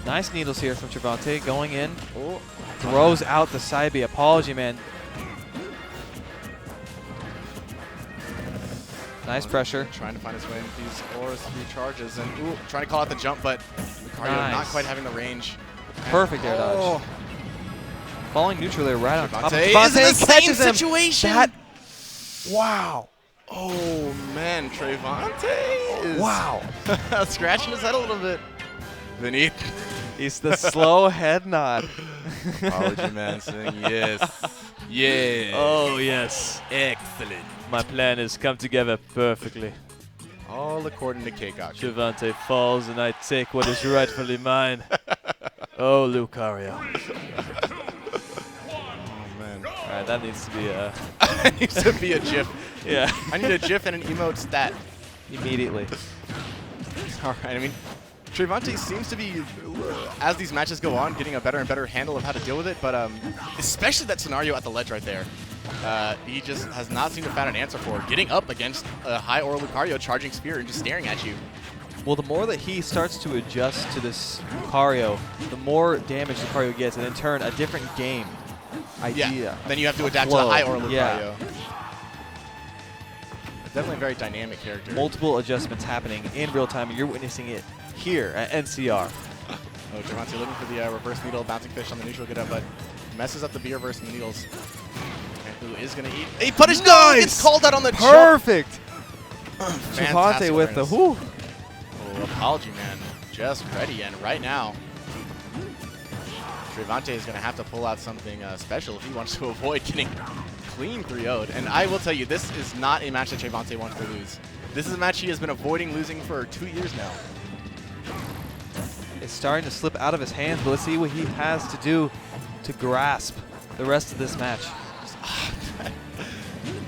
Nice needles here from Trayvon going in. Oh, throws out the side B. Apology, man. Nice pressure. Trying to find his way into these auras, 3 charges, and trying to call out the jump, but Lucario not quite having the range. Perfect air dodge. Falling neutral there right on top of Trayvon Trayvon. is in the same situation. Wow. Oh, man, Trayvon is Wow. scratching his head a little bit. Beneath. He's the slow head nod. Apology, man, saying yes. Yes. Oh, yes. Excellent. My plan has come together perfectly. All according to Keikaku. Trayvon falls and I take what is rightfully mine. Oh, Lucario. Oh, man. All right, that needs to be a... That needs to be a GIF. Yeah. I need a GIF and an emote stat. Immediately. All right, I mean, Trayvon seems to be, as these matches go on, getting a better and better handle of how to deal with it, but especially that scenario at the ledge right there. He just has not seemed to find an answer for getting up against a high aura Lucario charging spear and just staring at you. Well, the more that he starts to adjust to this Lucario, the more damage Lucario gets, and in turn, a different game idea. Yeah. Then you have to adapt to the high aura Lucario. Yeah. Definitely a very dynamic character. Multiple adjustments happening in real time, and you're witnessing it here at NCR. Oh, Trayvon looking for the reverse needle, bouncing fish on the neutral get up, but messes up the B reverse needles. And who is going to eat? He punished! No! Gets called out on the Perfect! Fantastic Trayvon with the whoo. Oh, Apology, man. Just ready, and right now, Trayvon is going to have to pull out something special if he wants to avoid getting clean 3-0'd. And I will tell you, this is not a match that Trayvon wants to lose. This is a match he has been avoiding losing for 2 years now. It's starting to slip out of his hands, but let's see what he has to do to grasp the rest of this match.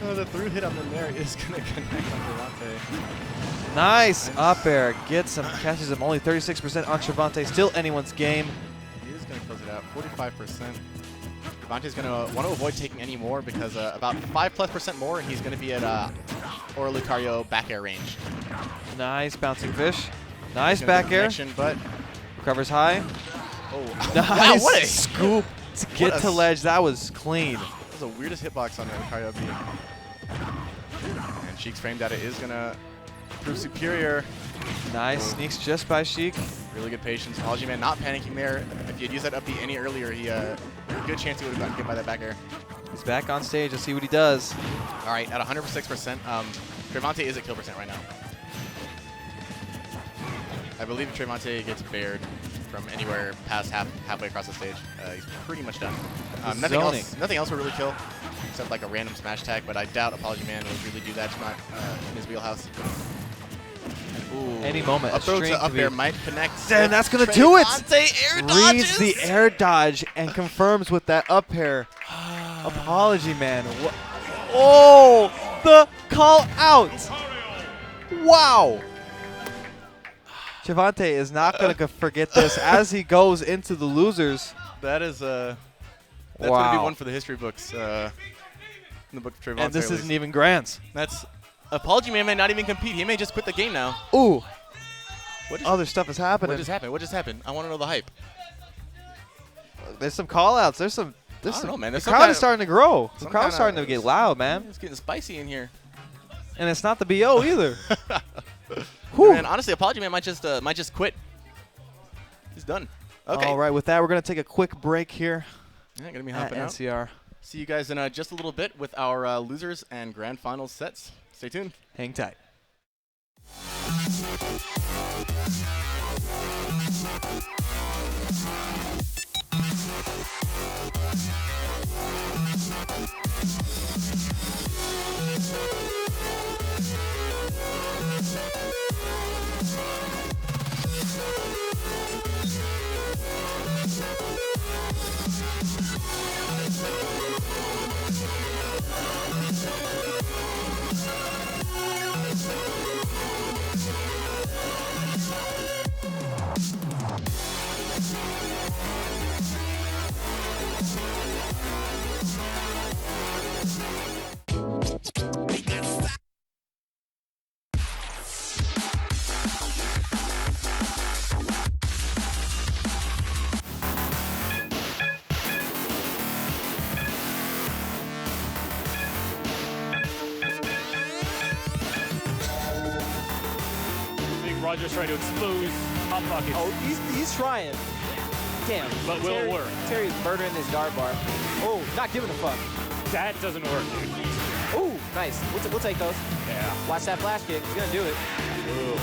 Oh, the through hit on the Nair is going to connect on Trayvon. Nice up air. Gets him, catches him. Only 36% on Trayvon. Still anyone's game. He is going to close it out. 45%. Trayvon's going to want to avoid taking any more because about 5+% more, and he's going to be at Aura Lucario back air range. Nice bouncing fish. Nice back air. But recovers high. Oh, Nice wow, what a scoop to get to ledge. That was clean. That was the weirdest hitbox on the Lucario B. And Sheik's framed at it is going to prove superior. Nice sneaks just by Sheik. Really good patience. Apology, man, not panicking there. If he had used that up B any earlier, he good chance he would have gotten hit by that back air. He's back on stage. Let's see what he does. All right, at 106%. Trayvon is at kill percent right now. I believe if Trayvon gets bared from anywhere past halfway across the stage, he's pretty much done. Nothing else will really kill, except like a random smash tag, but I doubt Apology Man will really do that. It's not in his wheelhouse. Ooh. Any moment. Up throw to up air might connect. And that's going to do it! Air Reads the air dodge and confirms with that up air. Apology Man. Oh! The call out! Wow! Trayvon is not going to forget this as he goes into the losers. That is that's going to be one for the history books. In the book of Trayvon. And this isn't even Grants. That's Apology Man may not even compete. He may just quit the game now. Ooh. What other stuff is happening. What just happened? What just happened? I want to know the hype. There's some call outs. There's some. I don't know, man. The crowd is starting to grow. The crowd's starting to get loud, man. It's getting spicy in here. And it's not the BO either. Man, honestly, Apology Man might just quit. He's done. Okay. All right, with that, we're going to take a quick break here. Yeah, gonna be hopping out. NCR. See you guys in just a little bit with our losers and grand finals sets. Stay tuned. Hang tight. Roger's trying to expose Hot Pockets. Oh, he's trying. Damn. But will it work? Terry's murdering his guard bar. Oh, not giving a fuck. That doesn't work, dude. Ooh, nice. We'll take those. Yeah. Watch that flash kick. He's gonna do it. Ooh.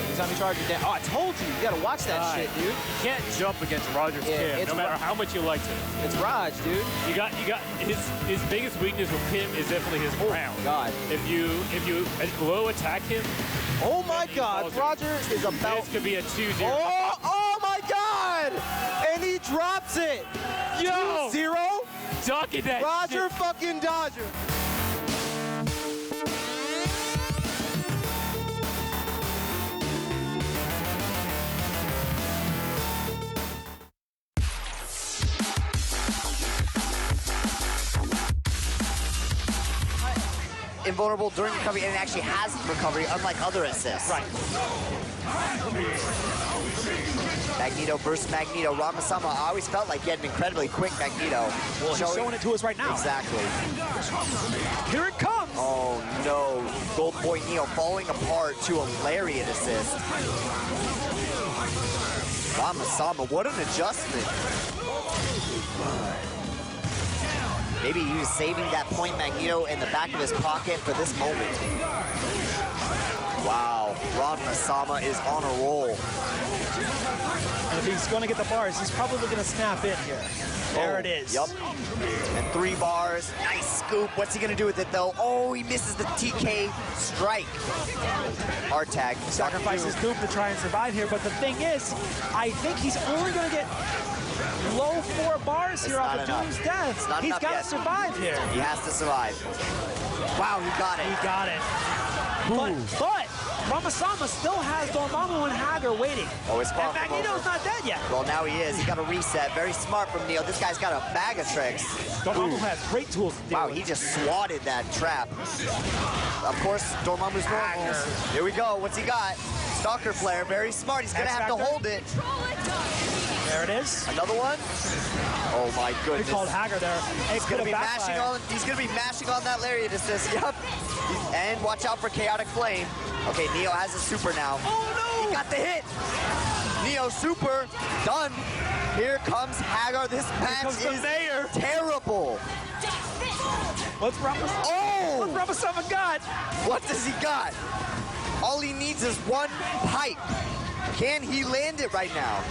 He's on the charger down. Oh, I told you. You gotta watch that shit, dude. You can't jump against Roger's Kim, no matter how much you like to. It's Raj, dude. You got his biggest weakness with Kim is definitely his ground. God. If you low attack him. Oh my God, Roger is about. This could be a 2-0. Oh my God! And he drops it. Yo! 2-0. Ducking that Roger shit. fucking Dodger. Invulnerable during recovery, and it actually has recovery, unlike other assists. Right. Magneto versus Magneto. Ramasama, I always felt like he had an incredibly quick Magneto. Well, he's showing it to us right now. Exactly. Here it comes. Oh no, Gold Boy Neo falling apart to a lariat assist. Ramasama, what an adjustment. Maybe he was saving that point Magneto in the back of his pocket for this moment. Wow, Ramasama is on a roll. And if he's going to get the bars, he's probably going to snap in here. There it is. Yep. And 3 bars. Nice scoop. What's he going to do with it, though? Oh, he misses the TK strike. Hard tag. Sacrifices Doom to try and survive here, but the thing is, I think he's only going to get low 4 bars here off of Doom's death. He's got to survive here. He has to survive. Wow, he got it. He got it. But Ramasama still has Dormammu and Hager waiting. Oh, it's far and Magneto's not dead yet. Well, now he is. He got a reset. Very smart from Neo. This guy's got a bag of tricks. Dormammu has great tools to deal Wow, with. he just swatted that trap. Of course, Dormammu's normal. Here we go. What's he got? Stalker Flare. Very smart. He's going to have to hold it. There it is. Another one. Oh my goodness. He called Hager there. He's gonna be mashing on. He's gonna be mashing on that lariat assist. Yep. And watch out for Chaotic Flame. Okay, Neo has a super now. Oh no! He got the hit. Neo super done. Here comes Hagar. This match is terrible. What's Ramasama? Oh! What's Ramasama got? What does he got? All he needs is one pipe. Can he land it right now?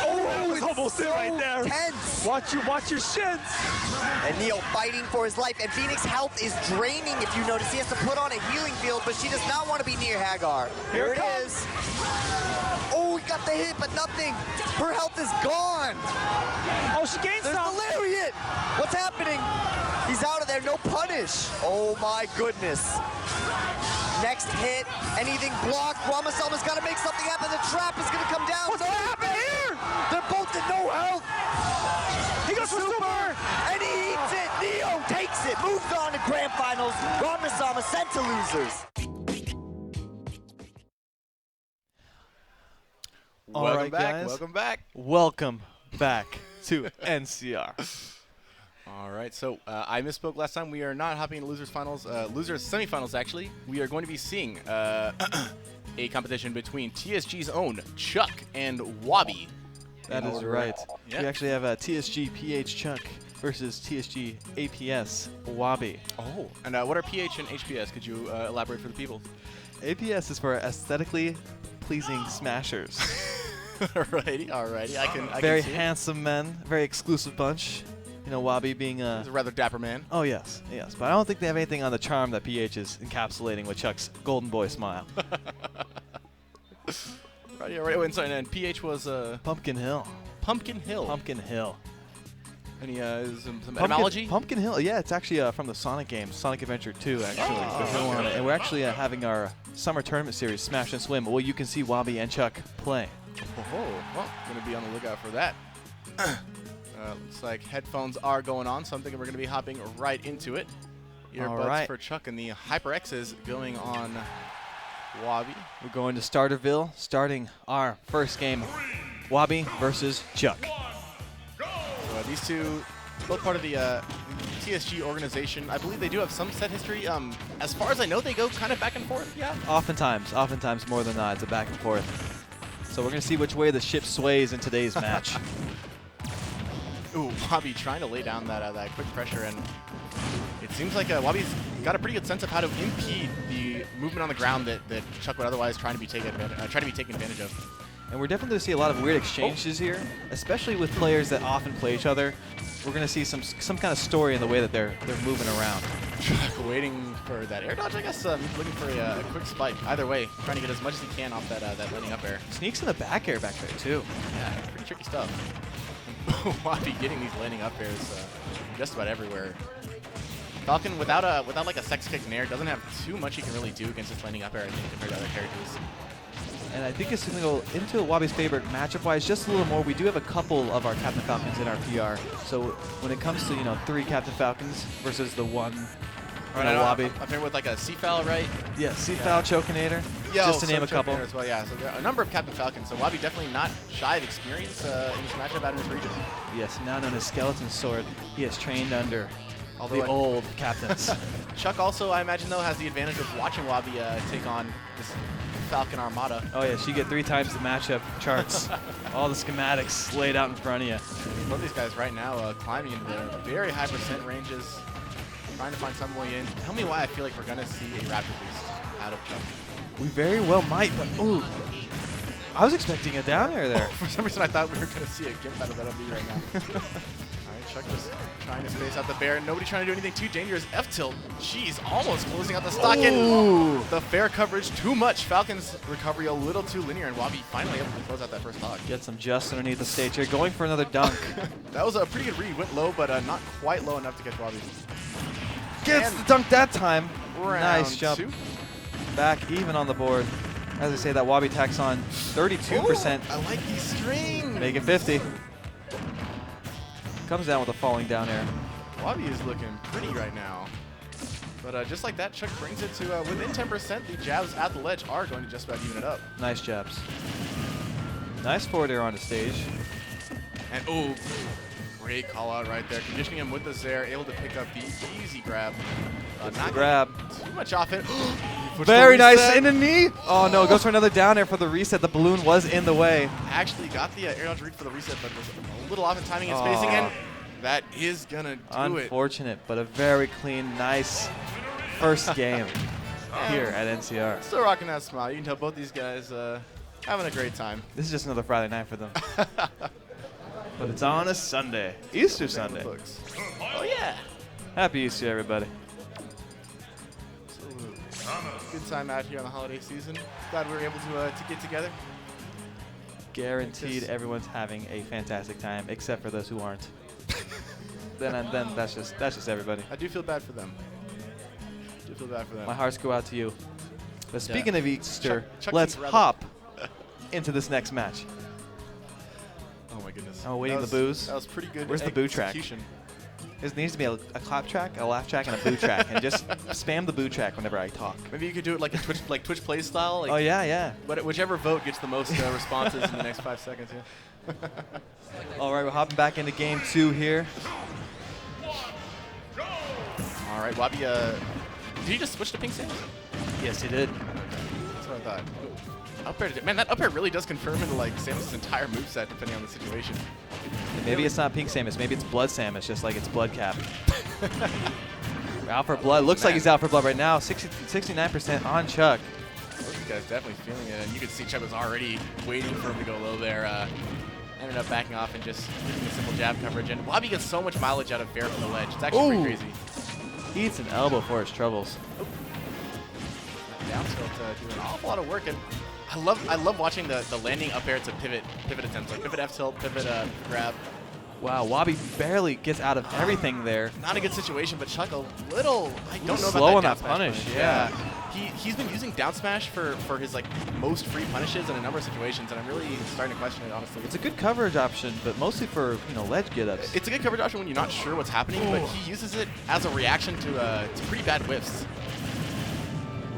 Oh, it's almost so right there. Tense. Watch your shins. And Neo fighting for his life. And Phoenix's health is draining, if you notice. He has to put on a healing field, but she does not want to be near Hagar. Here it is. Oh, he got the hit, but nothing. Her health is gone. Oh, she gained There's some. the lariat. What's happening? He's out of there. No punish. Oh, my goodness. Next hit, anything blocked. Ramasama's got to make something happen. The trap is going to come down. What's going to happen here? They're both at no health. He goes for super. And he eats it. Neo takes it. Moves on to grand finals. Ramasama sent to losers. All Welcome right, back. guys. Welcome back. Welcome back to NCR. All right, so I misspoke last time. We are not hopping into losers finals, losers semifinals actually. We are going to be seeing a competition between TSG's own Chuck and Wobby. That is right. Yeah. We actually have a TSG PH Chuck versus TSG APS Wobby. Oh, and what are PH and HPS? Could you elaborate for the people? APS is for aesthetically pleasing smashers. Alrighty. I can Very see it. handsome men, very exclusive bunch. You know, Wobby being a... He's a rather dapper man. Oh, yes. But I don't think they have anything on the charm that PH is encapsulating with Chuck's golden boy smile. Right, yeah, right. Oh, and PH was Pumpkin Hill. Pumpkin Hill. Pumpkin Hill. Any some etymology? Pumpkin Hill. Yeah, it's actually from the Sonic games, Sonic Adventure 2, actually. The hill on it. And we're actually having our summer tournament series, Smash and Swim, where you can see Wobby and Chuck play. Oh, well, going to be on the lookout for that. Looks like headphones are going on, so I'm thinking we're going to be hopping right into it. Earbuds for Chuck and the HyperX is going on Wobby. We're going to Starterville, starting our first game, Wobby versus Chuck. So these two, both part of the TSG organization. I believe they do have some set history. As far as I know, they go kind of back and forth. Yeah. Oftentimes more than not, it's a back and forth. So we're going to see which way the ship sways in today's match. Ooh, Wobby trying to lay down that quick pressure, and it seems like Wobby's got a pretty good sense of how to impede the movement on the ground that Chuck would otherwise try to be taken advantage of. And we're definitely going to see a lot of weird exchanges here, especially with players that often play each other. We're going to see some kind of story in the way that they're moving around. Chuck waiting for that air dodge, I guess. Looking for a quick spike. Either way, trying to get as much as he can off that landing up air. Sneaks in the back air back there too. Yeah, pretty tricky stuff. Wobby getting these landing up airs just about everywhere. Falcon without like a sex kick nair doesn't have too much he can really do against this landing up air, I think, compared to other characters. And I think it's going to go into Wobby's favorite matchup-wise just a little more. We do have a couple of our Captain Falcons in our PR. So when it comes to, 3 Captain Falcons versus the 1 Wobby. I'm here with like a C-Foul, right? Yeah, C-Foul, Chokinator, just to name a couple. As well, yeah. So there are a number of Captain Falcons. So Wobby definitely not shy of experience in this matchup out in this region. Yes, now known as Skeleton Sword. He has trained under the old captains. Chuck also, I imagine, though, has the advantage of watching Wobby take on this Falcon Armada. Oh yeah, she get 3 times the matchup charts. All the schematics laid out in front of you. Both these guys right now climbing into the very high percent ranges, trying to find some way in. Tell me why I feel like we're going to see a Raptor Boost out of Chuck. We very well might, but ooh. I was expecting a down air there. For some reason, I thought we were going to see a gimp out of that LB right now. Chuck just trying to space out the bear. Nobody trying to do anything too dangerous. F-tilt. Jeez, almost closing out the stock. And the fair coverage too much. Falcon's recovery a little too linear, and Wobby finally able to close out that first stock. Get some just underneath the stage here. Going for another dunk. That was a pretty good read. Went low, but not quite low enough to catch Wobby. Gets the dunk that time. Nice jump. 2. Back even on the board. As I say, that Wobby tacks on 32%. I like these strings. Make it 50. Comes down with a falling down air. Wobby is looking pretty right now. But just like that, Chuck brings it to within 10%. The jabs at the ledge are going to just about even it up. Nice jabs. Nice forward air on the stage. And great call out right there. Conditioning him with the Zair, able to pick up the easy grab. Not grab. Too much off it. Very nice in the knee. Oh no, goes for another down air for the reset. The balloon was in the way. Actually got the air dodge read for the reset, but was a little off in timing and spacing, and that is gonna do Unfortunate, but a very clean, nice first game here at NCR. Still rocking that smile. You can tell both these guys having a great time. This is just another Friday night for them. But it's on a Sunday, Easter Sunday. Oh yeah. Happy Easter, everybody. Good time out here on the holiday season. Glad we were able to get together. Guaranteed everyone's having a fantastic time, except for those who aren't. then that's just everybody. I do feel bad for them. My hearts go out to you. But speaking of Easter, Chuck let's hop into this next match. Oh my goodness. I'm awaiting the boos. That was pretty good. Where's the boo track? There needs to be a clap track, a laugh track, and a boo track, and just spam the boo track whenever I talk. Maybe you could do it like a Twitch Plays style. Like, oh yeah. But whichever vote gets the most responses in the next 5 seconds. Yeah. All right, we're hopping back into game 2 here. All right, Wobby. Did he just switch to pink Samus? Yes, he did. That's what I thought. Up air, man, that up air really does confirm into like Samus' entire moveset depending on the situation. Maybe it's not pink Samus, maybe it's blood Samus, just like it's blood cap. Out for blood. Looks like he's out for blood right now. 69% on Chuck. Those guys definitely feeling it, and you can see Chuck was already waiting for him to go low there. Ended up backing off and just using a simple jab coverage. And Wobby gets so much mileage out of fair from the ledge. It's actually pretty crazy. He eats an elbow for his troubles. Down tilt doing an awful lot of work, and I love watching the landing up air to pivot attempts, like pivot F tilt, pivot grab. Wow, Wobby barely gets out of everything there. Not a good situation, but Chuck a little. I don't know slow about that on that punish. Yeah. He's been using down smash for his like most free punishes in a number of situations, and I'm really starting to question it honestly. It's a good coverage option, but mostly for ledge get-ups. It's a good coverage option when you're not sure what's happening, but he uses it as a reaction to pretty bad whiffs.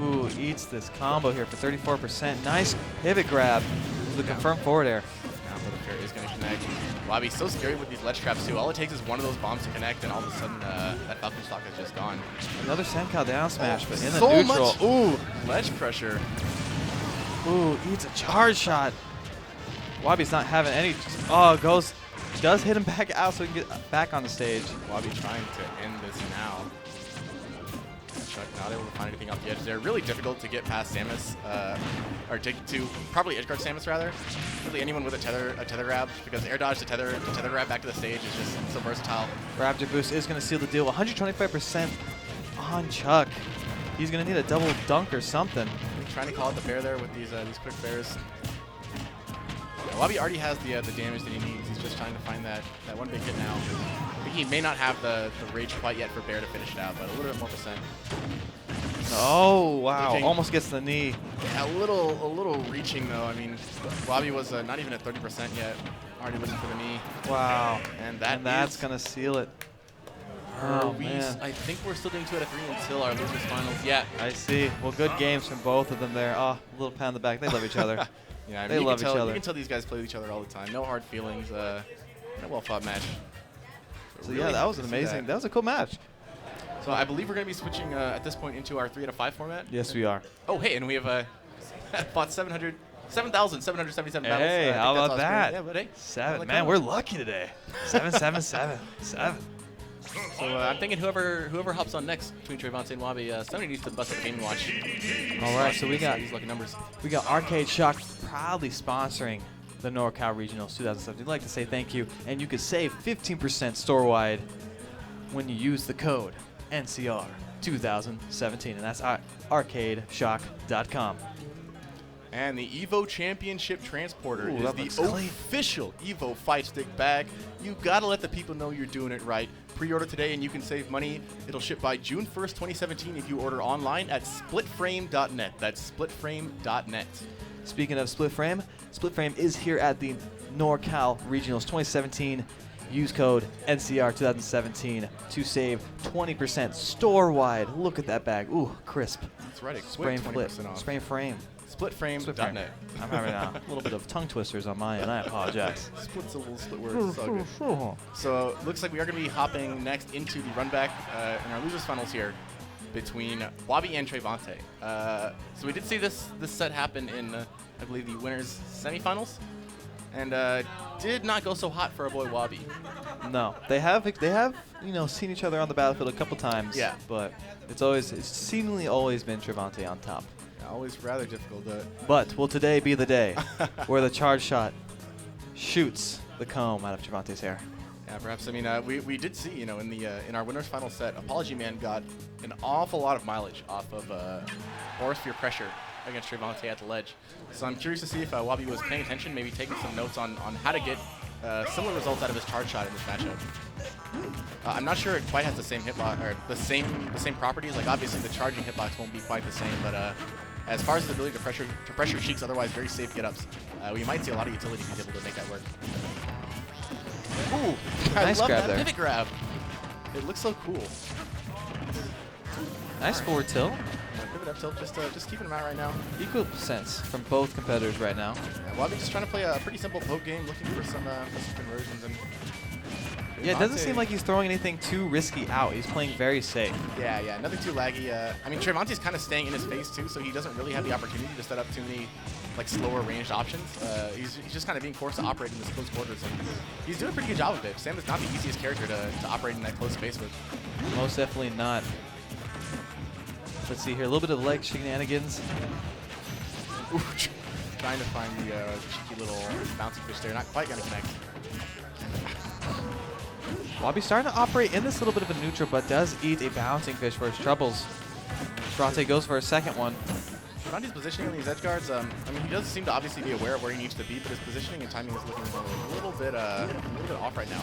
Ooh, eats this combo here for 34%. Nice pivot grab. The confirmed forward air. Now the fair is going to connect. Wobby's so scary with these ledge traps too. All it takes is one of those bombs to connect, and all of a sudden that Falcon stock is just gone. Another Senkow down smash, but in the so neutral. Much, ooh, ledge pressure. Ooh, eats a charge shot. Wobby's not having any. Oh, does hit him back out so he can get back on the stage. Wobby trying to end this now. Chuck not able to find anything off the edge there. Really difficult to get past Samus, or to probably edgeguard Samus rather. Really anyone with a tether grab, because air dodge to tether grab back to the stage is just so versatile. Raptor boost is going to seal the deal. 125% on Chuck. He's going to need a double dunk or something. Trying to call out the bear there with these quick bears. Yeah, Wobby already has the damage that he needs. He's just trying to find that one big hit now. I think he may not have the rage quite yet for bear to finish it out, but a little bit more percent. Oh wow! Almost gets the knee. Yeah, a little reaching though. I mean, Wobby was not even at 30% yet. Already looking for the knee. Wow! And that's gonna seal it. Oh man! I think we're still doing 2 out of 3 until our losers finals. Yeah. I see. Well, good games from both of them there. Oh, a little pat on the back. They love each other. Yeah, I mean, they love each other. You can tell these guys play with each other all the time. No hard feelings. A well-fought match. So really, yeah, that was an amazing. That was a cool match. So I believe we're going to be switching at this point into our 3 out of 5 format. Yes, we are. Oh, hey, and we have fought 7,777 battles. Hey, how about that? Yeah, but hey, 7. Man, we're lucky today. 7, 7, 7, 7. So I'm thinking whoever hops on next between Trayvon and Wobby, somebody needs to bust up the Game & Watch. All right, so we got these lucky numbers. We got Arcade Shock proudly sponsoring the NorCal Regionals 2017. We'd like to say thank you, and you could save 15% store-wide when you use the code NCR 2017, and that's arcadeshock.com. And the EVO Championship Transporter is the clean. official EVO 5-stick bag. You gotta let the people know you're doing it right. Pre-order today and you can save money. It'll ship by June 1st, 2017 if you order online at splitframe.net. That's splitframe.net. Speaking of Splitframe, Splitframe is here at the NorCal Regionals 2017. Use code NCR 2017 to save 20% store-wide. Look at that bag. Ooh, crisp. That's right. Spray flip. Off. Spray frame. Splitframe.net. I'm having a little bit of tongue twisters on mine, and I apologize. Split's a little split word. It's all good. So looks like we are going to be hopping next into the run back in our losers finals here between Wobby and Trayvon. So we did see this set happen in, I believe, the winners semifinals, and did not go so hot for our boy Wobby. No, they have seen each other on the battlefield a couple times. Yeah, but it's seemingly always been Trayvon on top. Always rather difficult. But will today be the day where the charge shot shoots the comb out of Trayvon's hair? Yeah, perhaps. I mean, we did see, in our winners final set, Apology Man got an awful lot of mileage off of Aurasphere pressure against Trayvon at the ledge. So I'm curious to see if Wobby was paying attention, maybe taking some notes on how to get similar results out of his charge shot in this matchup. I'm not sure it quite has the same hitbox or the same properties. Like obviously the charging hitbox won't be quite the same, but as far as the ability to pressure cheeks, otherwise very safe get-ups, we might see a lot of utility if he's able to make that work. Ooh, nice I love grab that there. pivot grab. It looks so cool. Nice forward tilt. Pivot up tilt, just keeping him out right now. Equal sense from both competitors right now. Yeah, Wobby just trying to play a pretty simple poke game, looking for some conversions. And yeah, it doesn't seem like he's throwing anything too risky out. He's playing very safe. Yeah, nothing too laggy. I mean, Trayvon's kind of staying in his face too, so he doesn't really have the opportunity to set up too many slower ranged options. He's just kind of being forced to operate in this close quarters, and he's doing a pretty good job of it. Sam is not the easiest character to operate in that close space with. Most definitely not. Let's see here, a little bit of leg shenanigans. Ooh, trying to find the cheeky little bouncy fish there, not quite gonna connect. Wobby starting to operate in this little bit of a neutral, but does eat a bouncing fish for his troubles. Trayvon goes for a second one. Trayvon's positioning on these edge guards, I mean, he does seem to obviously be aware of where he needs to be, but his positioning and timing is looking a little bit off right now.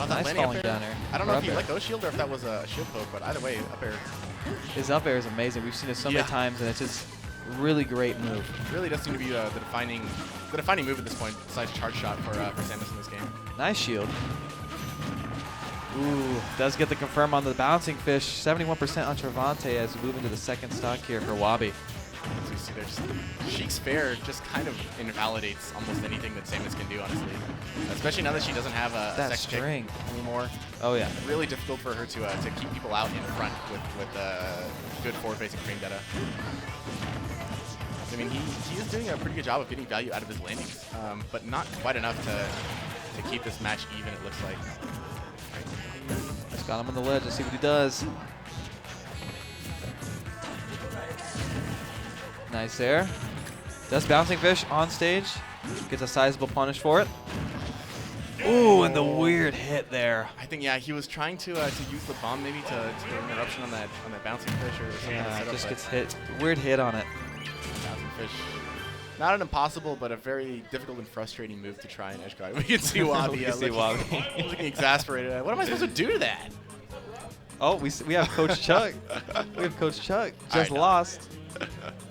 Nice falling down there. I don't know if he let go shield or if that was a shield poke, but either way, up air. His up air is amazing. We've seen it so many times, and it's just really great move. It really does seem to be the defining move at this point, besides charge shot for Samus in this game. Nice shield. Ooh, does get the confirm on the bouncing fish. 71% on Trayvon as we move into the second stock here for Wobby. As we see there, Sheik's Fair just kind of invalidates almost anything that Samus can do, honestly. Especially now that she doesn't have a sex string kick anymore. Oh yeah. Really difficult for her to keep people out in front with good forward-facing frame data. I mean, he is doing a pretty good job of getting value out of his landings, but not quite enough to keep this match even, it looks like. Just got him on the ledge. Let's see what he does. Nice there. Does Bouncing Fish on stage. Gets a sizable punish for it. Ooh, and the weird hit there. I think, yeah, he was trying to use the bomb maybe to get an interruption on that Bouncing Fish or something. Yeah, just gets hit. Weird hit on it. Bouncing Fish. Not an impossible, but a very difficult and frustrating move to try and edge guard. We can see Wobby. We can see Wobby. Looking exasperated. What am I supposed to do to that? Oh, we have Coach Chuck. We have Coach Chuck just lost,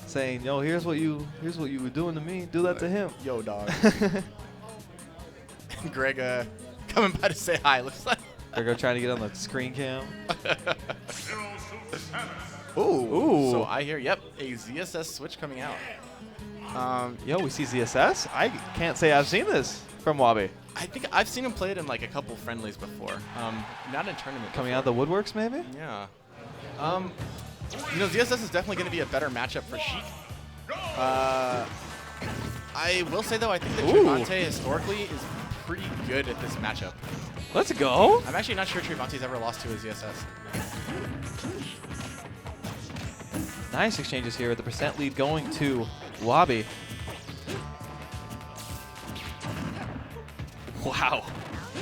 saying, "Yo, here's what you were doing to me. Do that to him." Yo, dog. Greg coming by to say hi. Looks like Greg trying to get on the screen cam. Ooh. So I hear, yep, a ZSS switch coming out. Yo, we see ZSS? I can't say I've seen this from Wobby. I think I've seen him play it in like a couple friendlies before. Not in tournament. Coming out of the woodworks, maybe? Yeah. You know, ZSS is definitely going to be a better matchup for Sheik. I will say, though, I think that Trayvon historically is pretty good at this matchup. Let's go. I'm actually not sure Trayvon's ever lost to a ZSS. Nice exchanges here with the percent lead going to Wobby. Wow.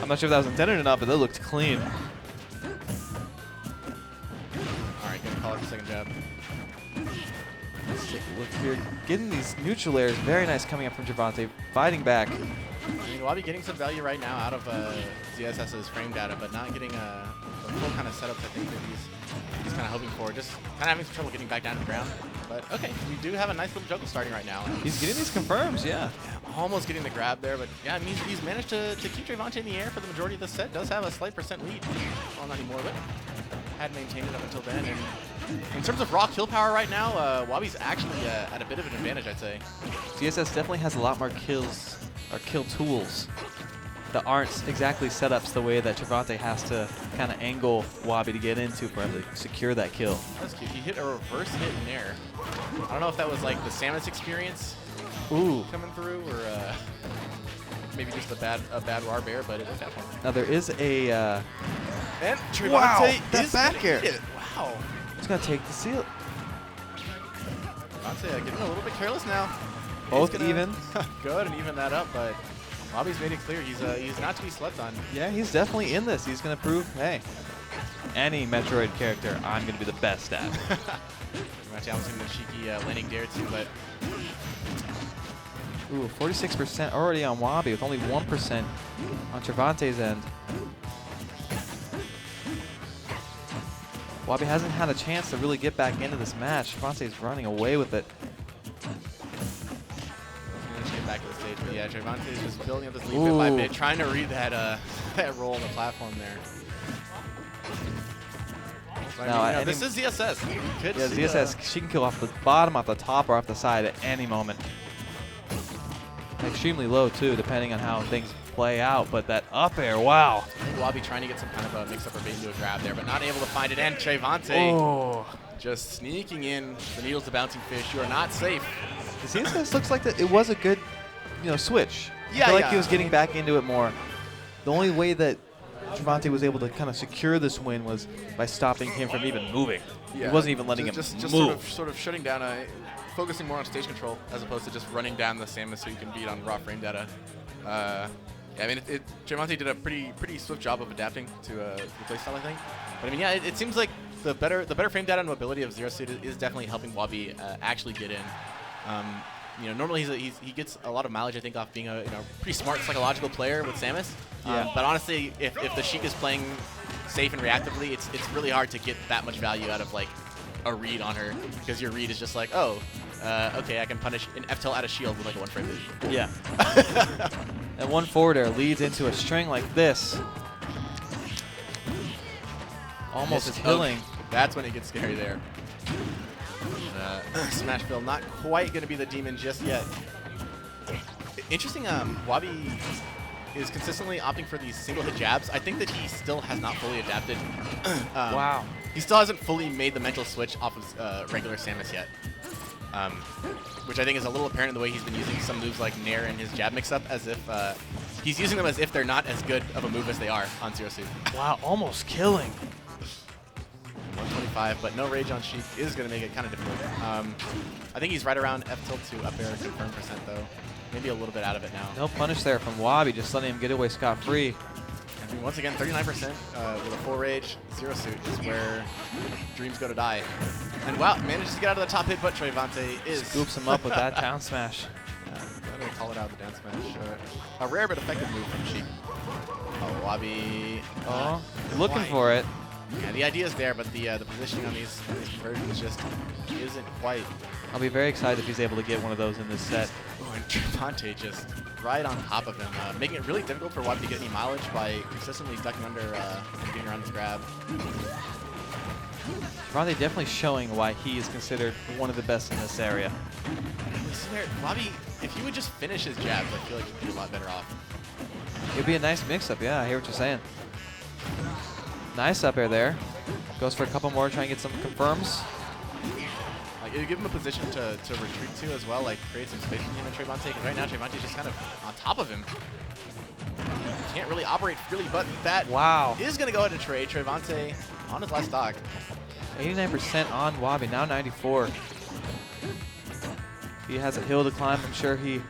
I'm not sure if that was intended or not, but that looked clean. All right, gonna call it the second jab. Let's take a look here. Getting these neutral airs, very nice coming up from Trayvon, fighting back. I mean, Wobby getting some value right now out of ZSS's frame data, but not getting the full kind of setups I think that he's kind of hoping for. Just kind of having some trouble getting back down to the ground. But okay, we do have a nice little juggle starting right now. He's getting these confirms, yeah. Almost getting the grab there, but yeah, it means he's managed to keep Trayvon in the air for the majority of the set. Does have a slight percent lead. Well, not anymore, but had maintained it up until then. And in terms of raw kill power right now, Wobby's actually at a bit of an advantage, I'd say. ZSS definitely has a lot more kills, or kill tools, that aren't exactly setups the way that Trayvon has to kind of angle Wobby to get into for him to secure that kill. That's cute. He hit a reverse hit in air. I don't know if that was like the Samus experience coming through, or maybe just a bad raw bear, but it worked out for him. Now there is a and Trayvon that back air. Wow. He's gonna take the seal. Trayvon getting a little bit careless now. Both even. Go ahead and even that up, but Wobby's made it clear he's not to be slept on. Yeah, he's definitely in this. He's gonna prove, hey, any Metroid character I'm gonna be the best at. I'm challenging the cheeky landing dare too, but ooh, 46% already on Wobby with only 1% on Trayvon's end. Wobby hasn't had a chance to really get back into this match. Trayvon's running away with it. Get back to the stage, but yeah, Trayvon is just building up this lead bit by bit, trying to read that that roll on the platform there. So now, I mean, this is ZSS. Yeah, ZSS, she can kill off the bottom, off the top, or off the side at any moment. Extremely low too, depending on how things play out. But that up air, wow! I think Wobby trying to get some kind of a mix-up or bait into a grab there, but not able to find it. And Trayvon just sneaking in the needles to Bouncing Fish. You are not safe. The ZSS looks like it was a good, switch. Yeah, I feel like he was getting back into it more. The only way that Trayvon was able to kind of secure this win was by stopping him from even moving. Yeah. He wasn't even letting him just move. Sort of shutting down, focusing more on stage control as opposed to just running down the Samus so you can beat on raw frame data. Yeah, I mean, Trayvon did a pretty swift job of adapting to the playstyle, I think. But I mean, yeah, it seems like the better frame data and mobility of Zero Suit is definitely helping Wobby actually get in. Normally he gets a lot of mileage, I think, off being a pretty smart psychological player with Samus. But honestly, if the Sheik is playing safe and reactively, it's really hard to get that much value out of like a read on her, because your read is just like, okay, I can punish an F-tail out of shield with like a 1-frame lead. Yeah. And one forward air leads into a string like this. Almost killing. That's when it gets scary there. Smashville not quite going to be the demon just yet. Interesting, Wobby is consistently opting for these single hit jabs. I think that he still has not fully adapted. Wow. He still hasn't fully made the mental switch off of regular Samus yet. Which I think is a little apparent in the way he's been using some moves like Nair in his jab mix-up, as if he's using them as if they're not as good of a move as they are on Zero Suit. Wow, almost killing. 125, but no rage on Sheik is going to make it kind of difficult. I think he's right around F tilt to up air confirm percent though. Maybe a little bit out of it now. No punish there from Wobby, just letting him get away scot-free. I mean, once again, 39% with a full rage. Zero Suit is where dreams go to die. And wow, manages to get out of the top hit, but Trayvon is... Scoops him up with that down smash. I'm going to call it out, the down smash. A rare but effective move from Sheik. Oh, Wobby. Oh, looking for it. Yeah, the idea is there, but the positioning on these conversions just isn't quite. I'll be very excited if he's able to get one of those in this set. Oh, and Trayvon just right on top of him, making it really difficult for Wobby to get any mileage by consistently ducking under and getting around his grab. Trayvon definitely showing why he is considered one of the best in this area. Wobby, if he would just finish his jabs, I feel like he'd be a lot better off. It'd be a nice mix-up, yeah, I hear what you're saying. Nice up air there. Goes for a couple more, try and get some confirms. Like, it'd give him a position to retreat to as well, like create some space for him and Trayvon. Because right now Trayvon's just kind of on top of him. Can't really operate freely, but that is going to go into Trey. Trayvon on his last stock. 89% on Wobby, now 94. He has a hill to climb. I'm sure he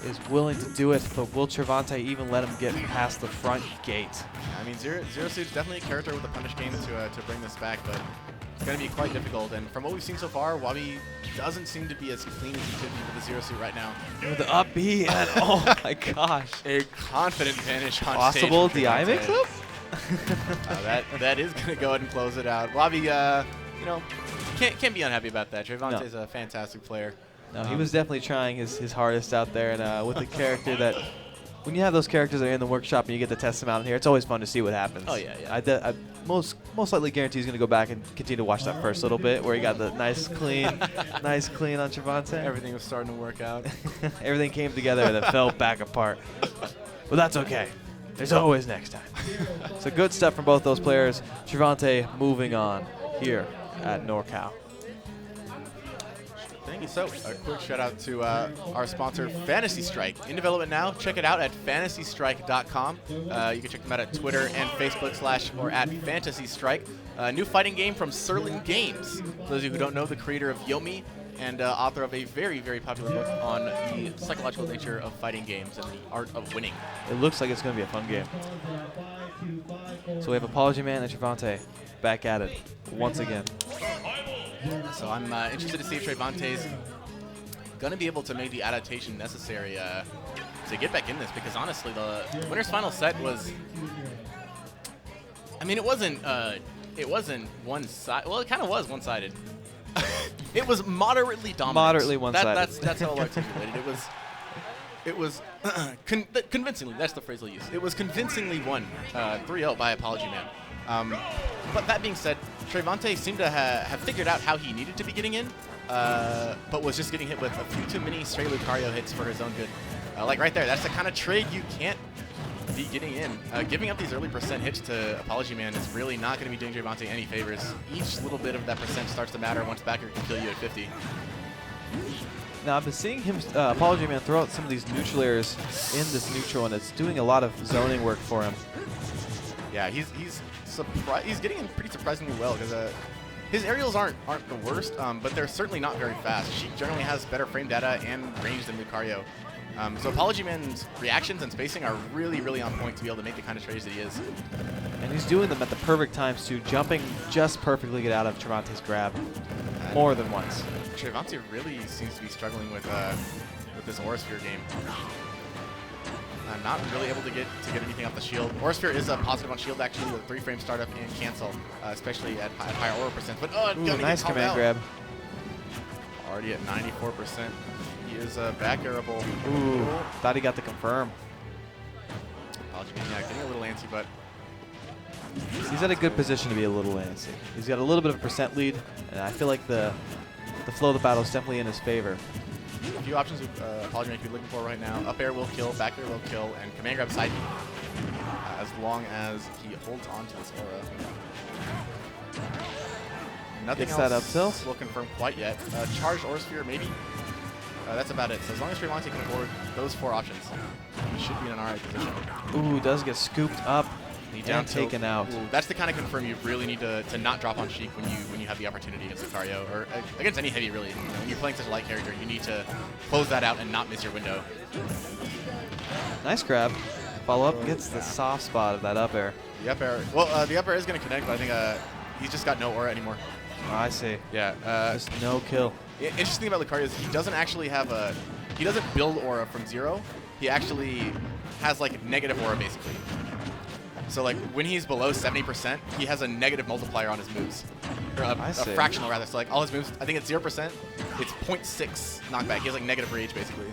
is willing to do it, but will Trayvon even let him get past the front gate? I mean, Zero Suit's definitely a character with a punish game to bring this back, but it's going to be quite difficult. And from what we've seen so far, Wobby doesn't seem to be as clean as he could be with the Zero Suit right now. With the up B, and oh my gosh. A confident vanish on Possible stage. DI mix-up? That is going to go ahead and close it out. Wobby, you know, can't be unhappy about that. Trayvon's a fantastic player. No, he was definitely trying his hardest out there, and with the character that, when you have those characters that are in the workshop and you get to test them out in here, it's always fun to see what happens. Oh yeah, yeah. I most likely guarantee he's going to go back and continue to watch that first little bit where he got the nice clean on Trayvon. Everything was starting to work out. Everything came together and then fell back apart. But that's okay. There's always next time. So good stuff from both those players. Trayvon moving on here at NorCal. Thank you. So, a quick shout out to our sponsor, Fantasy Strike. In development now. Check it out at fantasystrike.com. You can check them out at Twitter and Facebook / or at Fantasy Strike. New fighting game from Serlin Games. For those of you who don't know, the creator of Yomi and author of a very, very popular book on the psychological nature of fighting games and the art of winning. It looks like it's going to be a fun game. So we have Apology Man and Trayvon back at it once again. So I'm interested to see if Trayvon's going to be able to make the adaptation necessary to get back in this, because honestly, the winner's final set was, I mean, it wasn't one side. Well, it kind of was one-sided. It was moderately dominant. Moderately one-sided. That's how I'll articulate it. It was convincingly. That's the phrase I'll use. It was convincingly won 3-0 by Apology Man. But that being said, Trayvon seemed to have figured out how he needed to be getting in, but was just getting hit with a few too many stray Lucario hits for his own good. Like right there, that's the kind of trade you can't be getting in. Giving up these early percent hits to Apology Man is really not going to be doing Trayvon any favors. Each little bit of that percent starts to matter once backer can kill you at 50. Now, I've been seeing him, Apology Man, throw out some of these neutral airs in this neutral, and it's doing a lot of zoning work for him. Yeah, he's getting in pretty surprisingly well, because his aerials aren't the worst, but they're certainly not very fast. She generally has better frame data and range than Lucario. So Apology Man's reactions and spacing are really, really on point to be able to make the kind of trades that he is. And he's doing them at the perfect times, too, jumping just perfectly to get out of Trayvon's grab more than once. Trayvon really seems to be struggling with this Aura Sphere game. Not really able to get anything off the shield. Aura Sphere is a positive on shield, actually, with a 3-frame startup and cancel, especially at higher Aura percent. But nice command grab. Already at 94%. He is back airable. Ooh, thought he got the confirm. Apology Man, yeah, getting a little antsy, but he's at a good position to be a little antsy. He's got a little bit of a percent lead, and I feel like the the flow of the battle is definitely in his favor. A few options Apology Man could be looking for right now. Up air will kill, back air will kill, and command grab side B. As long as he holds on to this aura. Nothing Gets else that up tilt. will confirm quite yet. Charged Aura Sphere, maybe. That's about it. So as long as Trayvon can afford those 4 options, he should be in an alright position. Ooh, does get scooped up Down and tilt. taken out. Ooh, that's the kind of confirm you really need to not drop on Sheik when you have the opportunity against Lucario, or against any heavy really. You know, when you're playing such a light character, you need to close that out and not miss your window. Nice grab. Follow up gets the soft spot of that up air. The up air, well, the up air is going to connect, but I think he's just got no aura anymore. Oh, I see. Yeah. Just no kill. Interesting thing about Lucario is he doesn't actually have he doesn't build aura from 0. He actually has like negative aura basically. So like when he's below 70%, he has a negative multiplier on his moves. Or a fractional rather. So like all his moves, I think it's 0%. It's 0.6 knockback. He has like negative rage basically.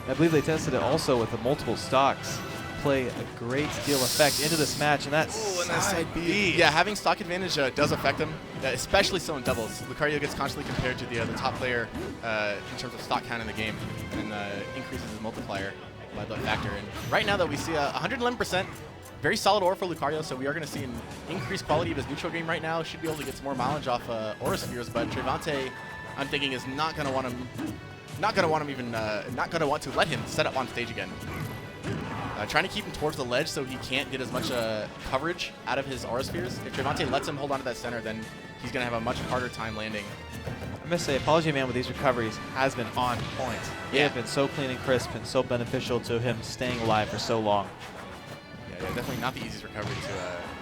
I believe they tested it also with the multiple stocks. Play a great deal of effect into this match, and that's side B. Yeah, having stock advantage does affect him, especially so in doubles. Lucario gets constantly compared to the top player in terms of stock count in the game, and increases his multiplier by that factor. And right now, though, we see 111%, very solid aura for Lucario, so we are going to see an increased quality of his neutral game right now. Should be able to get some more mileage off aura spheres, but Trayvon, I'm thinking, is not going to want to let him set up on stage again. Trying to keep him towards the ledge so he can't get as much coverage out of his aura spheres. If Trayvon lets him hold on to that center, then he's going to have a much harder time landing. I must say, Apology Man with these recoveries has been on point. They have been so clean and crisp and so beneficial to him staying alive for so long. Yeah, definitely not the easiest recovery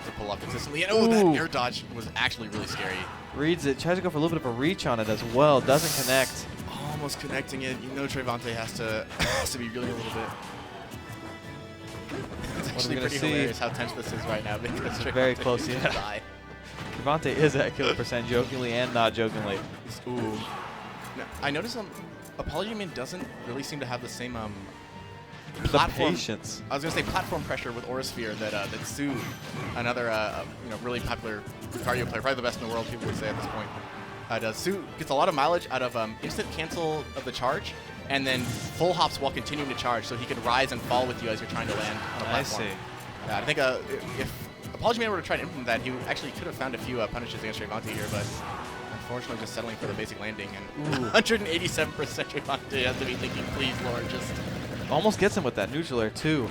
to pull off consistently. And oh, that air dodge was actually really scary. Reads it, tries to go for a little bit of a reach on it as well, doesn't connect. Almost connecting it. You know Trayvon has to be really a little bit. It's actually pretty hilarious how tense this is right now because Trayvon very close, is yeah. die. Trayvon is at kill percent jokingly and not jokingly. Ooh. Now, I noticed Apology Man doesn't really seem to have the same platform. Patience. I was gonna say platform pressure with Aura Sphere that Sue, another really popular Lucario player, probably the best in the world, people would say at this point. Does Sue gets a lot of mileage out of instant cancel of the charge, and then full hops while continuing to charge, so he can rise and fall with you as you're trying to land on a platform. I see. Yeah, I think if Apology Man were to try to implement that, he actually could have found a few punishes against Trayvon here, but unfortunately just settling for the basic landing. And 187% Trayvon has to be thinking, please, Lord, just... Almost gets him with that neutral air, too.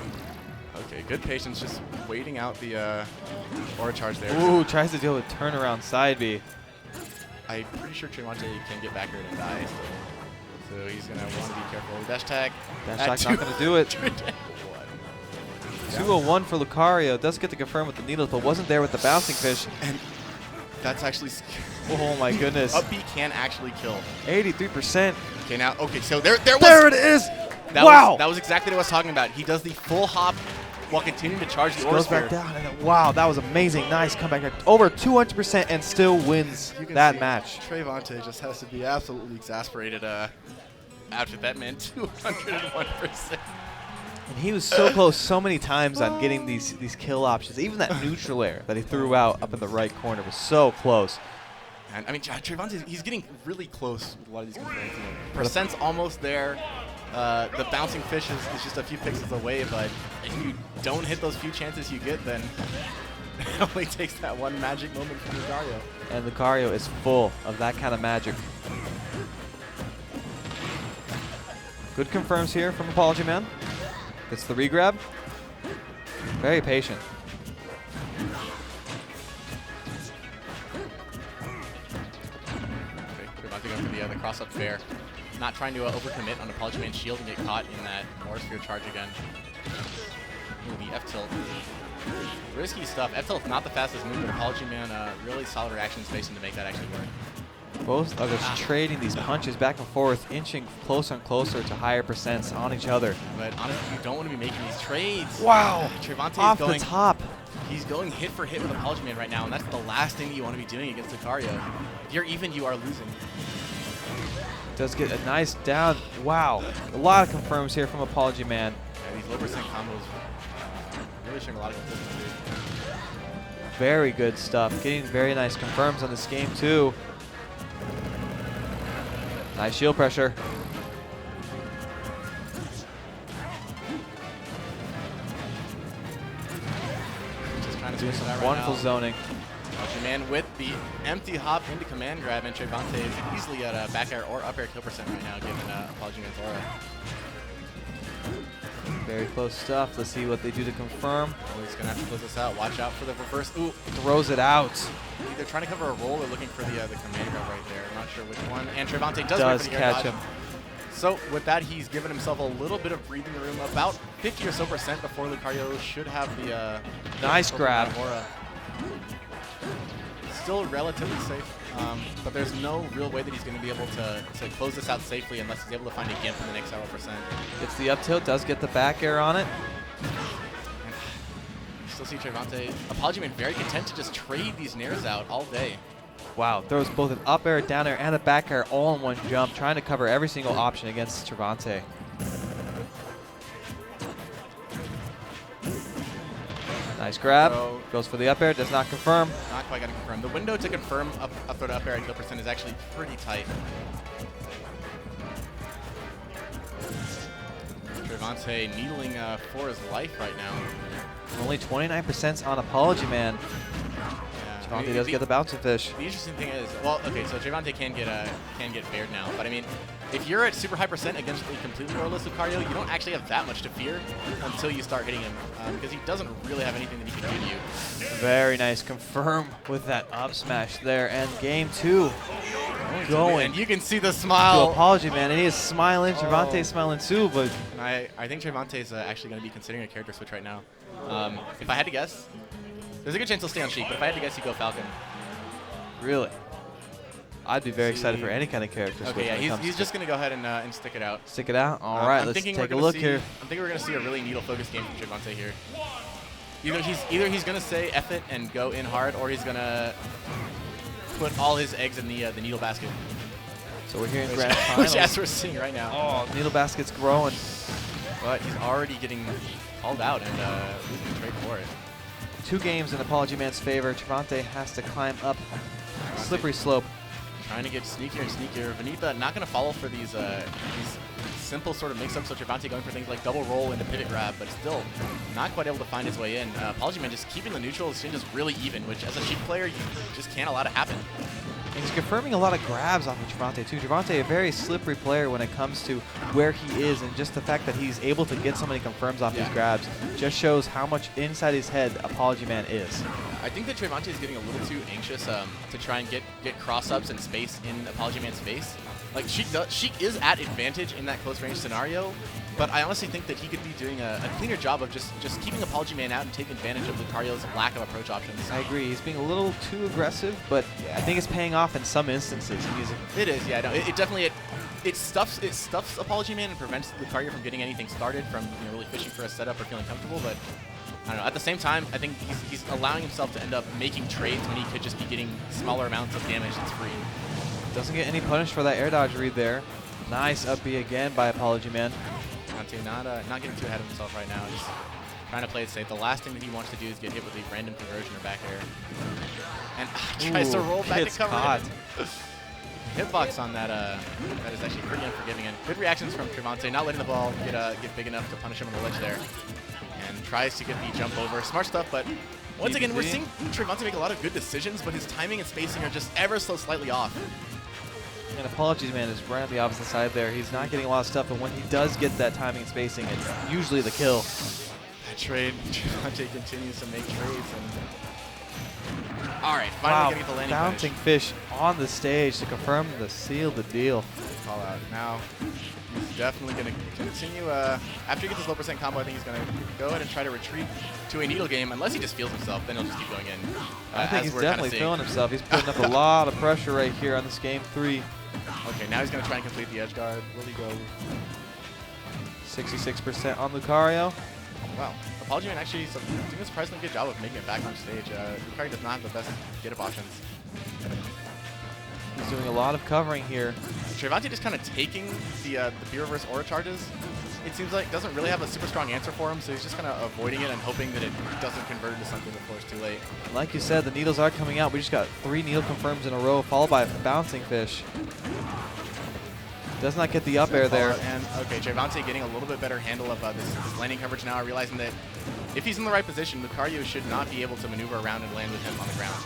Okay, good patience, just waiting out the aura charge there. Ooh, tries to deal with turnaround side B. I'm pretty sure Trayvon can get back here and die, so he's going to want to be careful. Dash tag. Dash tag's not going to do it. 201 for Lucario. Does get to confirm with the needles, but wasn't there with the bouncing fish. And that's actually... Oh my goodness. Up B can actually kill. 83%. Okay, now, okay, so there was... There it is! That was exactly what I was talking about. He does the full hop while continuing to charge the aura goes back down, and then, wow, that was amazing. Nice comeback. Over 200% and still wins that match. Trayvon just has to be absolutely exasperated after that, man. 201%. And he was so close so many times on getting these kill options. Even that neutral air that he threw out up in the right corner was so close. And I mean, Trayvon, he's getting really close with a lot of these complaints. You know, percent's almost there. The bouncing fish is just a few pixels away, but if you don't hit those few chances you get, then it only takes that one magic moment from Lucario. And Lucario is full of that kind of magic. Good confirms here from Apology Man. Gets the regrab. Very patient. Okay, going for the cross-up fair. Not trying to overcommit on Apology Man's shield and get caught in that Aura Sphere charge again. Ooh, the F-tilt. Risky stuff. F-tilt's not the fastest move, but Apology Man, really solid reaction spacing to make that actually work. Both of us trading these punches back and forth, inching closer and closer to higher percents on each other. But honestly, you don't want to be making these trades. Wow! Trayvon Off is going, the top. He's going hit for hit with Apology Man right now, and that's the last thing you want to be doing against Lucario. If you're even, you are losing. Does get a nice down. Wow. A lot of confirms here from Apology Man. Yeah, these low percent combos really showing a lot of consistency. Very good stuff. Getting very nice confirms on this game, too. Nice shield pressure. Just trying to Doing do some that wonderful right now. zoning. Man with the empty hop into command grab, and Trayvon is easily at a back air or up air kill percent right now, given Apology Man's aura. Very close stuff. Let's see what they do to confirm. Oh, he's going to have to close this out. Watch out for the reverse. Ooh. Throws it out. Either trying to cover a roll or looking for the command grab right there. I'm not sure which one. And Trayvon does catch him. So with that, he's given himself a little bit of breathing room. About 50 or so % before Lucario should have the nice grab. Aura. Still relatively safe, but there's no real way that he's going to be able to close this out safely unless he's able to find a gimp in the next several %. Gets the up tilt, does get the back air on it. Still see Trayvon. Apology Man very content to just trade these nairs out all day. Wow, throws both an up air, down air, and a back air all in one jump, trying to cover every single option against Trayvon. Nice grab. So goes for the up air, does not confirm. Not quite got to confirm. The window to confirm up throw to up air at kill % is actually pretty tight. Trayvon needling for his life right now. Only 29% on Apology Man. Yeah. Trayvon does get the bouncing fish. The interesting thing is, well, okay, so Trayvon can get bared now, but I mean, if you're at super high % against a completely auraless Lucario, you don't actually have that much to fear until you start hitting him, because he doesn't really have anything that he can do to you. Very nice. Confirm with that up smash there, and game 2 going. And you can see the smile. To Apology Man, and he is smiling. Trayvon's smiling too, but I think Trayvon is actually going to be considering a character switch right now. If I had to guess, there's a good chance he'll stay on Sheik, but if I had to guess, he'd go Falcon. really, I'd be very excited for any kind of character switch. Okay, yeah, he's just going to go ahead and stick it out. Stick it out? All right, let's take a look here. I think we're going to see a really needle-focused game from Trayvon here. Either he's going to say F it and go in hard, or he's going to put all his eggs in the needle basket. So we're here in Grand Finals. Which, as we're seeing right now. Oh, needle basket's growing. But he's already getting hauled out and losing the trade for it. 2 games in Apology Man's favor. Trayvon has to climb up slippery slope. Trying to get sneakier and sneakier. Vanitha not going to follow for these simple sort of mix-ups. So Trayvon going for things like double roll into pivot grab, but still not quite able to find his way in. Apology Man just keeping the neutral exchanges really even, which as a Sheik player, you just can't allow to happen. And he's confirming a lot of grabs off of Trayvon too. Trayvon, a very slippery player when it comes to where he is, and just the fact that he's able to get so many confirms off these grabs just shows how much inside his head Apology Man is. I think that Trayvon is getting a little too anxious to try and get cross-ups and space in Apology Man's face. Like, Sheik is at advantage in that close-range scenario, but I honestly think that he could be doing a cleaner job of just keeping Apology Man out and taking advantage of Lucario's lack of approach options. I agree. He's being a little too aggressive, but I think it's paying off in some instances. It is, yeah. No, it definitely it stuffs Apology Man and prevents Lucario from getting anything started, from really fishing for a setup or feeling comfortable. But I don't know. At the same time, I think he's allowing himself to end up making trades when he could just be getting smaller amounts of damage that's free. Doesn't get any punish for that air dodge read there. Nice up B again by Apology Man. Not getting too ahead of himself right now. Just trying to play it safe. The last thing that he wants to do is get hit with a random conversion or back air. And tries to roll back to cover it. Hitbox on that that is actually pretty unforgiving. And good reactions from Trayvon, not letting the ball get big enough to punish him on the ledge there. And tries to get the jump over. Smart stuff, but once again, we're seeing Trayvon make a lot of good decisions, but his timing and spacing are just ever so slightly off. And Apologies Man is right on the opposite side there. He's not getting a lot of stuff, but when he does get that timing and spacing, it's usually the kill. That trade, Trayvon continues to make trades. And all right, finally getting the landing bouncing fish on the stage to confirm the seal the deal. Call out. Now, he's definitely going to continue. After he gets his low percent combo, I think he's going to go ahead and try to retreat to a needle game. Unless he just feels himself, then he'll just keep going in. I think he's definitely feeling himself. He's putting up a lot of pressure right here on this game 3. Okay, now he's going to try and complete the edge guard. Will he go? 66% on Lucario. Wow. Apology Man actually doing a surprisingly good job of making it back on stage. Lucario does not have the best get-up options. He's doing a lot of covering here. Trayvon just kind of taking the B-reverse aura charges. It seems like doesn't really have a super strong answer for him, so he's just kind of avoiding it and hoping that it doesn't convert into something before it's too late. Like you said, the needles are coming out. We just got 3 needle confirms in a row, followed by a bouncing fish. Does not get the up air there. And okay, Trayvon getting a little bit better handle of this landing coverage now, realizing that if he's in the right position, Lucario should not be able to maneuver around and land with him on the ground.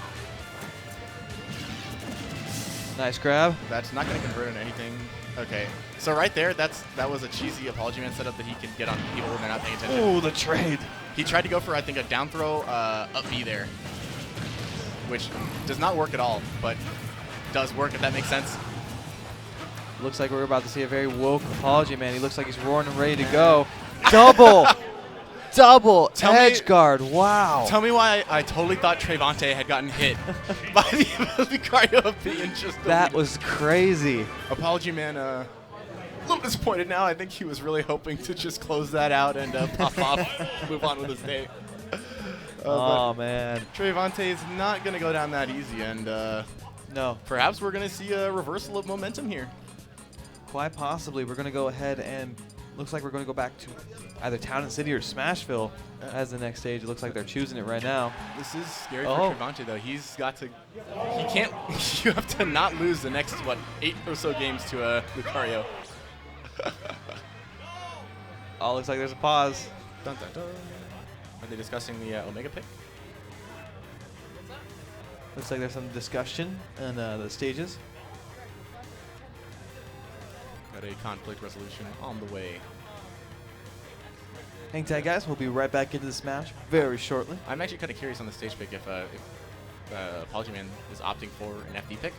Nice grab. That's not going to convert into anything. Okay, so right there, that was a cheesy Apology Man setup that he can get on people when they're not paying attention. Ooh, the trade. He tried to go for, I think, a down throw up B there, which does not work at all, but does work if that makes sense. Looks like we're about to see a very woke Apology Man. He looks like he's roaring and ready to go. Double! Double edge guard. Wow. Tell me why I totally thought Trayvon had gotten hit by the Lucario up B and just that was crazy. Apology Man a little disappointed now. I think he was really hoping to just close that out and pop off, move on with his day. Oh, man. Trayvon is not going to go down that easy, and no. Perhaps we're going to see a reversal of momentum here. Quite possibly. We're going to go ahead and looks like we're going to go back to either Town and City or Smashville as the next stage. It looks like they're choosing it right now. This is scary for Trayvon, though. He's got to, he can't, you have to not lose the next, what, 8 or so games to Lucario. Oh, looks like there's a pause. Dun, dun, dun. Are they discussing the Omega pick? Looks like there's some discussion in the stages. Got a conflict resolution on the way. Hang tight, guys. We'll be right back into this match very shortly. I'm actually kind of curious on the stage pick if Apology Man is opting for an FD pick.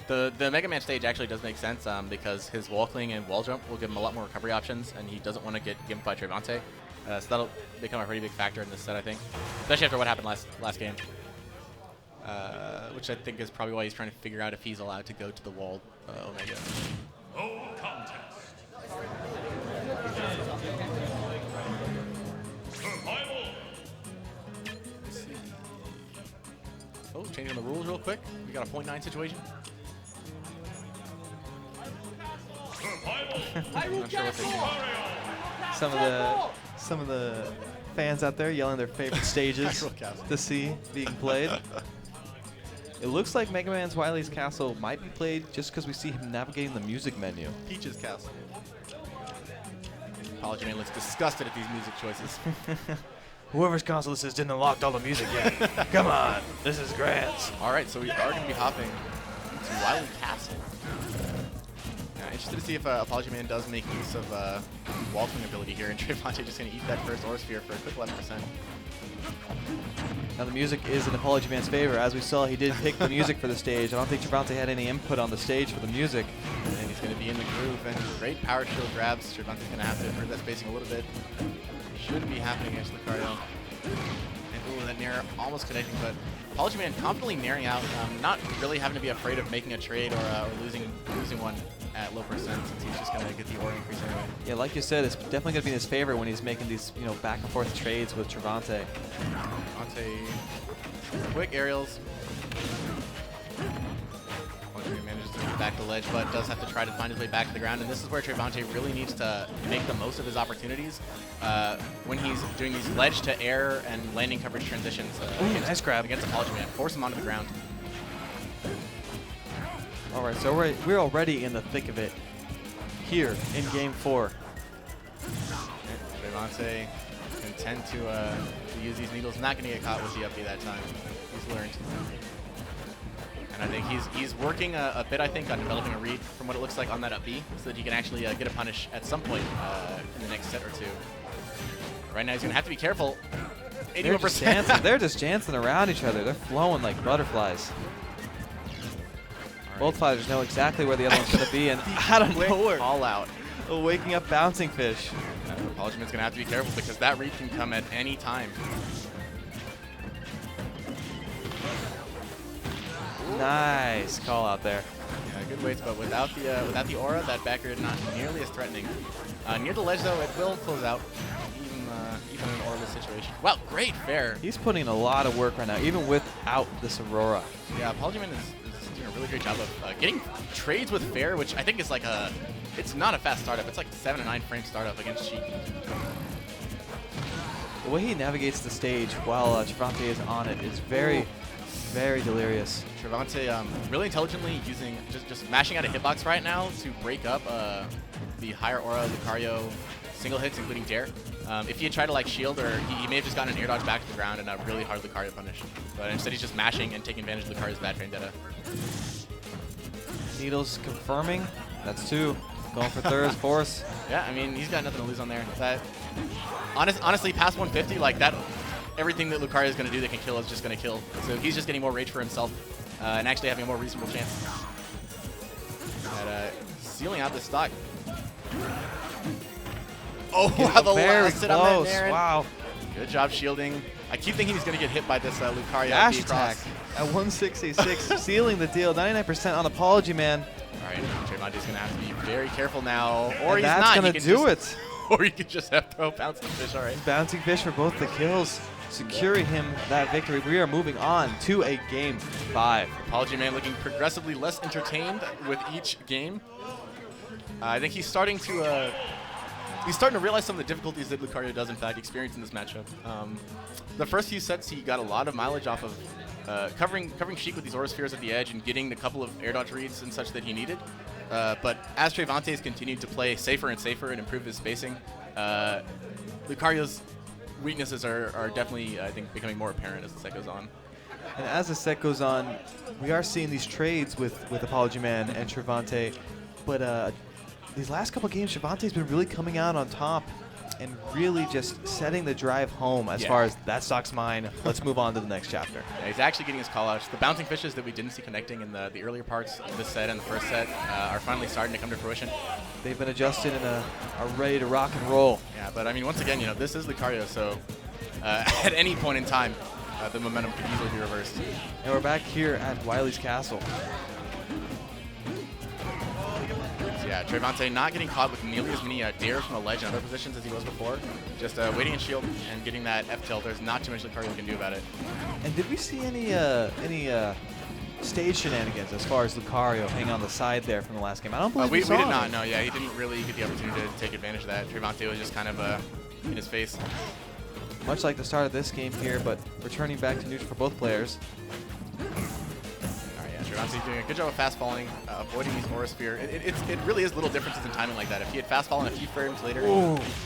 The Mega Man stage actually does make sense because his wall cling and wall jump will give him a lot more recovery options, and he doesn't want to get gimped by Trayvon. So that'll become a pretty big factor in this set, I think, especially after what happened last game. Which I think is probably why he's trying to figure out if he's allowed to go to the wall Omega. No contest. Survival. Let's see. Oh, changing the rules real quick. We got a .9 situation. Survival. Not sure what they do. Some of the fans out there yelling their favorite stages to see being played. It looks like Mega Man's Wily's Castle might be played just because we see him navigating the music menu. Peach's Castle. Apology Man looks disgusted at these music choices. Whoever's console this is didn't unlock all the music yet. Come on, this is Grant's. All right, so we are going to be hopping to Wily Castle. Interested to see if Apology Man does make use of wall swing ability here, and Trayvon just going to eat that first Aura Sphere for a quick 11%. Now the music is in Apology Man's favor. As we saw, he did pick the music for the stage. I don't think Trayvon had any input on the stage for the music. And he's going to be in the groove, and great power shield grabs. Trayvon's going to have to improve that spacing a little bit. Shouldn't be happening against Lucario. And ooh, that nair almost connecting, but Apology Man confidently nairing out, not really having to be afraid of making a trade or losing one at low percent, since he's just going to get the aura increase anyway. Yeah, like you said, it's definitely going to be in his favor when he's making these, back and forth trades with Trayvon. Quick aerials. Apology manages to get back the ledge, but does have to try to find his way back to the ground, and this is where Trayvon really needs to make the most of his opportunities when he's doing these ledge to air and landing coverage transitions nice grab against Apology Man. Force him onto the ground. All right, so we're already in the thick of it here in Game 4. Trayvon content to use these needles. Not going to get caught with the up B that time. He's learned. And I think he's working a bit, I think, on developing a read from what it looks like on that up B, so that he can actually get a punish at some point in the next set or two. Right now, he's going to have to be careful. 81%. They're just dancing around each other. They're flowing like butterflies. Right. Both fighters know exactly where the other one's going to be, and out of nowhere, all out. A waking up bouncing fish. Apology Man's going to have to be careful because that read can come at any time. Nice call out there. Yeah, good weights, but without the aura, that back air not nearly as threatening. Near the ledge, though, it will close out, even in an auraless situation. Wow, great fair. He's putting in a lot of work right now, even without this Aurora. Yeah, Apology Man is doing a really great job of getting trades with fair, which I think is like it's not a fast startup. It's like a 7 to 9 frame startup against Sheik. The way he navigates the stage while Trayvon is on it is very, very delirious. Trayvon really intelligently using just mashing out a hitbox right now to break up the higher aura Lucario single hits, including Dare. If he had tried to like shield, or he may have just gotten an air dodge back to the ground and a really hard Lucario punish. But instead he's just mashing and taking advantage of Lucario's bad vendetta. Needles confirming. That's 2. Going for third, fourth. Yeah, I mean, he's got nothing to lose on there. That honestly, past 150, like that, everything that Lucario is going to do that can kill is just going to kill. So he's just getting more rage for himself and actually having a more reasonable chance at sealing out this stock. Oh, wow, the last hit on that Naren. Wow. Good job shielding. I keep thinking he's going to get hit by this Lucario. Dash attack at 166, sealing the deal. 99% on Apology Man. All right, Trayvon is going to have to be very careful now. Or and he's that's not. going to do it. Or he could just have throw bouncing fish. All right. Bouncing fish for both the kills, securing him that victory. We are moving on to a game 5. Apology Man looking progressively less entertained with each game. I think he's starting to realize some of the difficulties that Lucario does in fact experience in this matchup. The first few sets he got a lot of mileage off of covering Sheik with these Aura Spheres at the edge and getting the couple of air dodge reads and such that he needed. But as Trayvon has continued to play safer and safer and improve his spacing, Lucario's weaknesses are definitely, I think, becoming more apparent as the set goes on. And as the set goes on, we are seeing these trades with Apology Man and Trayvon. But these last couple games, Trayvon's been really coming out on top and really just setting the drive home as far as that stock's mine. Let's move on to the next chapter. Yeah, he's actually getting his call-outs. The bouncing fishes that we didn't see connecting in the earlier parts of this set and the first set are finally starting to come to fruition. They've been adjusted and are ready to rock and roll. Yeah, but I mean, once again, this is Lucario, so at any point in time, the momentum could easily be reversed. And we're back here at Wily's Castle. Yeah, Trayvon not getting caught with nearly as many dares from the ledge and other positions as he was before. Just waiting in shield and getting that F tilt. There's not too much Lucario can do about it. And did we see any stage shenanigans as far as Lucario hanging on the side there from the last game? I don't believe we we saw did him. not. No, yeah, he didn't really get the opportunity to take advantage of that. Trayvon was just kind of in his face. Much like the start of this game here, but returning back to neutral for both players. Trayvon's doing a good job of fast falling, avoiding these Aura Sphere. It really is little differences in timing like that. If he had fast fallen a few frames later,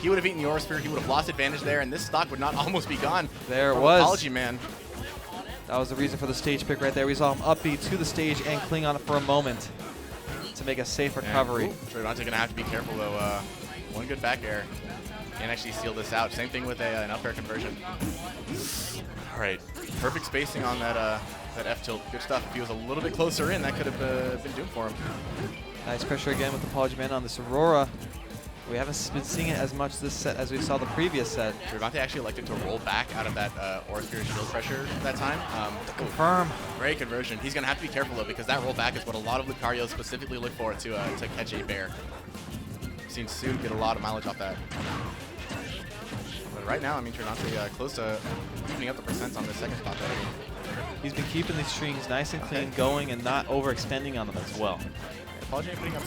he would have eaten the Aura Sphere, he would have lost advantage there, and this stock would not almost be gone. There it was. Apology Man. That was the reason for the stage pick right there. We saw him upbeat to the stage and cling on it for a moment to make a safe recovery. Trayvon's going to have to be careful, though. One good back air can actually seal this out. Same thing with an up air conversion. All right, perfect spacing on that F tilt. Good stuff. If he was a little bit closer in, that could have been doomed for him. Nice pressure again with Apology Man on this Aurora. We haven't been seeing it as much this set as we saw the previous set. Trayvon actually elected to roll back out of that Aura Sphere shield pressure that time. To confirm. Great conversion. He's going to have to be careful, though, because that roll back is what a lot of Lucario specifically look for to catch a bear. We've seen Sue get a lot of mileage off that. But right now, I mean, Trayvon close to evening up the percents on the second spot already. He's been keeping these strings nice and clean going and not overextending on them as well. Apology putting up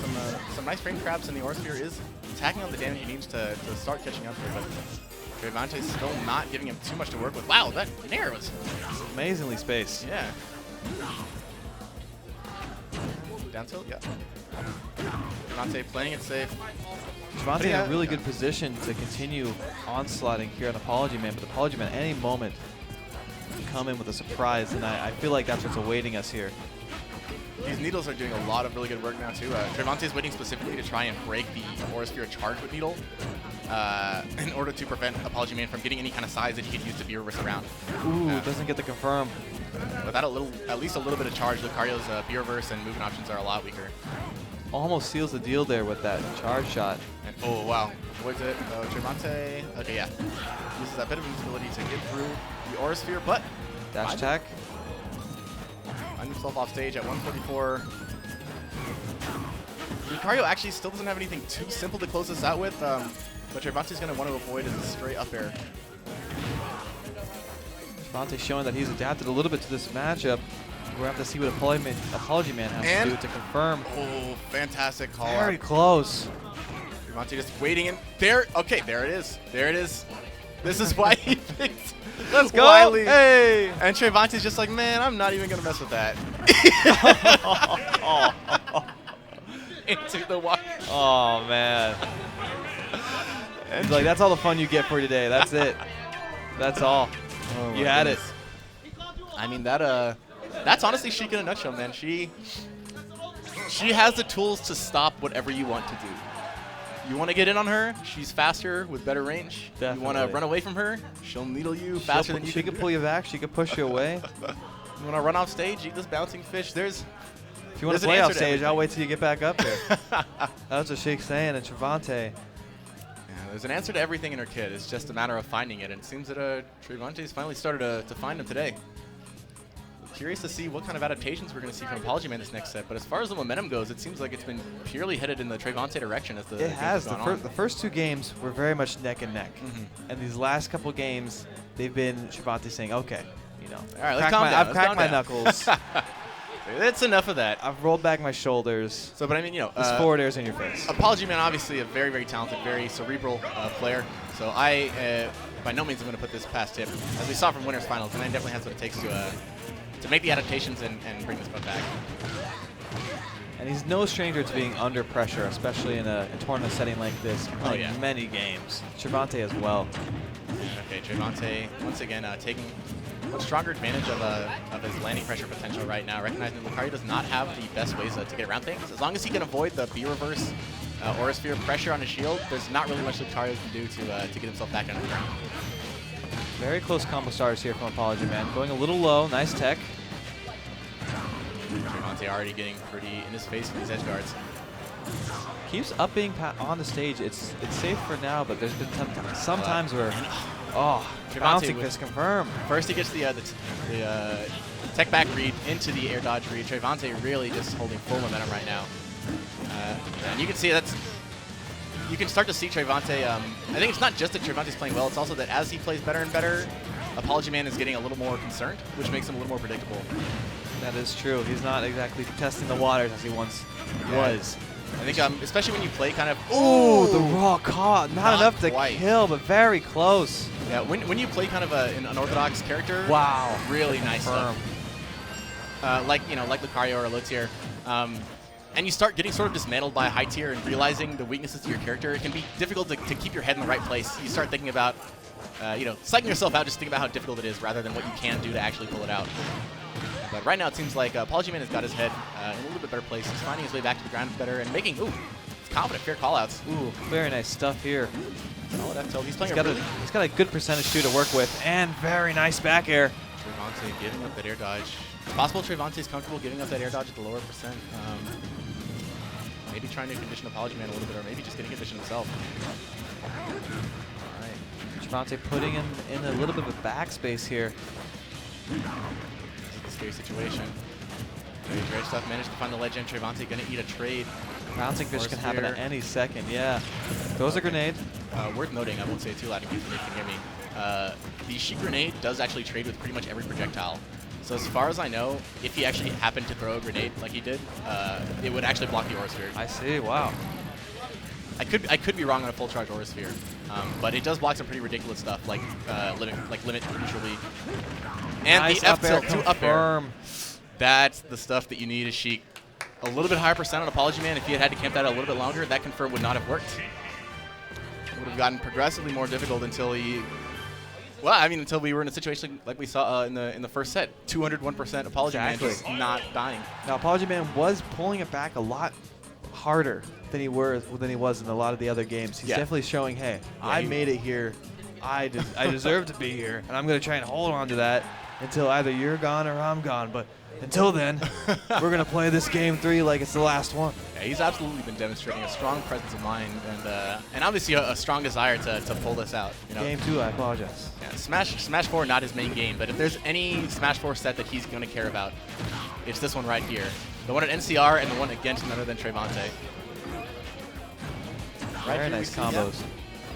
some nice frame traps, and the Aura Sphere is attacking on the damage he needs to start catching up here, but Trayvon's still not giving him too much to work with. Wow, that Nair was amazingly spaced. Yeah. Down tilt, yeah. Trayvon playing it safe. Trayvon in a really good position to continue onslaughting here on Apology Man, but Apology Man at any moment can come in with a surprise, and I feel like that's what's awaiting us here. These needles are doing a lot of really good work now, too. Trayvon waiting specifically to try and break the Aura Sphere charge with needle in order to prevent Apology Man from getting any kind of size that he could use to B-reverse around. Ooh, doesn't get the confirm. Without at least a little bit of charge, Lucario's B-reverse and movement options are a lot weaker. Almost seals the deal there with that charge shot. And oh, wow. Avoids it. Trayvon, okay, yeah. Uses that bit of invisibility to get through the Aura Sphere, but dash attack. Finds himself off stage at 144. Lucario actually still doesn't have anything too simple to close this out with, but Trayvon's going to want to avoid is a straight up air. Trayvon showing that he's adapted a little bit to this matchup. We'll have to see what Apology Man has to do to confirm. Oh, fantastic call. Very close. Trayvon just waiting in. There, okay, there it is. There it is. This is why he picked Let's go. Wiley. Hey. And Trayvon's just like, man, I'm not even going to mess with that. Into the wire. Oh, man. He's like, that's all the fun you get for today. That's it. That's all. Oh You had it. I mean, that's honestly Sheik in a nutshell, man. She has the tools to stop whatever you want to do. You want to get in on her, she's faster with better range. Definitely. You want to run away from her, she'll needle you faster than you She can can pull you back. She can push you away. You want to run off stage, eat this bouncing fish. If you want to play off stage, I'll wait till you get back up there. That's what Sheik's saying. And Trayvon. There's an answer to everything in her kit. It's just a matter of finding it. And it seems that Trayvon's finally started to find them today. Curious to see what kind of adaptations we're going to see from Apology Man this next set. But as far as the momentum goes, it seems like it's been purely headed in the Trayvon direction as the It has. The first two games were very much neck and neck. And these last couple games, they've been Trayvon saying, okay, you know, all right, let's calm down. I've cracked my knuckles. That's enough of that. I've rolled back my shoulders. So, but I mean, you know, this forward air's in your face. Apology Man, obviously a very, very talented, very cerebral player. So I, by no means, am going to put this past him. As we saw from Winners Finals, the man definitely has what it takes to make the adaptations and bring this one back. And he's no stranger to being under pressure, especially in a tournament setting like this, playing many games. Trayvon as well. Okay, Trayvon once again taking a stronger advantage of his landing pressure potential right now, recognizing that Lucario does not have the best ways to get around things. As long as he can avoid the B-reverse Aura Sphere pressure on his shield, there's not really much Lucario can do to get himself back down to the ground. Very close combo stars here from Apology Man. Going a little low. Nice tech. Trayvon already getting pretty in his face with these edge guards. Keeps up being on the stage. It's safe for now, but there's been some times where, bouncing fist confirmed. First he gets the tech back read into the air dodge read. Trayvon really just holding full momentum right now. And you can see you can start to see Trayvon. I think it's not just that Trayvon's playing well, it's also that as he plays better and better, Apology Man is getting a little more concerned, which makes him a little more predictable. That is true. He's not exactly testing the waters as he once was. I think especially when you play kind of... Ooh, the raw caught. Not enough to kill, but very close. Yeah, when you play kind of an unorthodox character, wow, really nice stuff. Like Lucario or Lotier. And you start getting sort of dismantled by a high tier and realizing the weaknesses to your character, it can be difficult to keep your head in the right place. You start thinking about, psyching yourself out, just think about how difficult it is rather than what you can do to actually pull it out. But right now it seems like Apology Man has got his head in a little bit better place. He's finding his way back to the ground better and making, confident, fair callouts. Ooh, very nice stuff here. Solid F tilt. He's playing he's got a good percentage too to work with, and very nice back air. Trayvon giving up that air dodge. It's possible Trayvon is comfortable giving up that air dodge at the lower percent. Maybe trying to condition Apology Man a little bit, or maybe just getting conditioned himself. All right. Trayvon putting in a little bit of a backspace here. This is a scary situation. Very great stuff. Managed to find the ledge, and Trayvon going to eat a trade. Bouncing fish can happen at any second, yeah. Throws a grenade. Worth noting, I won't say it too loud in case you can hear me. The Sheik grenade does actually trade with pretty much every projectile. So as far as I know, if he actually happened to throw a grenade like he did, it would actually block the Aura Sphere. I see, wow. I could be wrong on a full charge Aura Sphere, but it does block some pretty ridiculous stuff like limit neutral lead. And nice the F tilt to up air. That's the stuff that you need as Sheik. A little bit higher percent on Apology Man. If he had to camp that out a little bit longer, that confirm would not have worked. It would have gotten progressively more difficult until until we were in a situation like we saw in the first set. 201% Apology Man just not dying. Now Apology Man was pulling it back a lot harder than he was in a lot of the other games. He's definitely showing, hey, I made it here. I deserve to be here, and I'm going to try and hold on to that until either you're gone or I'm gone. But until then, we're going to play this game 3 like it's the last one. Yeah, he's absolutely been demonstrating a strong presence of mind and obviously a strong desire to pull this out. You know? Game 2, I apologize. Yeah, Smash 4 not his main game, but if there's any Smash 4 set that he's going to care about, it's this one right here. The one at NCR and the one against none other than Trayvon. Very nice combos.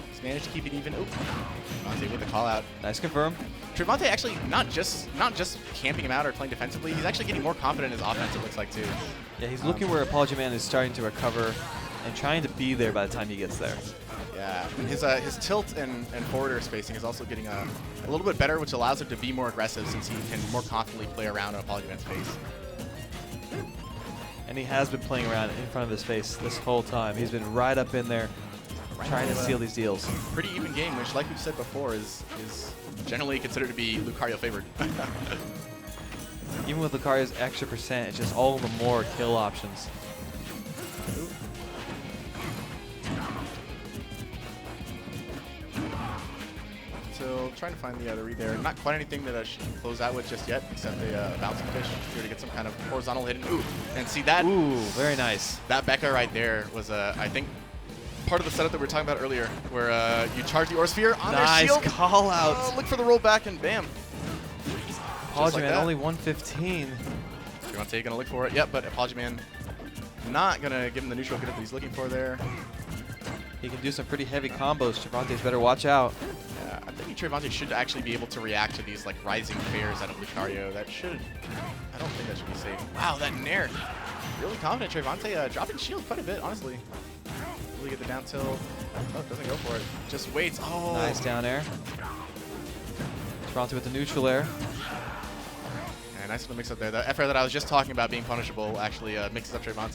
He's managed to keep it even. Trayvon with the call out. Nice confirm. Trayvon actually not just camping him out or playing defensively. He's actually getting more confident in his offense, it looks like, too. Yeah, he's looking where Apology Man is starting to recover and trying to be there by the time he gets there. Yeah, his tilt and forward air spacing is also getting a little bit better, which allows him to be more aggressive since he can more confidently play around on Apology Man's face. And he has been playing around in front of his face this whole time. He's been right up in there trying to seal these deals. Pretty even game, which, like we've said before, is generally considered to be Lucario favored. Even with Lucario's extra percent, it's just all the more kill options. So trying to find the read there. Not quite anything that I should close out with just yet, except a bouncing fish here to get some kind of horizontal hit. Ooh, and see that? Ooh, very nice. That Becca right there was, I think, part of the setup that we were talking about earlier, where you charge the Orsphere on their shield. Nice call out. Look for the roll back and bam. Apology Man only 115. Trayvon gonna look for it. Yep, but Apology Man not gonna give him the neutral get up that he's looking for there. He can do some pretty heavy combos. Travante's better watch out. Yeah, I think Trayvon should actually be able to react to these like rising fares out of Lucario. That should, I don't think that should be safe. Wow, that nair. Really confident Trayvon dropping shield quite a bit, honestly. Really get the down tilt. Oh, doesn't go for it. Just waits. Oh. Nice down air. Trayvon with the neutral air. And nice little mix up there. The F air that I was just talking about being punishable actually mixes up Trayvon.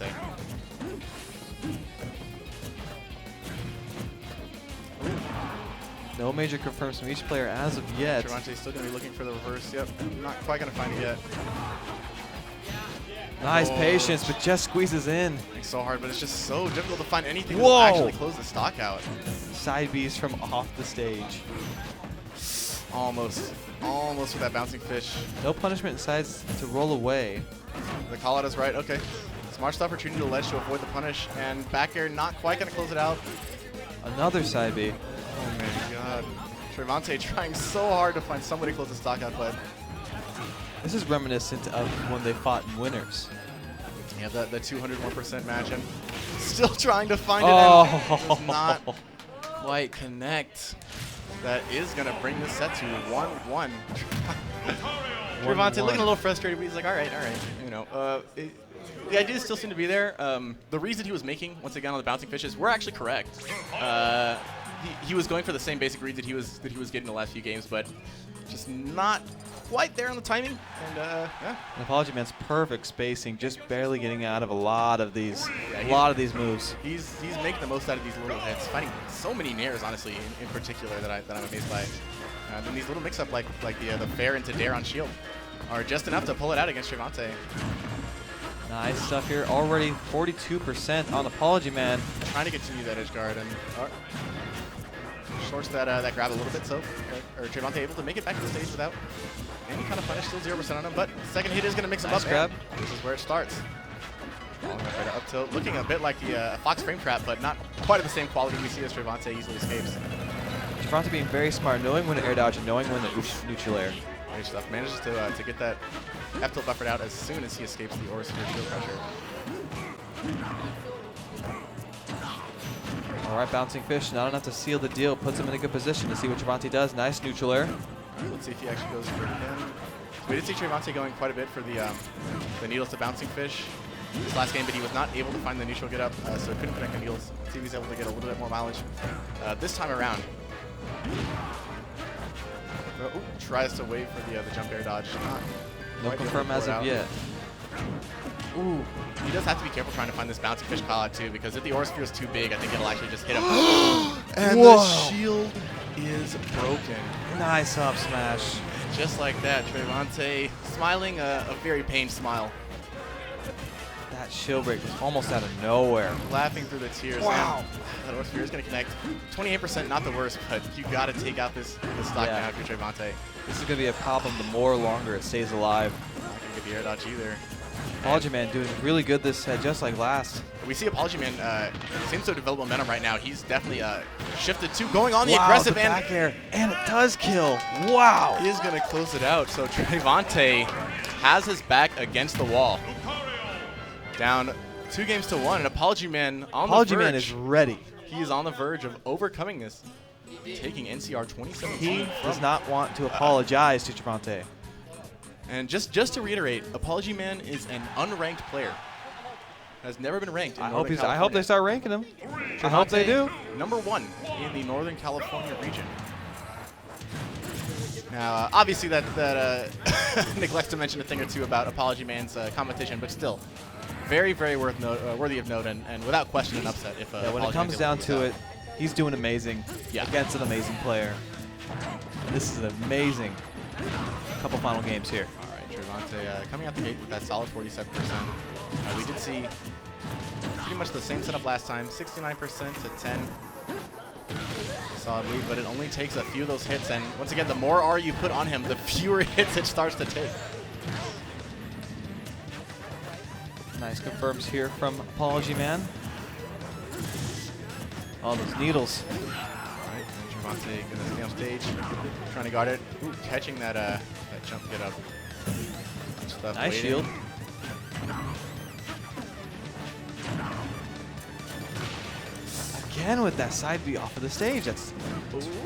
No major confirms from each player as of yet. Trayvon's still going to be looking for the reverse. Yep, not quite going to find it yet. Nice patience, but just squeezes in. It's so hard, but it's just so difficult to find anything that Whoa. will actually close the stock out. Side Bs from off the stage. Almost with that bouncing fish. No punishment, decides to roll away. The call out is right. Okay. Smart stuff, retreating to the ledge to avoid the punish, and back air not quite going to close it out. Another side B. Oh my god. Trayvon trying so hard to find somebody to close the stock out, but this is reminiscent of when they fought in winners. yeah, the 201% match, and still trying to find it, Oh. and does not quite connect. That is going to bring this set to 1-1. Trayvon looking a little frustrated, but he's like, all right. You know, the ideas still seem to be there. The reason he was making, once again, on the bouncing fishes were actually correct. He was going for the same basic reads that he was getting the last few games, but just not quite there on the timing. And yeah. And Apology Man's perfect spacing, just barely getting out of a lot of these moves. He's making the most out of these little hits, finding so many nairs, honestly, in particular that I'm amazed by. And these little mix-up like the fair into dare on shield are just enough to pull it out against Trayvon. Nice stuff here. Already 42% on Apology Man. Trying to continue that edge guard and shorts that grab a little bit, so Trayvon able to make it back to the stage without any kind of punish. Still 0% on him, but second hit is going to mix him nice up. Grab. This is where it starts. Up tilt, looking a bit like the Fox frame trap, but not quite of the same quality we see as Trayvon easily escapes. Trayvon being very smart, knowing when to air dodge and knowing when to neutral air. Great stuff. Manages to get that F tilt buffered out as soon as he escapes the Orsphere shield pressure. All right, bouncing fish, not enough to seal the deal. Puts him in a good position to see what Trayvon does. Nice neutral air. Let's see if he actually goes for it again. So we did see Trayvon going quite a bit for the needles to bouncing fish this last game, but he was not able to find the neutral get up, so couldn't connect the needles. Let's see if he's able to get a little bit more mileage this time around. Tries to wait for the jump air dodge. No confirm as of yet. Ooh, he does have to be careful trying to find this bouncing fish call out too, because if the Orsphere is too big, I think it'll actually just hit him. And Whoa. the shield is broken. Nice up smash. Just like that, Trayvon smiling a very pained smile. That shield break was almost out of nowhere. Laughing through the tears. Wow. That Orsphere is going to connect. 28%, not the worst, but you got to take out this stock now if you're Trayvon. This is going to be a problem the more longer it stays alive. Not going to get the air dodge either. Apology Man doing really good this set, just like last. We see Apology Man seems to develop momentum right now. He's definitely shifted to going on the aggressive the end. back air, and it does kill. Wow. He is going to close it out. So Trayvon has his back against the wall. Down 2-1, and Apology Man on the verge. Apology Man is ready. He is on the verge of overcoming this, taking NCR 27. He does not want to apologize to Trayvon. And just to reiterate, Apology Man is an unranked player. has never been ranked in I Northern hope I hope they California. start ranking him. I hope they do. #1 in the Northern California region. Now, obviously, that neglects to mention a thing or two about Apology Man's competition, but still, very, very worthy of note, and without question an upset. If Yeah, when it Apology comes Man's down able to pull it, he's doing amazing against an amazing player. And this is an amazing couple final games here. All right, Trayvon coming out the gate with that solid 47%. We did see pretty much the same setup last time, 69% to 10. Solid lead, but it only takes a few of those hits, and once again, the more R you put on him, the fewer hits it starts to take. Nice confirms here from Apology Man. All those needles. All right, and Trayvon gonna stay on stage, trying to guard it. Ooh, catching that jump get up. Stuff Nice waiting. shield. Again with that side B off of the stage. That's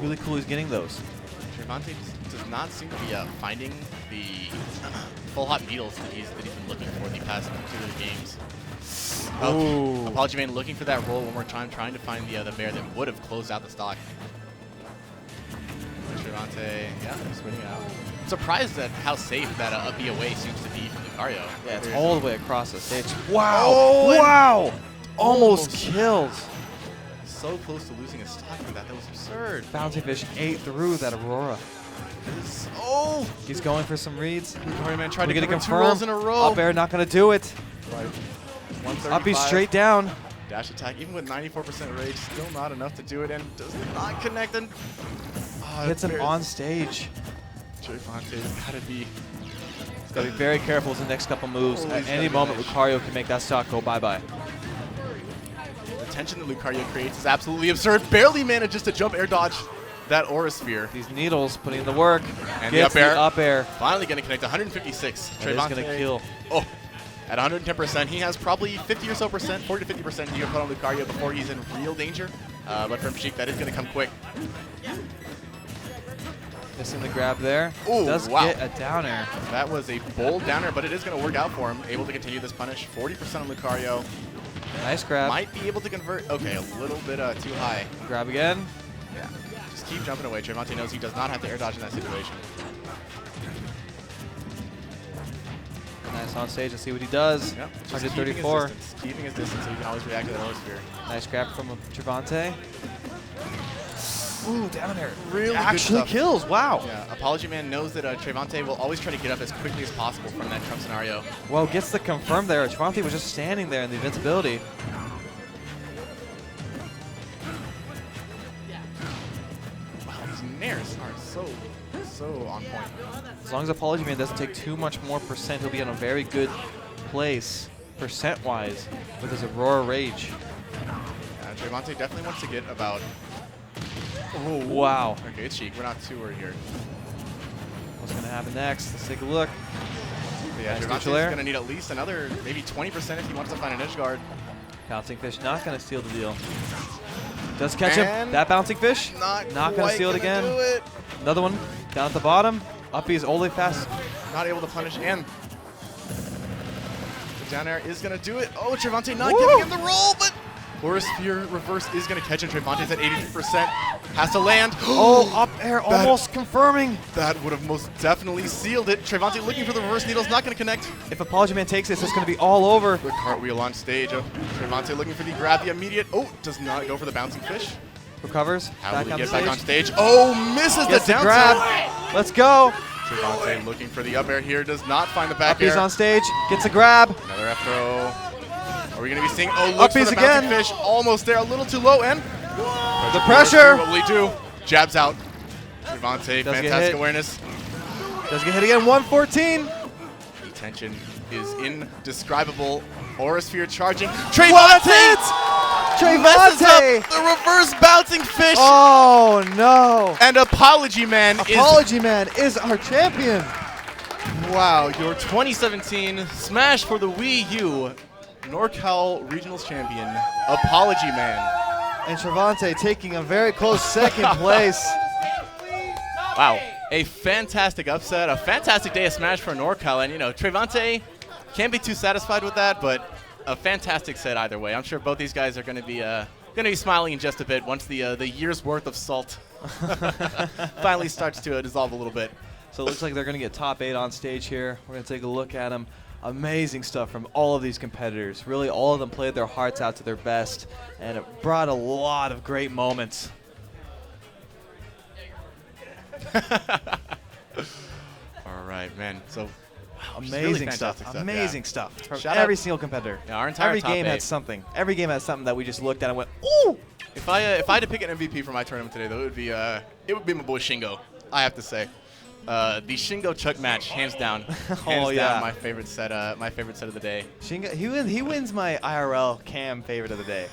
really cool. He's getting those. Trayvon does not seem to be finding the full hot needles that he's been looking for the past 2 of the games. Ooh. Apology Man looking for that roll one more time, trying to find the bear that would have closed out the stock. Trayvon, yeah, just winning out. I'm surprised at how safe that up B away seems to be from Lucario. Yeah, it's all the way across the stage. Wow! Oh, Wow! Almost kills. So close to losing a stock for that. That was absurd. Bouncy Fish ate through that Aurora. Oh! He's going for some reads. Lucario Man tried to We're get gonna 2 rolls in a row. Up air not going to do it. Up B straight down. Dash attack, even with 94% rage, still not enough to do it, and does not connect. And Hits him on stage. Trayvon's gotta be. He's got to be very careful with the next couple moves. Oh, At he's any gotta moment, manage. Lucario can make that stock go bye-bye. The tension that Lucario creates is absolutely absurd. Barely manages to jump air dodge that Aura Sphere. These needles putting in the work. And Gets the up air. Finally going to connect 156. That is Trayvon going to kill. Oh, at 110%. He has probably 50 or so percent, 40 to 50% you can put on Lucario before he's in real danger. But from Sheik, that is going to come quick. Missing the grab there. Ooh, Does wow. get a down air. That was a bold downer, but it is going to work out for him. Able to continue this punish. 40% on Lucario. Nice grab. Might be able to convert. Okay, a little bit too high. Grab again. Yeah. Just keep jumping away. Trayvon knows he does not have to air dodge in that situation. Nice on stage. Let's see what he does. Yep. Just 134. keeping his distance so he can always react to that Aura Sphere. Nice grab from Trayvon. Ooh, down air. Really good actually stuff. kills. Wow. Yeah, Apology Man knows that Trayvon will always try to get up as quickly as possible from that trump scenario. Well, gets the confirm there. Trayvon was just standing there in the invincibility. Wow, these nairs are so on point. As long as Apology Man doesn't take too much more percent, he'll be in a very good place percent-wise with his Aurora Rage. Trayvon definitely wants to get about. Oh, wow. Okay, it's Sheik. We're not too worried here. What's going to happen next? Let's take a look. But yeah, Nice Trayvon's neutral air. going to need at least another maybe 20% if he wants to find an edge guard. Bouncing Fish not going to steal the deal. Does catch him. And That Bouncing Fish Not going to quite steal it gonna again. do it. Another one down at the bottom. Uppy is only fast. Not able to punish, and the down air is going to do it. Oh, Trayvon not Woo! giving him the roll, but Aura Sphere reverse is going to catch him. Trayvon's at 83%. Has to land. Oh, up air almost confirming. That would have most definitely sealed it. Trayvon looking for the reverse needles, not going to connect. If Apology Man takes this, it's going to be all over. The cartwheel on stage. Trayvon looking for the grab, the immediate. Oh, does not go for the bouncing fish. Recovers. How will he on get the back on stage. stage? Oh, misses Gets the the down grab. tilt. Let's go. Trayvon looking for the up air here. Does not find the back Uppy's air. on stage. Gets a grab. Another F throw. Are we going to be seeing? Oh, looks for Uppy's the bouncing again. fish. Almost there. A little too low. And The pressure. what will he do? Jabs out. Trayvon, get fantastic hit. awareness. Does get hit again. 114. The tension is indescribable. Aura Sphere charging. What Trayvon hit? messes up Trayvon. the reverse bouncing fish. Oh, no. And Apology Man Apology Man is our champion. Wow, your 2017 Smash for the Wii U NorCal Regionals champion, Apology Man. And Trayvon taking a very close second place. Wow, a fantastic upset, a fantastic day of Smash for NorCal. And, you know, Trayvon can't be too satisfied with that, but a fantastic set either way. I'm sure both these guys are going to be smiling in just a bit once the year's worth of salt finally starts to dissolve a little bit. So it looks like they're going to get top 8 on stage here. We're going to take a look at them. Amazing stuff from all of these competitors. Really, all of them played their hearts out to their best, and it brought a lot of great moments. All right, man. So wow, amazing really stuff. stuff. Amazing Yeah. stuff from Shout every out- single competitor. Yeah, our entire Every top game 8. had something. Every game had something that we just looked at and went, ooh! If I had to pick an MVP for my tournament today, though, it would be my boy Shingo. I have to say, the Shingo Chuck match, hands down, yeah. my favorite set of the day. Shingo, he wins my IRL cam favorite of the day.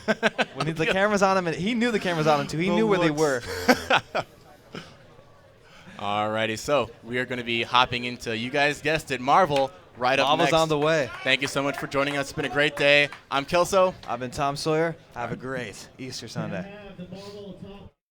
When the camera's on him, and he knew the camera's on him too. He knew where they were. Alrighty, so we are going to be hopping into, you guys guessed it, Marvel right up Marvel's next. on the way. Thank you so much for joining us. It's been a great day. I'm Kelso. I've been Tom Sawyer. Have a great Easter Sunday.